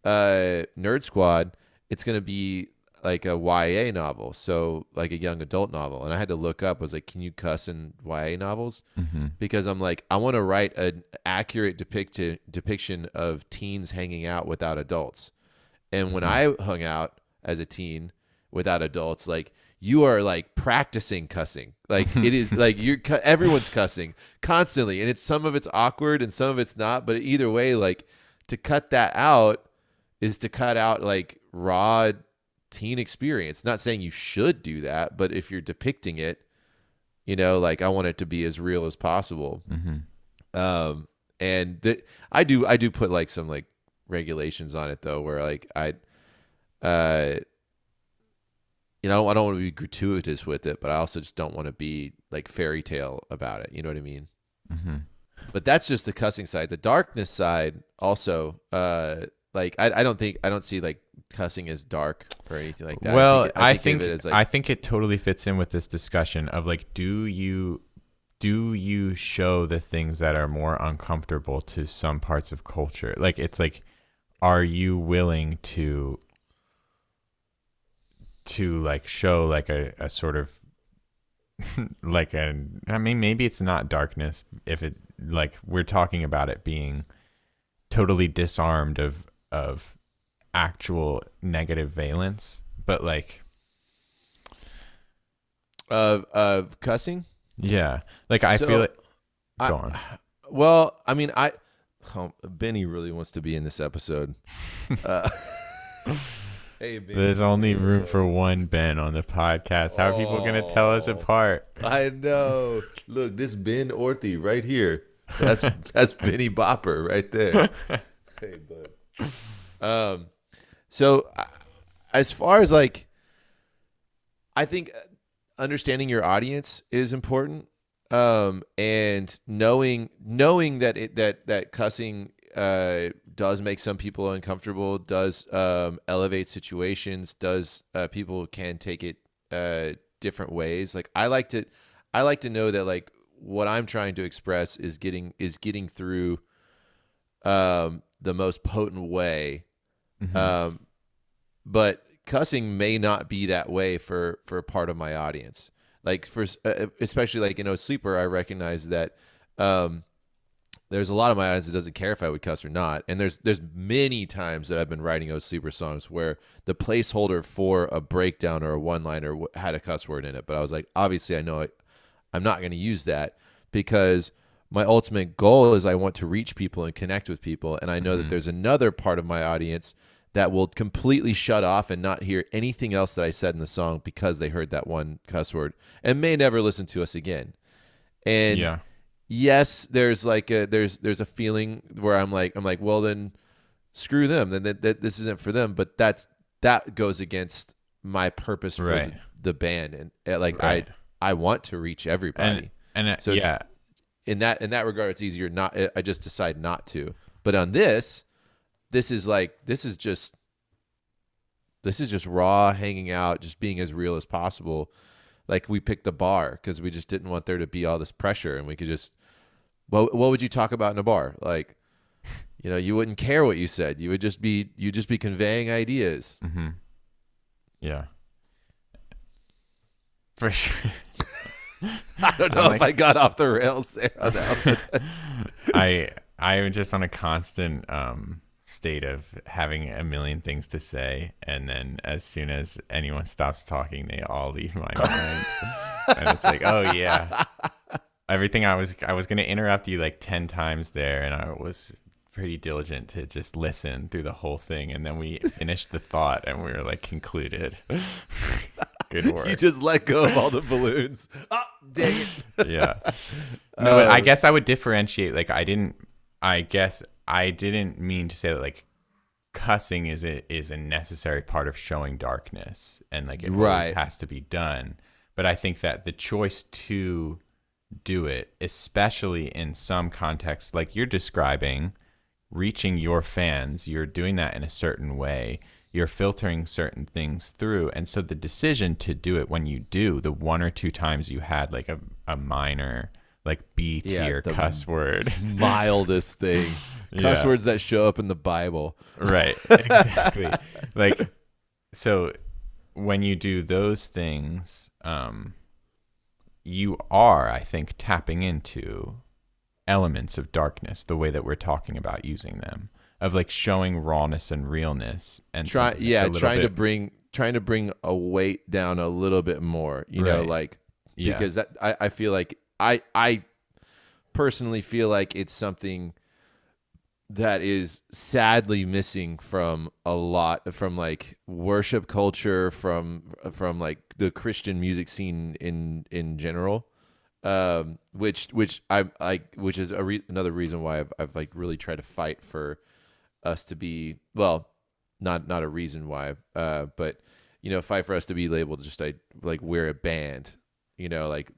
Nerd Squad, it's gonna be like a YA novel, so like a young adult novel. And I had to look up. I was like, can you cuss in YA novels? Because I'm like, I want to write an accurate depiction of teens hanging out without adults. And when I hung out as a teen without adults, like you are like practicing cussing. Like it is like everyone's cussing constantly, and some of it's awkward and some of it's not. But either way, like to cut that out is to cut out like raw teen experience. Not saying you should do that, but if you're depicting it, like I want it to be as real as possible. And I do put like some like regulations on it though, where like I don't want to be gratuitous with it, but I also just don't want to be like fairy tale about it. You know what I mean? But that's just the cussing side. The darkness side also, like I don't see like cussing as dark or anything like that. Well, I think it totally fits in with this discussion of like, do you do you show the things that are more uncomfortable to some parts of culture? Like, it's like, are you willing to like show like a sort of like I mean, maybe it's not darkness if it, like, we're talking about it being totally disarmed of actual negative valence, but like of cussing. Yeah, like I feel like go on. Well, I mean, Benny really wants to be in this episode. Hey, Benny. There's only room for one Ben on the podcast. How are people going to tell us apart? I know. Look, this Ben Orthy right here. That's Benny Bopper right there. Hey, bud. So as far as like, I think understanding your audience is important, and knowing that cussing does make some people uncomfortable, does elevate situations, does people can take it different ways. Like I like to know that like what I'm trying to express is getting through the most potent way. Mm-hmm. But cussing may not be that way for part of my audience. Like for especially like Sleeper, I recognize that there's a lot of my audience that doesn't care if I would cuss or not. And there's many times that I've been writing Sleeper songs where the placeholder for a breakdown or a one-liner had a cuss word in it, but I was like, obviously I know it. I'm not going to use that because my ultimate goal is I want to reach people and connect with people, and I know that there's another part of my audience that will completely shut off and not hear anything else that I said in the song because they heard that one cuss word and may never listen to us again. And yes, there's like there's a feeling where I'm like, well then screw them. Then that this isn't for them, but that goes against my purpose for the band. And like I want to reach everybody. And so in that regard, it's easier not. I just decide not to. But on this is just raw hanging out, just being as real as possible. Like we picked the bar because we just didn't want there to be all this pressure, and we could just. What would you talk about in a bar? Like, you wouldn't care what you said. You'd just be conveying ideas. Mm-hmm. Yeah. For sure. I don't know if I got off the rails there on that one. I'm just on a constant state of having a million things to say, and then as soon as anyone stops talking, they all leave my mind. And it's like, oh yeah, everything I was going to interrupt you like 10 times there, and I was pretty diligent to just listen through the whole thing, and then we finished the thought and we were like concluded. Good work. You just let go of all the balloons. Oh, dang it. Yeah. No, but I guess I would differentiate. Like I guess I didn't mean to say that like cussing is a necessary part of showing darkness, and like it always has to be done. But I think that the choice to do it, especially in some contexts, like you're describing, reaching your fans, you're doing that in a certain way. You're filtering certain things through. And so the decision to do it when you do, the one or two times you had like a minor, like B tier cuss word. Mildest thing. Cuss words that show up in the Bible. Right. Exactly. Like, so when you do those things, you are, I think, tapping into elements of darkness, the way that we're talking about using them. Of like showing rawness and realness, and trying to bring a weight down a little bit more, because that I feel like I personally feel like it's something that is sadly missing from like worship culture, from like the Christian music scene in general. Which I like, which is another reason why I've like really tried to fight for us to be, well, not a reason why, but fight for us to be labeled just like we're a band, like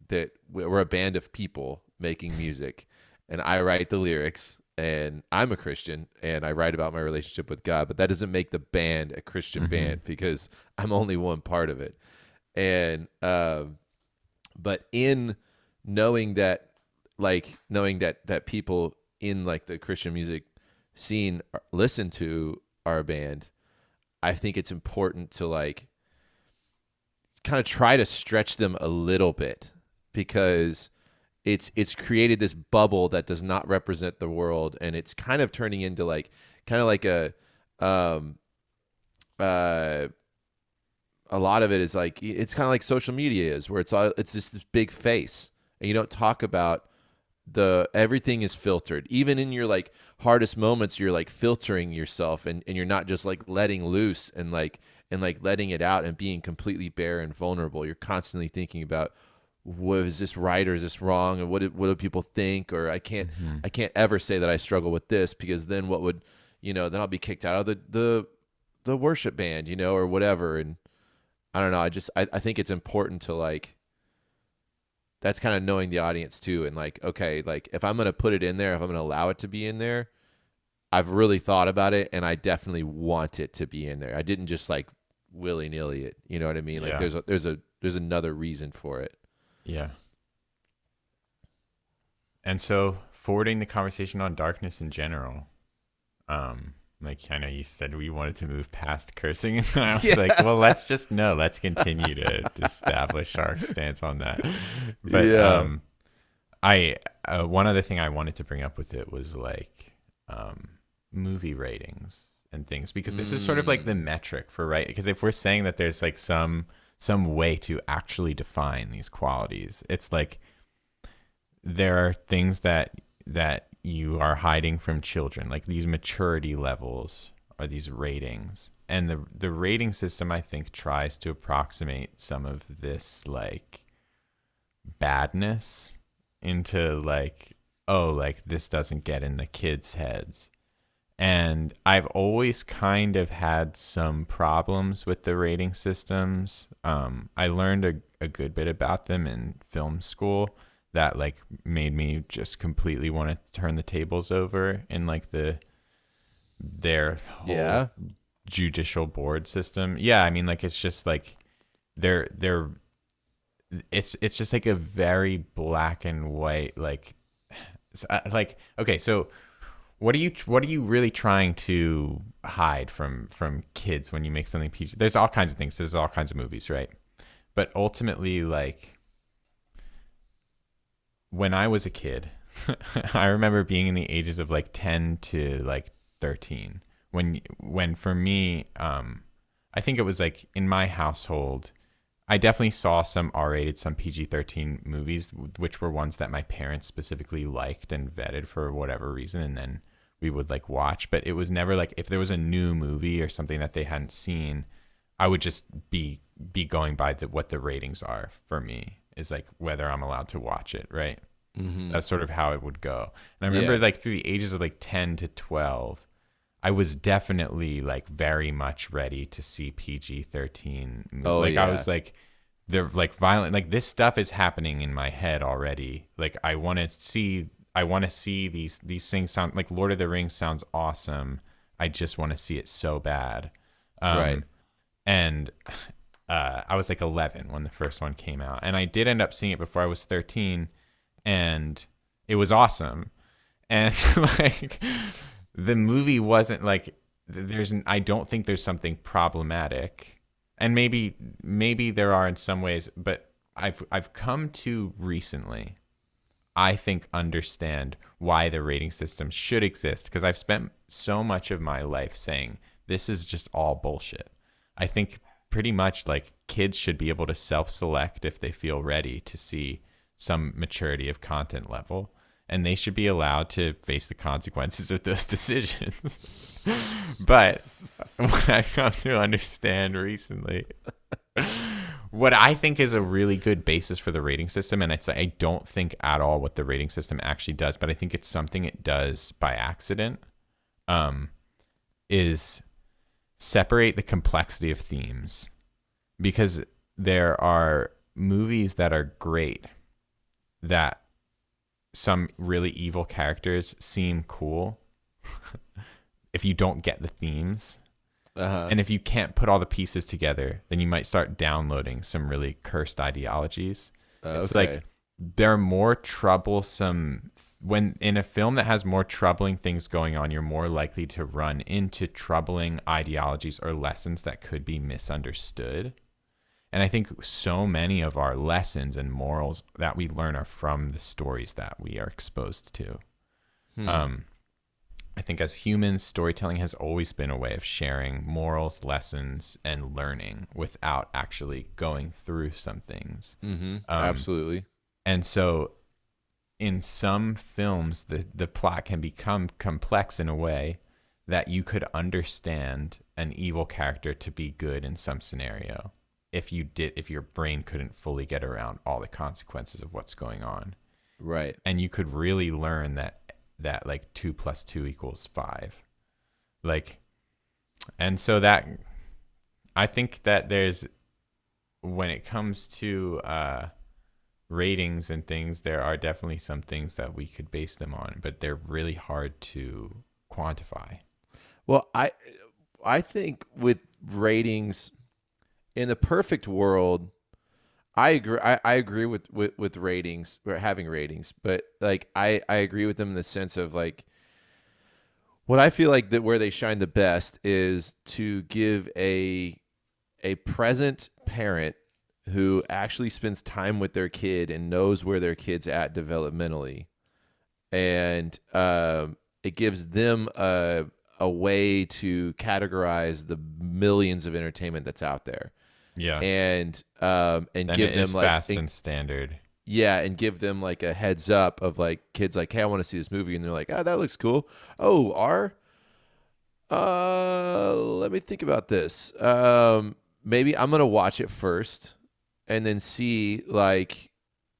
that we're a band of people making music, and I write the lyrics, and I'm a Christian, and I write about my relationship with God, but that doesn't make the band a Christian band because I'm only one part of it, and but in knowing that that people in like the Christian music scene listen to our band, I think it's important to like kind of try to stretch them a little bit, because it's created this bubble that does not represent the world, and it's kind of turning into like kind of like a lot of it is like, it's kind of like social media is, where it's just this big face, and you don't talk about everything is filtered. Even in your like hardest moments, you're like filtering yourself, and you're not just like letting loose and like letting it out and being completely bare and vulnerable. You're constantly thinking about, was this right or is this wrong, and what do people think, or I can't ever say that I struggle with this, because then what would, then I'll be kicked out of the worship band, or whatever. And I don't know, I think it's important to like, that's kind of knowing the audience too, and like, okay, like if I'm going to put it in there, if I'm going to allow it to be in there, I've really thought about it, and I definitely want it to be in there. I didn't just like willy-nilly it, you know what I mean? Like there's another reason for it. Yeah. And so forwarding the conversation on darkness in general, like I know you said we wanted to move past cursing, and I was like, well, let's continue to establish our stance on that. But one other thing I wanted to bring up with it was like movie ratings and things, because this is sort of like the metric for, right? Because if we're saying that there's like some way to actually define these qualities, it's like there are things that you are hiding from children, like these maturity levels are these ratings, and the rating system, I think, tries to approximate some of this like badness into like, oh, like this doesn't get in the kids' heads. And I've always kind of had some problems with the rating systems. I learned a good bit about them in film school that like made me just completely want to turn the tables over in like their whole judicial board system. Yeah, I mean, like it's just like it's just like a very black and white like okay, so what are you really trying to hide from kids when you make something PG? There's all kinds of things. There's all kinds of movies, right? But ultimately, like when I was a kid, I remember being in the ages of like 10 to like 13. When for me, I think it was like in my household, I definitely saw some R-rated, some PG-13 movies, which were ones that my parents specifically liked and vetted for whatever reason, and then we would like watch. But it was never like, if there was a new movie or something that they hadn't seen, I would just be going by what the ratings are for me, is like whether I'm allowed to watch it, right? Mm-hmm. That's sort of how it would go. And I remember like through the ages of like 10 to 12, I was definitely like very much ready to see PG-13 movies. Oh, like yeah. I was like, they're like violent, like this stuff is happening in my head already. Like I want to see these things sound like Lord of the Rings sounds awesome. I just want to see it so bad. Right. And I was like 11 when the first one came out, and I did end up seeing it before I was 13, and it was awesome. And like the movie wasn't like, I don't think there's something problematic, and maybe there are in some ways, but I've come to recently, I think, understand why the rating system should exist, because I've spent so much of my life saying this is just all bullshit. I think pretty much like kids should be able to self-select if they feel ready to see some maturity of content level, and they should be allowed to face the consequences of those decisions. But what I've come to understand recently, what I think is a really good basis for the rating system, and I don't think at all what the rating system actually does, but I think it's something it does by accident, is separate the complexity of themes. Because there are movies that are great, that some really evil characters seem cool if you don't get the themes. And if you can't put all the pieces together, then you might start downloading some really cursed ideologies. It's like they're more troublesome. When in a film that has more troubling things going on, you're more likely to run into troubling ideologies or lessons that could be misunderstood. And I think so many of our lessons and morals that we learn are from the stories that we are exposed to. I think as humans, storytelling has always been a way of sharing morals, lessons, and learning without actually going through some things. Absolutely. And so in some films, the plot can become complex in a way that you could understand an evil character to be good in some scenario if your brain couldn't fully get around all the consequences of what's going on. Right. And you could really learn that like 2 + 2 = 5. Like, and so that, I think that there's, when it comes to ratings and things, there are definitely some things that we could base them on, but they're really hard to quantify. Well, I think with ratings, in the perfect world, I agree. I agree with ratings, or having ratings, but like I agree with them in the sense of like, what I feel like that where they shine the best is to give a present parent who actually spends time with their kid and knows where their kid's at developmentally, and it gives them a way to categorize the millions of entertainment that's out there. Yeah. And give them like fast and standard. Yeah, and give them like a heads up of like kids like, hey, I want to see this movie, and they're like, oh, that looks cool. Oh, let me think about this. Maybe I'm gonna watch it first, and then see like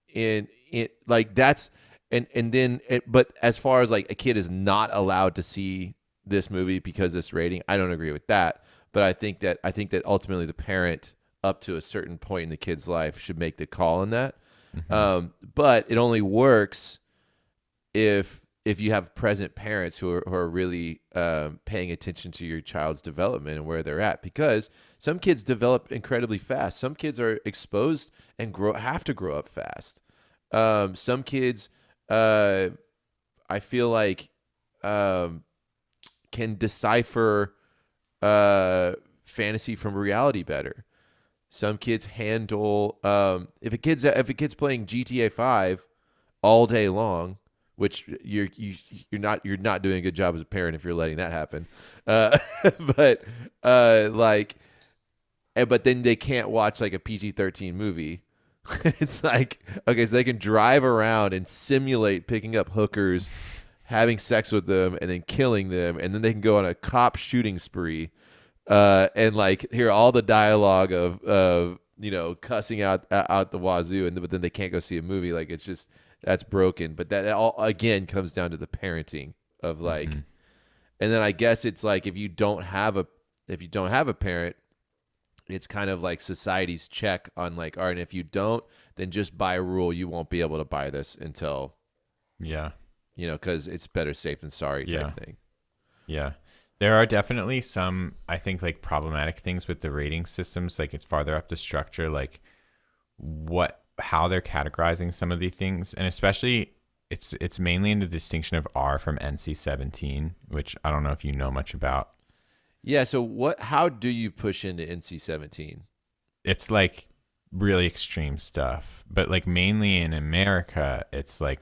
in like that's and then but as far as like a kid is not allowed to see this movie because this rating, I don't agree with that. But I think that ultimately the parent, up to a certain point in the kid's life, should make the call on that. But it only works if you have present parents who are really paying attention to your child's development and where they're at, because some kids develop incredibly fast. Some kids are exposed and have to grow up fast. Some kids, I feel like, can decipher fantasy from reality better. Some kids handle if a kid's playing GTA 5 all day long, which you're not doing a good job as a parent if you're letting that happen. But then they can't watch like a PG-13 movie. It's like, okay, so they can drive around and simulate picking up hookers, having sex with them, and then killing them, and then they can go on a cop shooting spree, and like hear all the dialogue of cussing out the wazoo, but then they can't go see a movie. Like, it's just, that's broken. But that all again comes down to the parenting of like, and then I guess it's like if you don't have a parent, it's kind of like society's check on like, all right, and if you don't, then just by rule you won't be able to buy this until, because it's better safe than sorry type thing. Yeah. There are definitely some, I think, like problematic things with the rating systems. Like, it's farther up the structure, like how they're categorizing some of these things. And especially it's mainly in the distinction of R from NC-17, which I don't know if you know much about. Yeah. So how do you push into NC-17? It's like really extreme stuff, but like mainly in America, it's like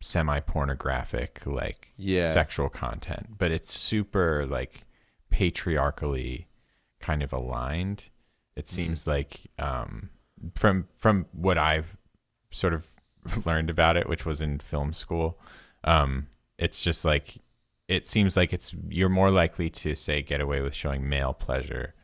semi-pornographic, like sexual content, but it's super like patriarchally kind of aligned. It seems like from what I've sort of learned about it, which was in film school, it's just like, it seems like you're more likely to say get away with showing male pleasure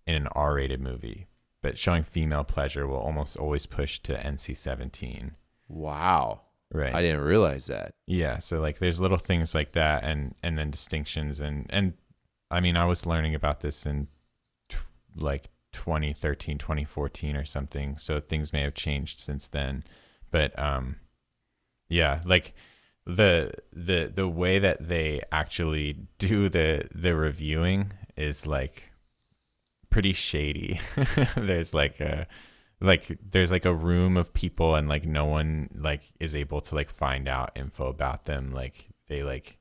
in an R-rated movie, but showing female pleasure will almost always push to NC-17. Wow. Right. I didn't realize that. Yeah. So like there's little things like that, and then distinctions. And I mean, I was learning about this in like 2013, 2014 or something. So things may have changed since then. But yeah, like the way that they actually do the reviewing is like pretty shady. There's like like there's like a room of people and like no one like is able to like find out info about them. Like they like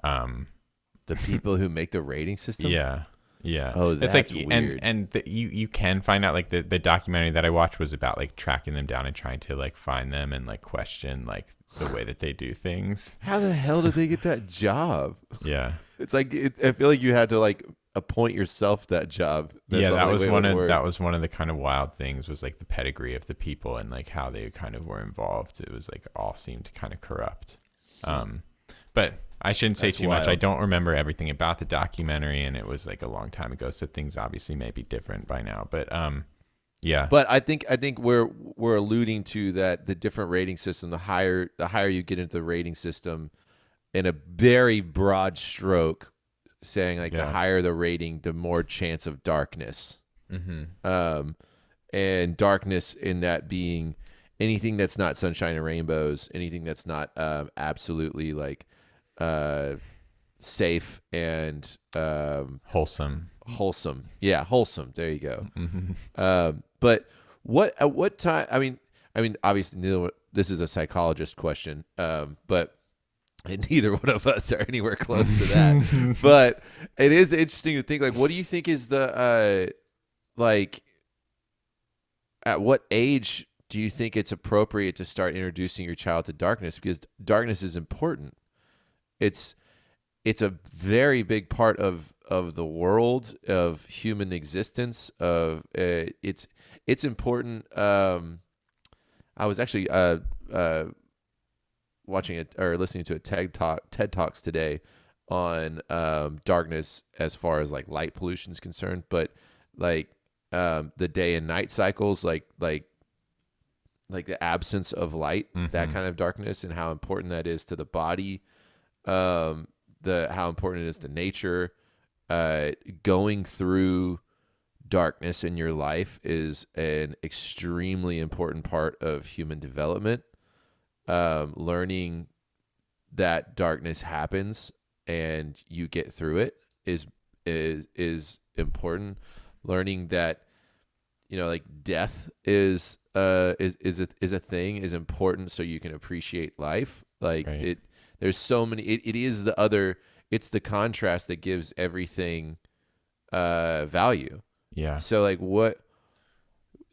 The people who make the rating system. yeah. Yeah. Oh, it's that's like weird. you can find out like the documentary that I watched was about like tracking them down and trying to like find them and like question like the way that they do things. How the hell did they get that job? Yeah. It's like I feel like you had to like appoint yourself that job. That's Yeah, the that only was way it one would of work. that was one of the kind of wild things was like the pedigree of the people and like how they kind of were involved. It was like all seemed kind of corrupt. But I shouldn't say That's too much. I wild. don't remember everything about the documentary, and it was like a long time ago, so things obviously may be different by now. But yeah, But I think we're alluding to that the different rating system, the higher you get into the rating system, in a very broad stroke, saying like the Yeah. higher the rating, the more chance of darkness. mm-hmm. And darkness in that being anything that's not sunshine and rainbows, anything that's not absolutely like safe and Wholesome. wholesome. Yeah, wholesome. There you go. Mm-hmm. But at what time? I mean, obviously, this is a psychologist question, but neither one of us are anywhere close to that. But it is interesting to think, like, what do you think is the like? At what age do you think it's appropriate to start introducing your child to darkness? Because darkness is important. It's a very big part of the world, of human existence. Of it's important. I was actually watching it or listening to a TED Talks today on darkness as far as like light pollution is concerned, but like the day and night cycles, like the absence of light, that kind of darkness, and how important that is to the body. How important it is to nature. Going through darkness in your life is an extremely important part of human development. Learning that darkness happens and you get through it is important. Learning that, you know, like death is a thing, is important, so you can appreciate life. Like Right. there's so many. It is the other. It's the contrast that gives everything value. Yeah. So like what?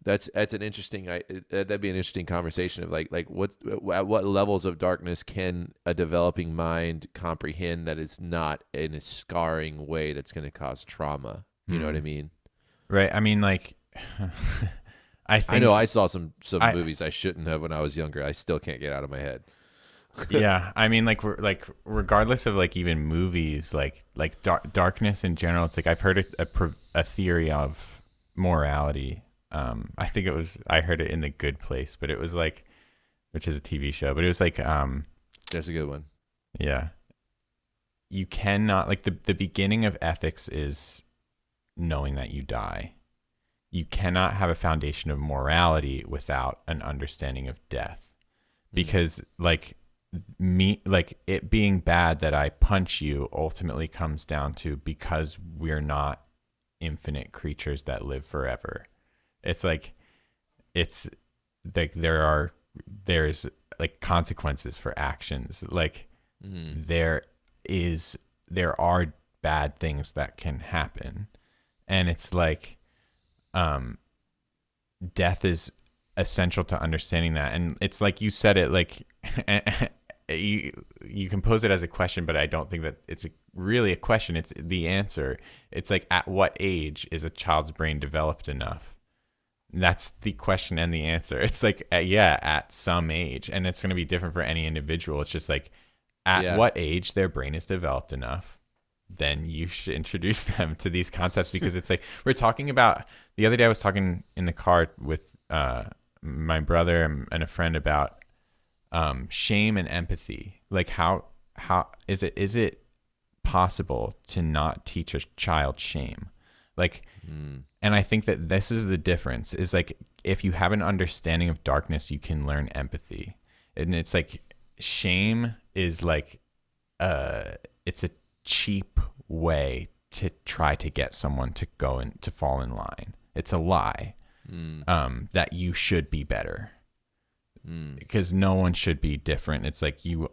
That's an interesting. That'd be an interesting conversation of like at what levels of darkness can a developing mind comprehend that is not in a scarring way that's going to cause trauma. You know what I mean? Right. I mean, like, I think I know I saw some I- movies I shouldn't have when I was younger. I still can't get out of my head. yeah, I mean, like, we're like, regardless of like even movies, like darkness in general, it's like I've heard a theory of morality. I think I heard it in The Good Place, but it was like, which is a TV show, but it was like, That's a good one. yeah, you cannot, like, the beginning of ethics is knowing that you die. You cannot have a foundation of morality without an understanding of death, because like it being bad that I punch you ultimately comes down to because we're not infinite creatures that live forever. It's like there's like consequences for actions. Like there are bad things that can happen, and it's like death is essential to understanding that. And it's like you said it, like you can pose it as a question, but I don't think that it's really a question. It's the answer. It's like, at what age is a child's brain developed enough? That's the question and the answer. It's like, at some age, and it's going to be different for any individual. It's just like, at what age their brain is developed enough, then you should introduce them to these concepts. Because it's like, we're talking about, the other day I was talking in the car with my brother and a friend about shame and empathy. Like, how is it possible to not teach a child shame? Like, and I think that this is the difference, is like, if you have an understanding of darkness, you can learn empathy. And it's like, shame is like, it's a cheap way to try to get someone to go and to fall in line. It's a lie. that you should be better. Because no one should be different. It's like you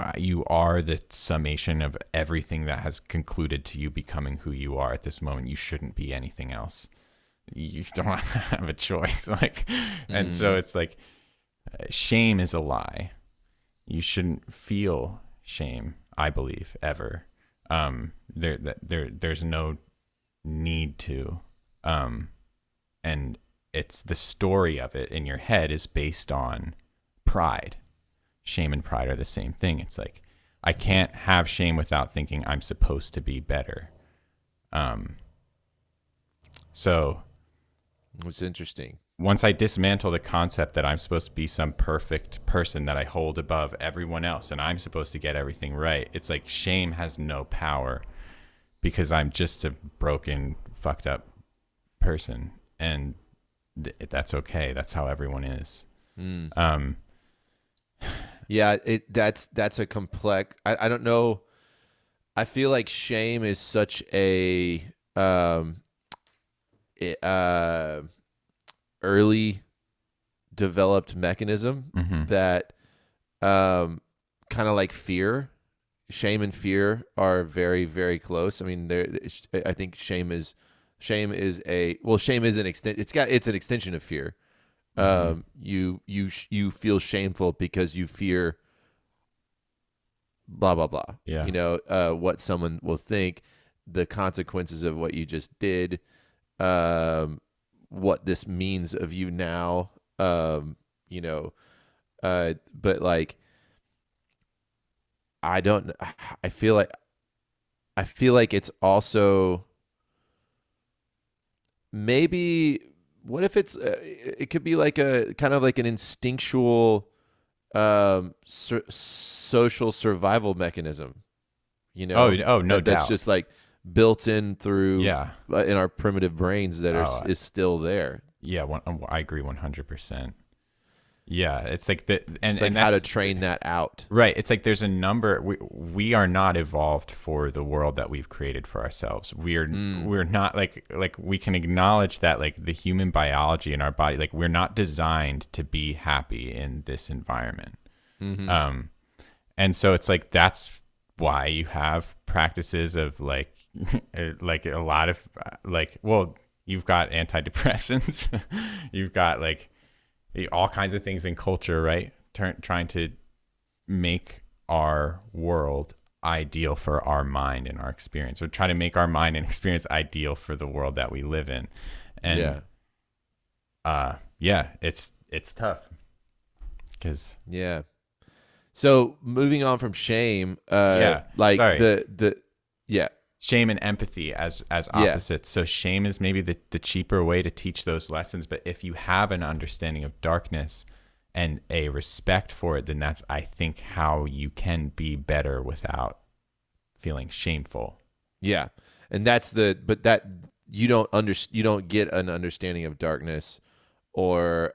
are the summation of everything that has concluded to you becoming who you are at this moment. You shouldn't be anything else. You don't have a choice. Like, and so it's like, shame is a lie. You shouldn't feel shame, I believe, ever. There's no need to, and it's the story of it in your head is based on pride. Shame and pride are the same thing. It's like, I can't have shame without thinking I'm supposed to be better. So it's interesting. Once I dismantle the concept that I'm supposed to be some perfect person that I hold above everyone else and I'm supposed to get everything right, it's like shame has no power because I'm just a broken, fucked up person. And that's okay. That's how everyone is. Yeah, that's a complex. I don't know. I feel like shame is such a early developed mechanism that kind of like fear. Shame and fear are very, very close. I mean, I think shame is an extent. It's an extension of fear. You feel shameful because you fear blah blah blah. Yeah. You know, what someone will think, the consequences of what you just did, what this means of you now. You know, but like, I feel like it's also maybe, what if it could be like a kind of like an instinctual social survival mechanism, you know? No doubt. That's just like built in through in our primitive brains that is still there. Yeah, I agree 100%. Yeah, it's like it's like how to train that out. Right. It's like there's a number. We are not evolved for the world that we've created for ourselves. We're not like we can acknowledge that like the human biology in our body, like we're not designed to be happy in this environment. And so it's like that's why you have practices of like like a lot of like, well, you've got antidepressants, you've got like all kinds of things in culture, right? Trying to make our world ideal for our mind and our experience, or try to make our mind and experience ideal for the world that we live in. And it's tough because So moving on from shame, shame and empathy as opposites. So shame is maybe the cheaper way to teach those lessons. But if you have an understanding of darkness and a respect for it, then that's, I think, how you can be better without feeling shameful. Yeah. And that you don't get an understanding of darkness or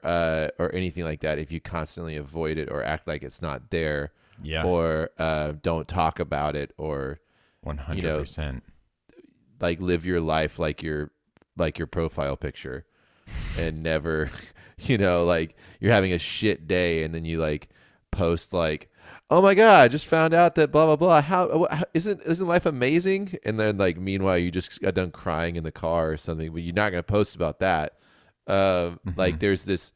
anything like that if you constantly avoid it or act like it's not there, or don't talk about it, or 100%. Like live your life like your profile picture, and never, like you're having a shit day and then you like post like, oh my God, I just found out that blah, blah, blah. How isn't life amazing? And then like, meanwhile, you just got done crying in the car or something, but you're not going to post about that. Like there's this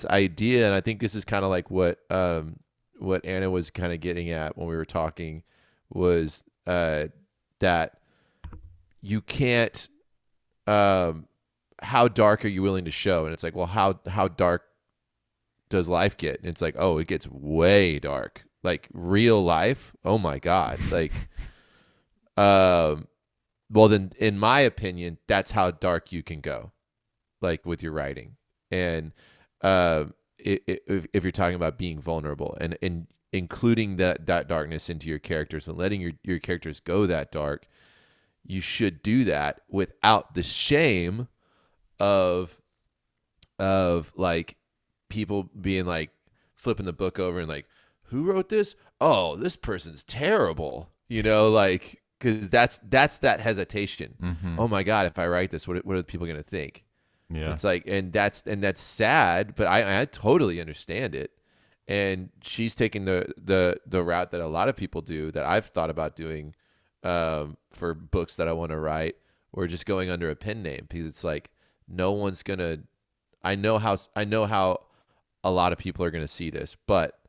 idea. And I think this is kind of like what Anna was kind of getting at when we were talking, was that you can't, how dark are you willing to show? And it's like, well, how dark does life get? And it's like, oh, it gets way dark. Like real life, oh my God. Like, well then, in my opinion, that's how dark you can go, like with your writing. And if you're talking about being vulnerable and including that darkness into your characters and letting your characters go that dark, you should do that without the shame of like people being like flipping the book over and like, who wrote this? Oh, this person's terrible. Like, because that's that hesitation. Oh my God, if I write this, what are people going to think? Yeah. It's like, and that's sad, but I totally understand it. And she's taking the route that a lot of people do, that I've thought about doing, for books that I want to write, or just going under a pen name, because it's like no one's gonna. I know how a lot of people are gonna see this, but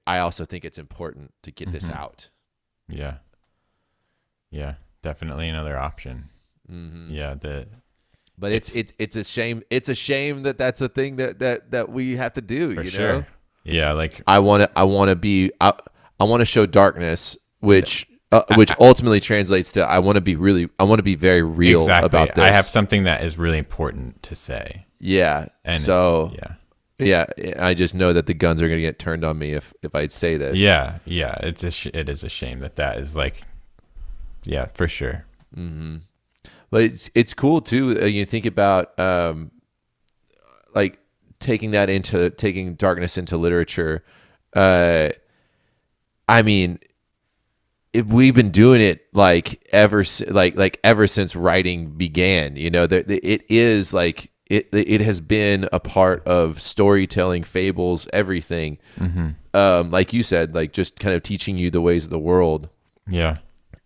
I also think it's important to get this out. Yeah. Yeah. Definitely another option. Yeah. But it's a shame. It's a shame that that's a thing that we have to do. For you sure. know. Yeah. Like I want to show darkness, which ultimately translates to I want to be very real exactly. about this. I have something that is really important to say. Yeah. And so yeah. yeah, I just know that the guns are going to get turned on me if I'd say this. Yeah. Yeah. It is a shame that is like, yeah, for sure. But it's cool too. You think about like taking darkness into literature. I mean, if we've been doing it like ever since writing began, you know, it is like it has been a part of storytelling, fables, everything. Like you said, like just kind of teaching you the ways of the world. Yeah.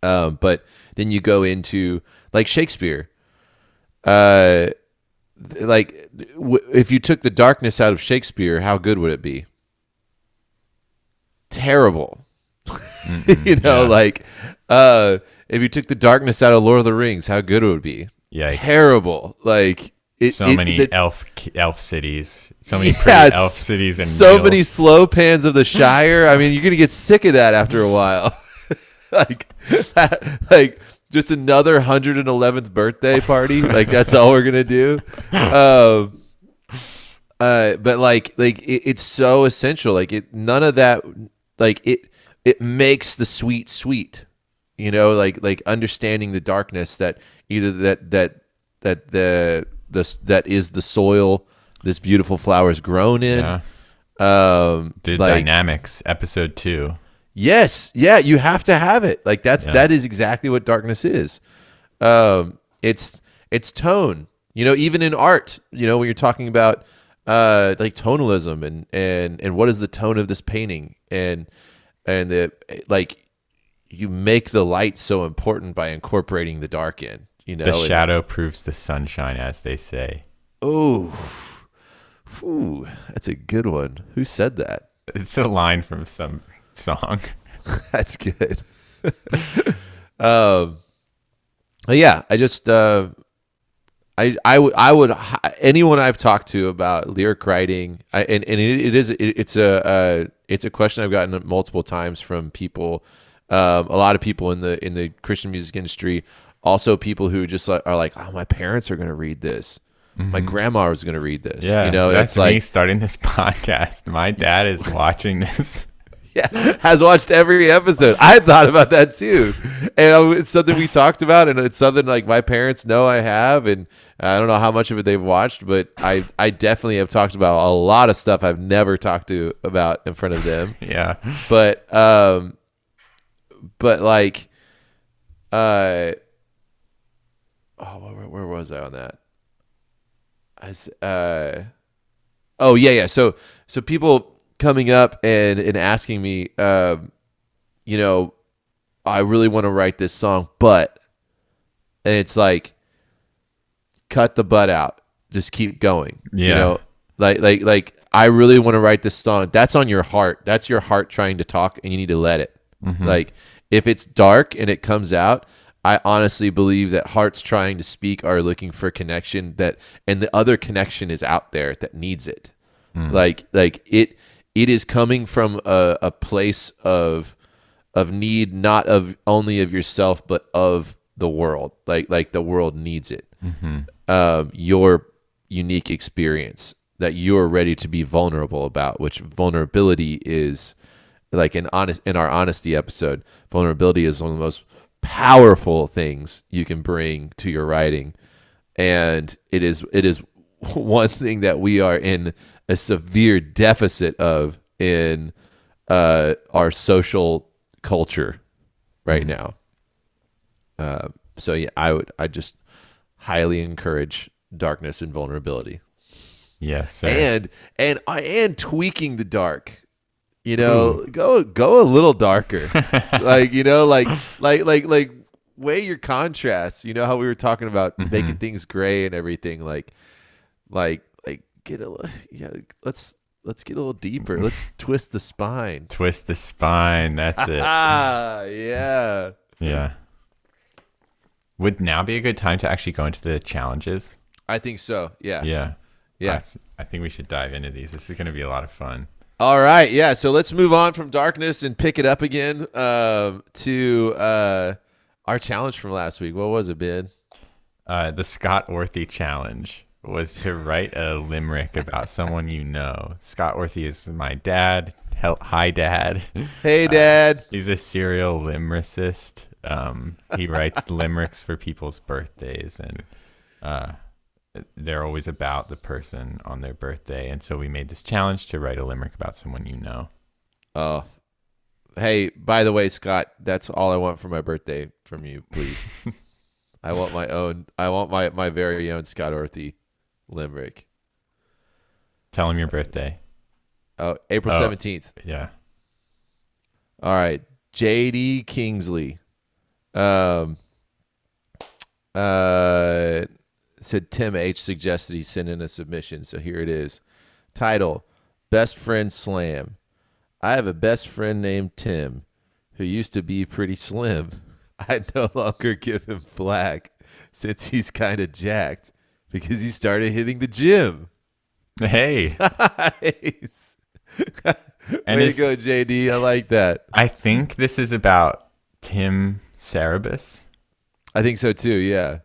But then you go into like Shakespeare. If you took the darkness out of Shakespeare, how good would it be? Terrible. You know, yeah. If you took the darkness out of Lord of the Rings, how good it would be? Yikes. Terrible. Like many elf cities, so many pretty elf cities, and so hills. many slow pans of the Shire. I mean, you're gonna get sick of that after a while. like just another 111th birthday party. Like that's all we're gonna do. But it's so essential. Like none of that. Like it makes the sweet. You know, like understanding the darkness that either that is the soil this beautiful flower is grown in. Yeah. The dynamics, episode 2. Yes. Yeah. You have to have it. Like that is exactly what darkness is. It's tone, you know, even in art, you know, when you're talking about, like tonalism and what is the tone of this painting and you make the light so important by incorporating the dark in, you know, the shadow proves the sunshine, as they say. Oh, that's a good one. Who said that? It's a line from some song. That's good. Yeah, I just I would anyone I've talked to about lyric writing, it's a question I've gotten multiple times from people, a lot of people in the Christian music industry, also people who just are like, oh, my parents are going to read this. My grandma was going to read this. Yeah, you know, that's like me starting this podcast. My dad is watching this. Yeah, has watched every episode. I thought about that too, and it's something we talked about, and it's something like my parents know I have, and I don't know how much of it they've watched, but I definitely have talked about a lot of stuff I've never talked about in front of them. Yeah, but like, where was I on that? Oh yeah. So people coming up and asking me, you know, I really want to write this song, and it's like, cut the butt out, just keep going. Yeah. You know, like I really want to write this song. That's on your heart. That's your heart trying to talk, and you need to let it. Like if it's dark and it comes out, I honestly believe that hearts trying to speak are looking for connection, and the other connection is out there that needs it. Like it is coming from a place of need, not of only of yourself, but of the world. Like the world needs it. Your unique experience that you're ready to be vulnerable about, which vulnerability is, like in our honesty episode, vulnerability is one of the most powerful things you can bring to your writing, and it is one thing that we are in a severe deficit of in our social culture right now. So yeah, I just highly encourage darkness and vulnerability. Yes, sir. And tweaking the dark. Go a little darker. like weigh your contrasts. You know how we were talking about making things gray and everything. Like get let's get a little deeper. Let's twist the spine. Twist the spine. That's it. Yeah. Yeah. Would now be a good time to actually go into the challenges? I think so. Yeah. Yeah. Yeah. I think we should dive into these. This is going to be a lot of fun. All right. Yeah. So let's move on from darkness and pick it up again to our challenge from last week. What was it, Ben? The Scott Orthy challenge was to write a limerick about someone you know. Scott Orthy is my dad. Hi, Dad. Hey, Dad. He's a serial limerickist. He writes limericks for people's birthdays, and they're always about the person on their birthday. And so we made this challenge to write a limerick about someone you know. Oh, hey, by the way, Scott, that's all I want for my birthday from you, please. I want my own. I want my very own Scott Orthy limerick. Tell him your birthday. Oh, April 17th. Yeah. All right. JD Kingsley. Said Tim H suggested he send in a submission, so here it is. Title: Best Friend Slam. I have a best friend named Tim who used to be pretty slim. I no longer give him flack since he's kind of jacked because he started hitting the gym. Hey. Nice. Way to go, JD. I like that. I think this is about Tim Cerebus. I think so too, yeah.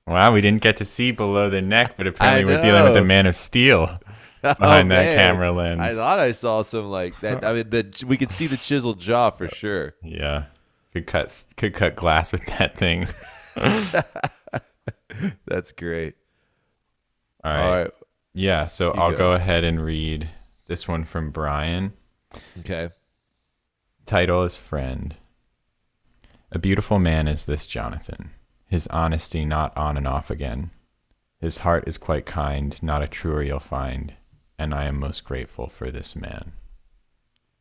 Wow, we didn't get to see below the neck, but apparently we're dealing with a Man of Steel behind that camera lens. I thought I saw some like that. I mean, we could see the chiseled jaw for sure. Yeah, could cut glass with that thing. That's great. All right. Yeah, so I'll go ahead and read this one from Brian. Okay. Title is Friend. A beautiful man is this Jonathan. His honesty not on and off again. His heart is quite kind, not a truer you'll find, and I am most grateful for this man.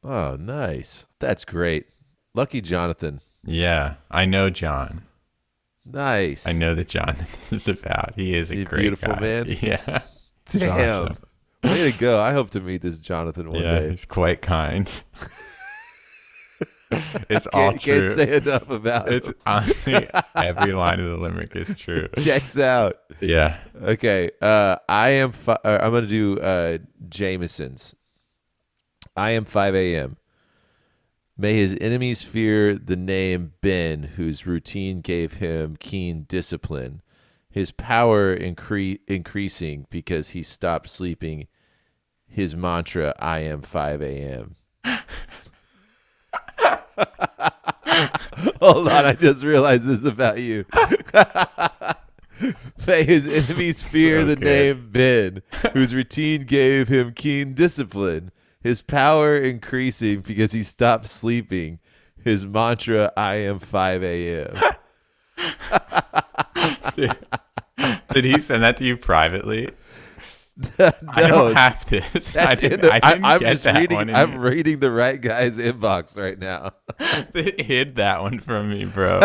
Oh, nice. That's great. Lucky Jonathan. Yeah, I know John. Nice. I know that John this is about. He is a great beautiful guy. Man. Yeah. Damn. Awesome. Way to go. I hope to meet this Jonathan one day. He's quite kind. It's all true. Can't say enough about it. It's honestly, every line of the limerick is true. Checks out. Yeah. Okay. I'm going to do Jameson's. I am 5 a.m. May his enemies fear the name Ben, whose routine gave him keen discipline. His power increasing because he stopped sleeping. His mantra, I am 5 a.m. Hold on, I just realized this about you. May his enemies fear the name Ben, whose routine gave him keen discipline. His power increasing because he stopped sleeping. His mantra, I am 5 a.m. Did he send that to you privately? No, I don't have this. I'm reading the right guy's inbox right now. They hid that one from me, bro.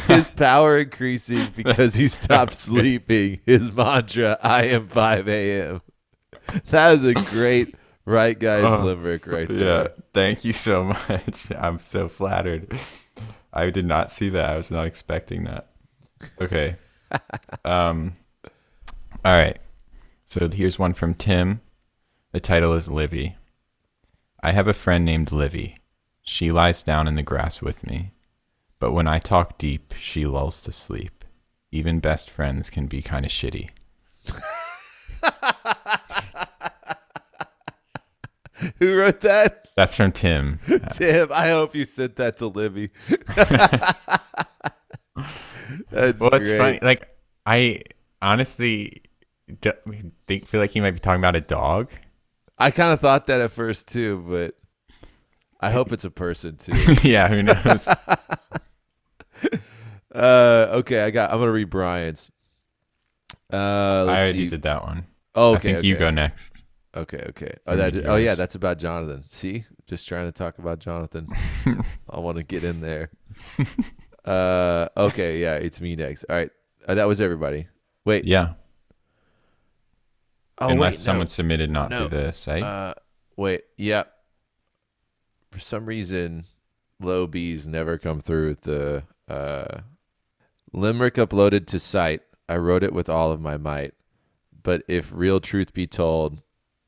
His power increasing because he stopped sleeping. His mantra, I am 5 a.m. That is a great right guy's limerick right there. Yeah, thank you so much. I'm so flattered. I did not see that. I was not expecting that. Okay. All right. So here's one from Tim. The title is Livy. I have a friend named Livy. She lies down in the grass with me. But when I talk deep, she lulls to sleep. Even best friends can be kind of shitty. Who wrote that? That's from Tim. Tim, I hope you sent that to Livy. That's well, great. It's funny. Like, I honestly feel like he might be talking about a dog. I kind of thought that at first too, but I hope it's a person too. Yeah, who knows? Okay, I'm gonna read Brian's. I Let's already see. did that one. Oh, I okay, think you okay. go next. Okay. Read Oh yeah, yours. that's about Jonathan. See, just trying to talk about Jonathan. I want to get in there. Okay, yeah, it's me next. All right, that was everybody. Wait. Yeah. Oh Unless wait, someone no. submitted not No. through the site. Wait. Yep. For some reason, low B's never come through with the limerick uploaded to site. I wrote it with all of my might. But if real truth be told,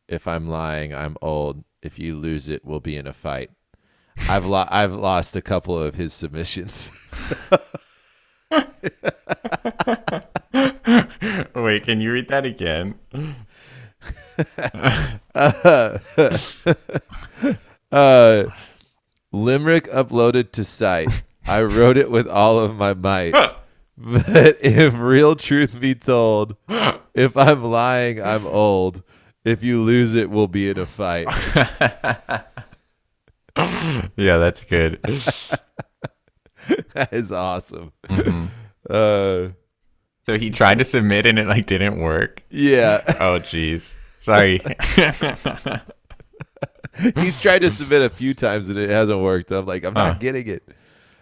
if I'm lying, I'm old. If you lose it, we'll be in a fight. I've lost a couple of his submissions. Wait, can you read that again? Limerick uploaded to site. I wrote it with all of my might. But if real truth be told, if I'm lying, I'm old. If you lose it, we'll be in a fight. Yeah, that's good. That is awesome. Mhm. Uh, So he tried to submit and it like didn't work. yeah. Oh, jeez. Sorry. He's tried to submit a few times and it hasn't worked. I'm like, I'm not Huh. getting it.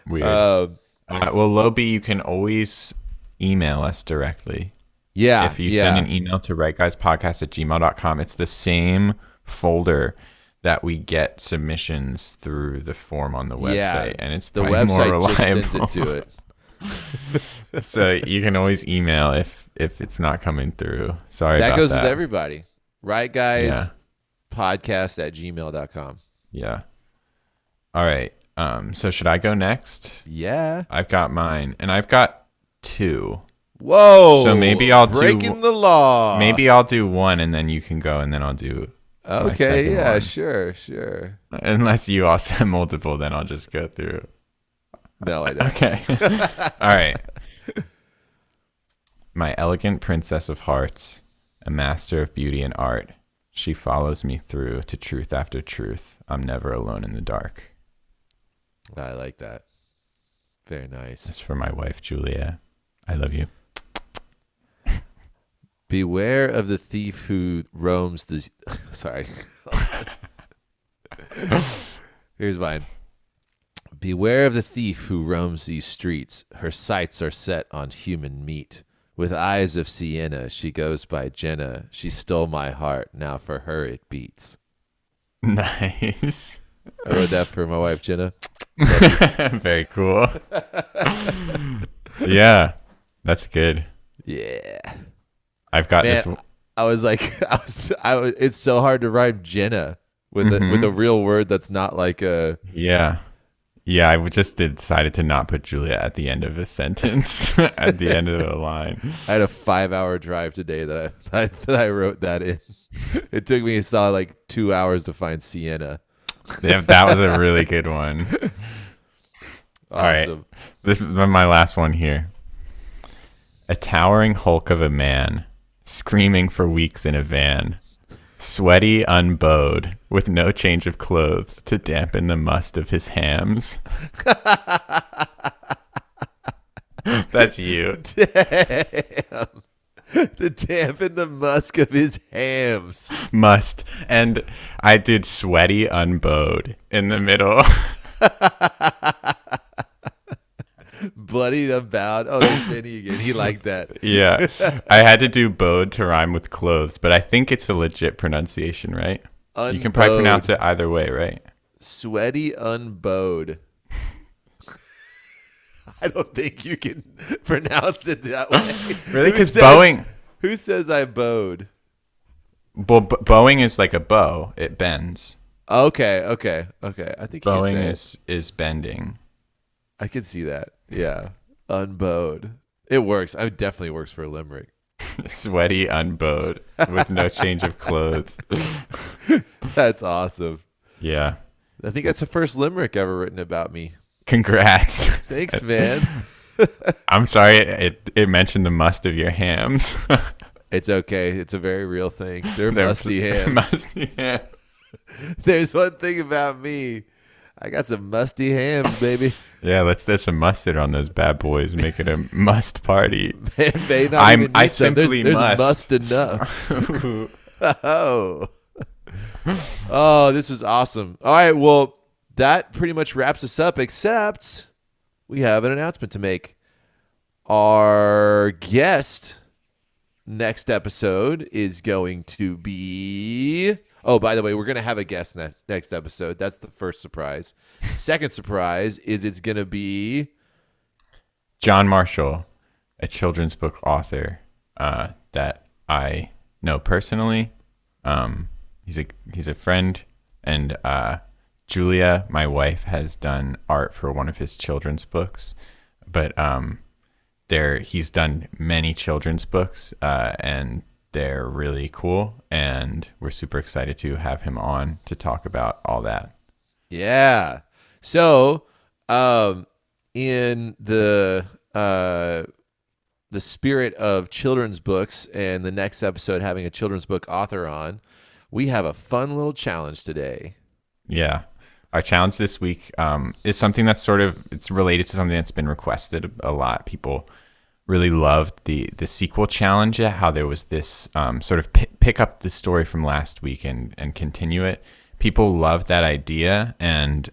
Weird. Um, Well, Lobi, you can always email us directly. yeah. If you yeah. send an email to rightguyspodcast@gmail.com, it's the same folder that we get submissions through the form on the website, Yeah, and it's the probably more website just reliable. sends it to it. So you can always email if it's not coming through. Sorry That about goes that. with everybody. Right, guys? Yeah. Podcast@gmail.com. Yeah. All right. So should I go next? Yeah. I've got mine, and I've got two. Whoa. So maybe I'll do- breaking the law. Maybe I'll do one, and then you can go, and then I'll do. my Okay. second Yeah. one. Sure. Unless you also have multiple, then I'll just go through. No, I don't. Okay. All right. My elegant princess of hearts, a master of beauty and art. She follows me through to truth after truth. I'm never alone in the dark. I like that. Very nice. This is for my wife, Julia. I love you. Beware of the thief who roams the. Sorry. Here's mine. Beware of the thief who roams these streets. Her sights are set on human meat. With eyes of sienna, she goes by Jenna. She stole my heart. Now for her it beats. Nice. I wrote that for my wife, Jenna. Very cool. Yeah, that's good. Yeah. I've got Man, this. I was like, I was. It's so hard to rhyme Jenna with Mhm. a real word that's not like a. Yeah. Yeah, I just decided to not put Julia at the end of a sentence, at the end of the line. I had a 5-hour drive today that I wrote that in. It took me a solid like 2 hours to find Sienna. Yeah, that was a really good one. All right. Awesome. This is my last one here. A towering hulk of a man, screaming for weeks in a van, sweaty, unbowed, with no change of clothes to dampen the must of his hams. That's you. Damn. The dampen the musk of his hams. Must. And I did sweaty, unbowed in the middle. Bloodied unbound. Oh, there's Benny again. He liked that. Yeah. I had to do bowed to rhyme with clothes, but I think it's a legit pronunciation, right? You can probably pronounce it either way, right? Sweaty unbowed. I don't think you can pronounce it that way. Really? Who Because says- bowing, Who says I bowed? well, bowing is like a bow. It bends. Okay. I think you Bowing can say it. is bending. I can see that. Yeah. Unbowed. It works. It definitely works for a limerick. Sweaty, unbowed, with no change of clothes. That's awesome. Yeah. I think that's the first limerick ever written about me. Congrats. Thanks, man. I'm sorry it mentioned the must of your hams. It's okay. It's a very real thing. They're They're musty hams. Musty hams. There's one thing about me. I got some musty hams, baby. Yeah, let's throw some mustard on those bad boys. Make it a must party. May not even I need some. simply There's must. must enough. Oh, this is awesome. All right, well, that pretty much wraps us up, except we have an announcement to make. Our guest next episode is going to be... Oh, by the way, we're going to have a guest next episode. That's the first surprise. Second surprise is it's going to be... John Marshall, a children's book author that I know personally. He's a friend, and Julia, my wife, has done art for one of his children's books. But he's done many children's books, and they're really cool, and we're super excited to have him on to talk about all that. Yeah. So, in the spirit of children's books and the next episode having a children's book author on, we have a fun little challenge today. Yeah. Our challenge this week is something that's it's related to something that's been requested a lot. People really loved the sequel challenge, how there was this sort of pick up the story from last week and continue it. People loved that idea, and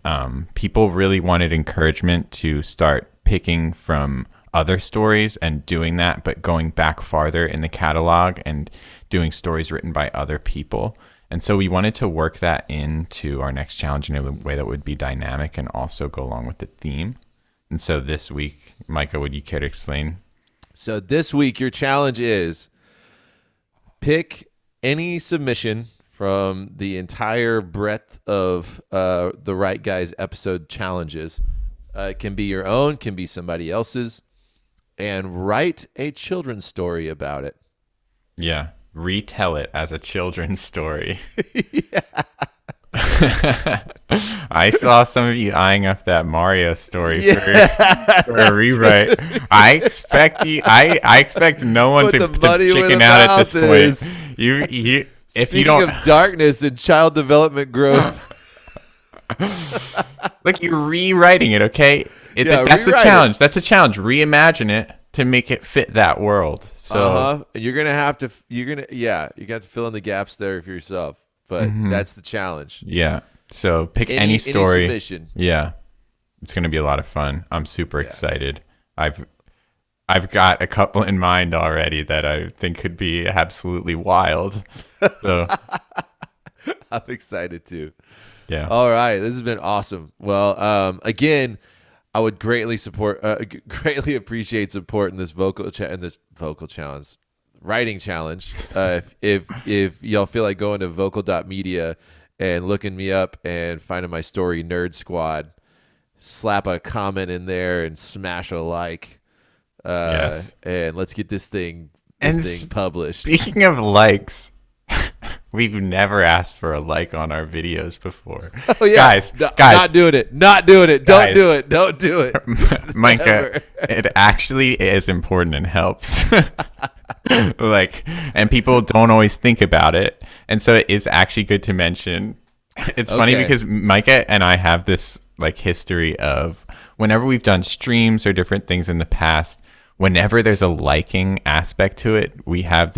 people really wanted encouragement to start picking from other stories and doing that, but going back farther in the catalog and doing stories written by other people. And so we wanted to work that into our next challenge in a way that would be dynamic and also go along with the theme. And so this week, Micah, would you care to explain? So this week, your challenge is pick any submission from the entire breadth of the Right Guys episode challenges. It can be your own, can be somebody else's, and write a children's story about it. Yeah. Retell it as a children's story. I saw some of you eyeing up that Mario story for a rewrite. I expect no one to chicken out at this point. If Speaking you don't of darkness and child development growth. Look, you're rewriting it, okay? That's a challenge. That's a challenge. Reimagine it to make it fit that world. So and you're gonna have to you got to fill in the gaps there for yourself. But that's the challenge. Yeah. So pick any story. Any submission. Yeah. It's gonna be a lot of fun. I'm super excited. I've got a couple in mind already that I think could be absolutely wild. So I'm excited too. Yeah. All right. This has been awesome. Well, again, I would greatly appreciate support in this vocal challenge, writing challenge. If y'all feel like going to vocal.media and looking me up and finding my story Nerd Squad, slap a comment in there and smash a like. Yes. And let's get this thing published. Speaking of likes, we've never asked for a like on our videos before. Oh yeah, guys, not doing it. Don't do it. Don't do it. Micah, it actually is important and helps. And people don't always think about it, and so it is actually good to mention. It's funny because Micah and I have this history of whenever we've done streams or different things in the past. Whenever there's a liking aspect to it, he has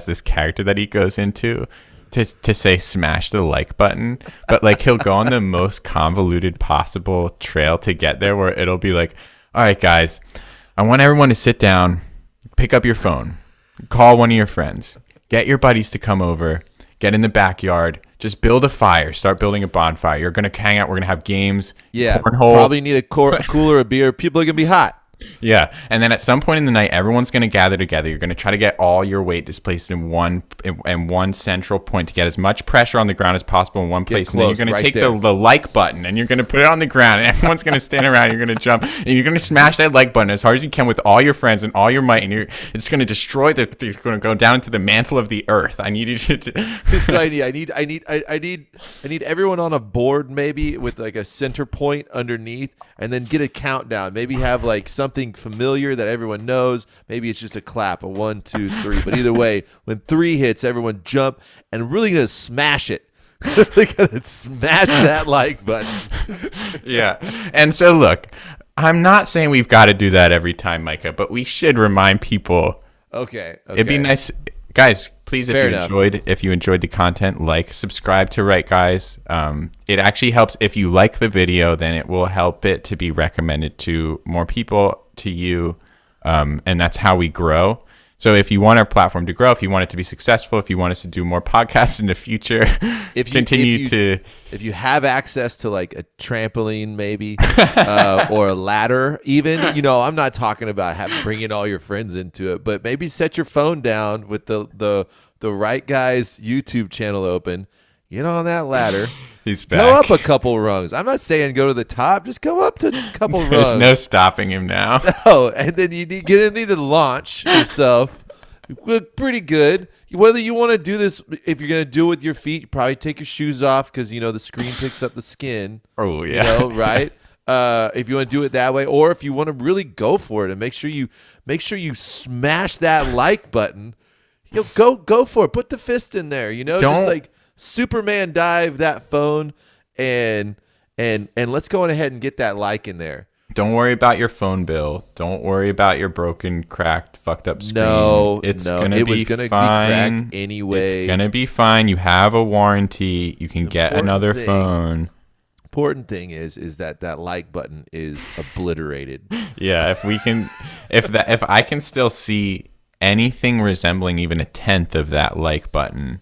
this character that he goes into to say smash the like button, but he'll go on the most convoluted possible trail to get there, where it'll be like, all right guys, I want everyone to sit down, pick up your phone, call one of your friends, get your buddies to come over, get in the backyard, just build a fire, start building a bonfire. You're going to hang out, we're going to have games, cornhole. Probably need a cooler of beer. People are going to be hot. Yeah, and then at some point in the night, everyone's going to gather together. You're going to try to get all your weight displaced in one central point to get as much pressure on the ground as possible in one place. And then you're going to take the like button and you're going to put it on the ground, and everyone's going to stand around. You're going to jump, and you're going to smash that like button as hard as you can with all your friends and all your might, and it's going to destroy it's going to go down into the mantle of the earth. I need you to. This is what I need everyone on a board, maybe with a center point underneath, and then get a countdown. Maybe have something familiar that everyone knows. Maybe it's just a clap, a 1, 2, 3. But either way, when 3 hits, everyone jump and really gonna smash it. They gotta smash that like button. Yeah. And so look, I'm not saying we've got to do that every time, Micah, but we should remind people. Okay. It'd be nice, guys. Please, Fair enough. if you enjoyed the content, subscribe to Right Guys. It actually helps if you like the video, then it will help it to be recommended to more people, to you, and that's how we grow. So if you want our platform to grow, if you want it to be successful, if you want us to do more podcasts in the future, if you have access to like a trampoline maybe or a ladder even, I'm not talking about bringing all your friends into it, but maybe set your phone down with the Right Guys YouTube channel open, get on that ladder. He's back. Go up a couple rungs. I'm not saying go to the top. Just go up to a couple rungs. There's no stopping him now. Oh, and then you need to launch yourself. Look pretty good. Whether you want to do this, if you're going to do it with your feet, you probably take your shoes off because, the screen picks up the skin. Oh, yeah. Right? If you want to do it that way, or if you want to really go for it and make sure you smash that like button, go for it. Put the fist in there, just like Superman dive that phone and let's go on ahead and get that like in there. Don't worry about your phone bill. Don't worry about your broken, cracked, fucked up screen. It was gonna be cracked anyway. It's gonna be fine. You have a warranty. You can get another phone. Important thing is that like button is obliterated. Yeah, if I can still see anything resembling even a tenth of that like button,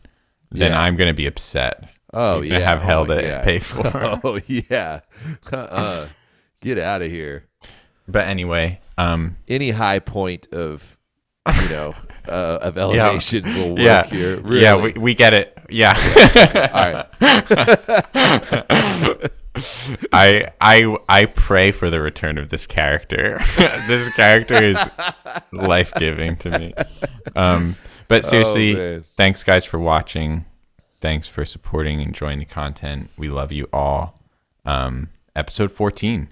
then I'm gonna be upset. Oh, yeah. Have hell to pay for. Oh, yeah. Get out of here. But anyway, any high point of of elevation will work here. Really. Yeah, we get it. Yeah. All right. I pray for the return of this character. This character is life-giving to me. But seriously, thanks guys for watching. Thanks for supporting, enjoying the content. We love you all. Episode 14.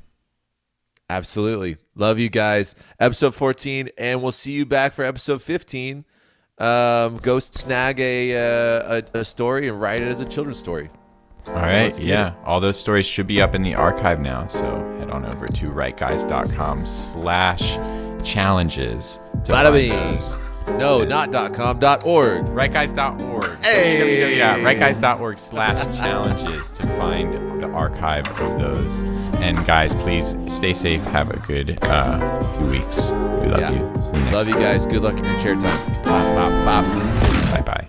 Absolutely. Love you guys. Episode 14, and we'll see you back for episode 15. Go snag a story and write it as a children's story. All right. Yeah. All those stories should be up in the archive now. So head on over to rightguys.com/challenges to find those. No, not .com, .org. Rightguys.org. Hey! Yeah, rightguys.org/challenges to find the archive of those. And guys, please stay safe. Have a good few weeks. We love you. See you next Love you guys. Good luck in your chair time. Bye-bye.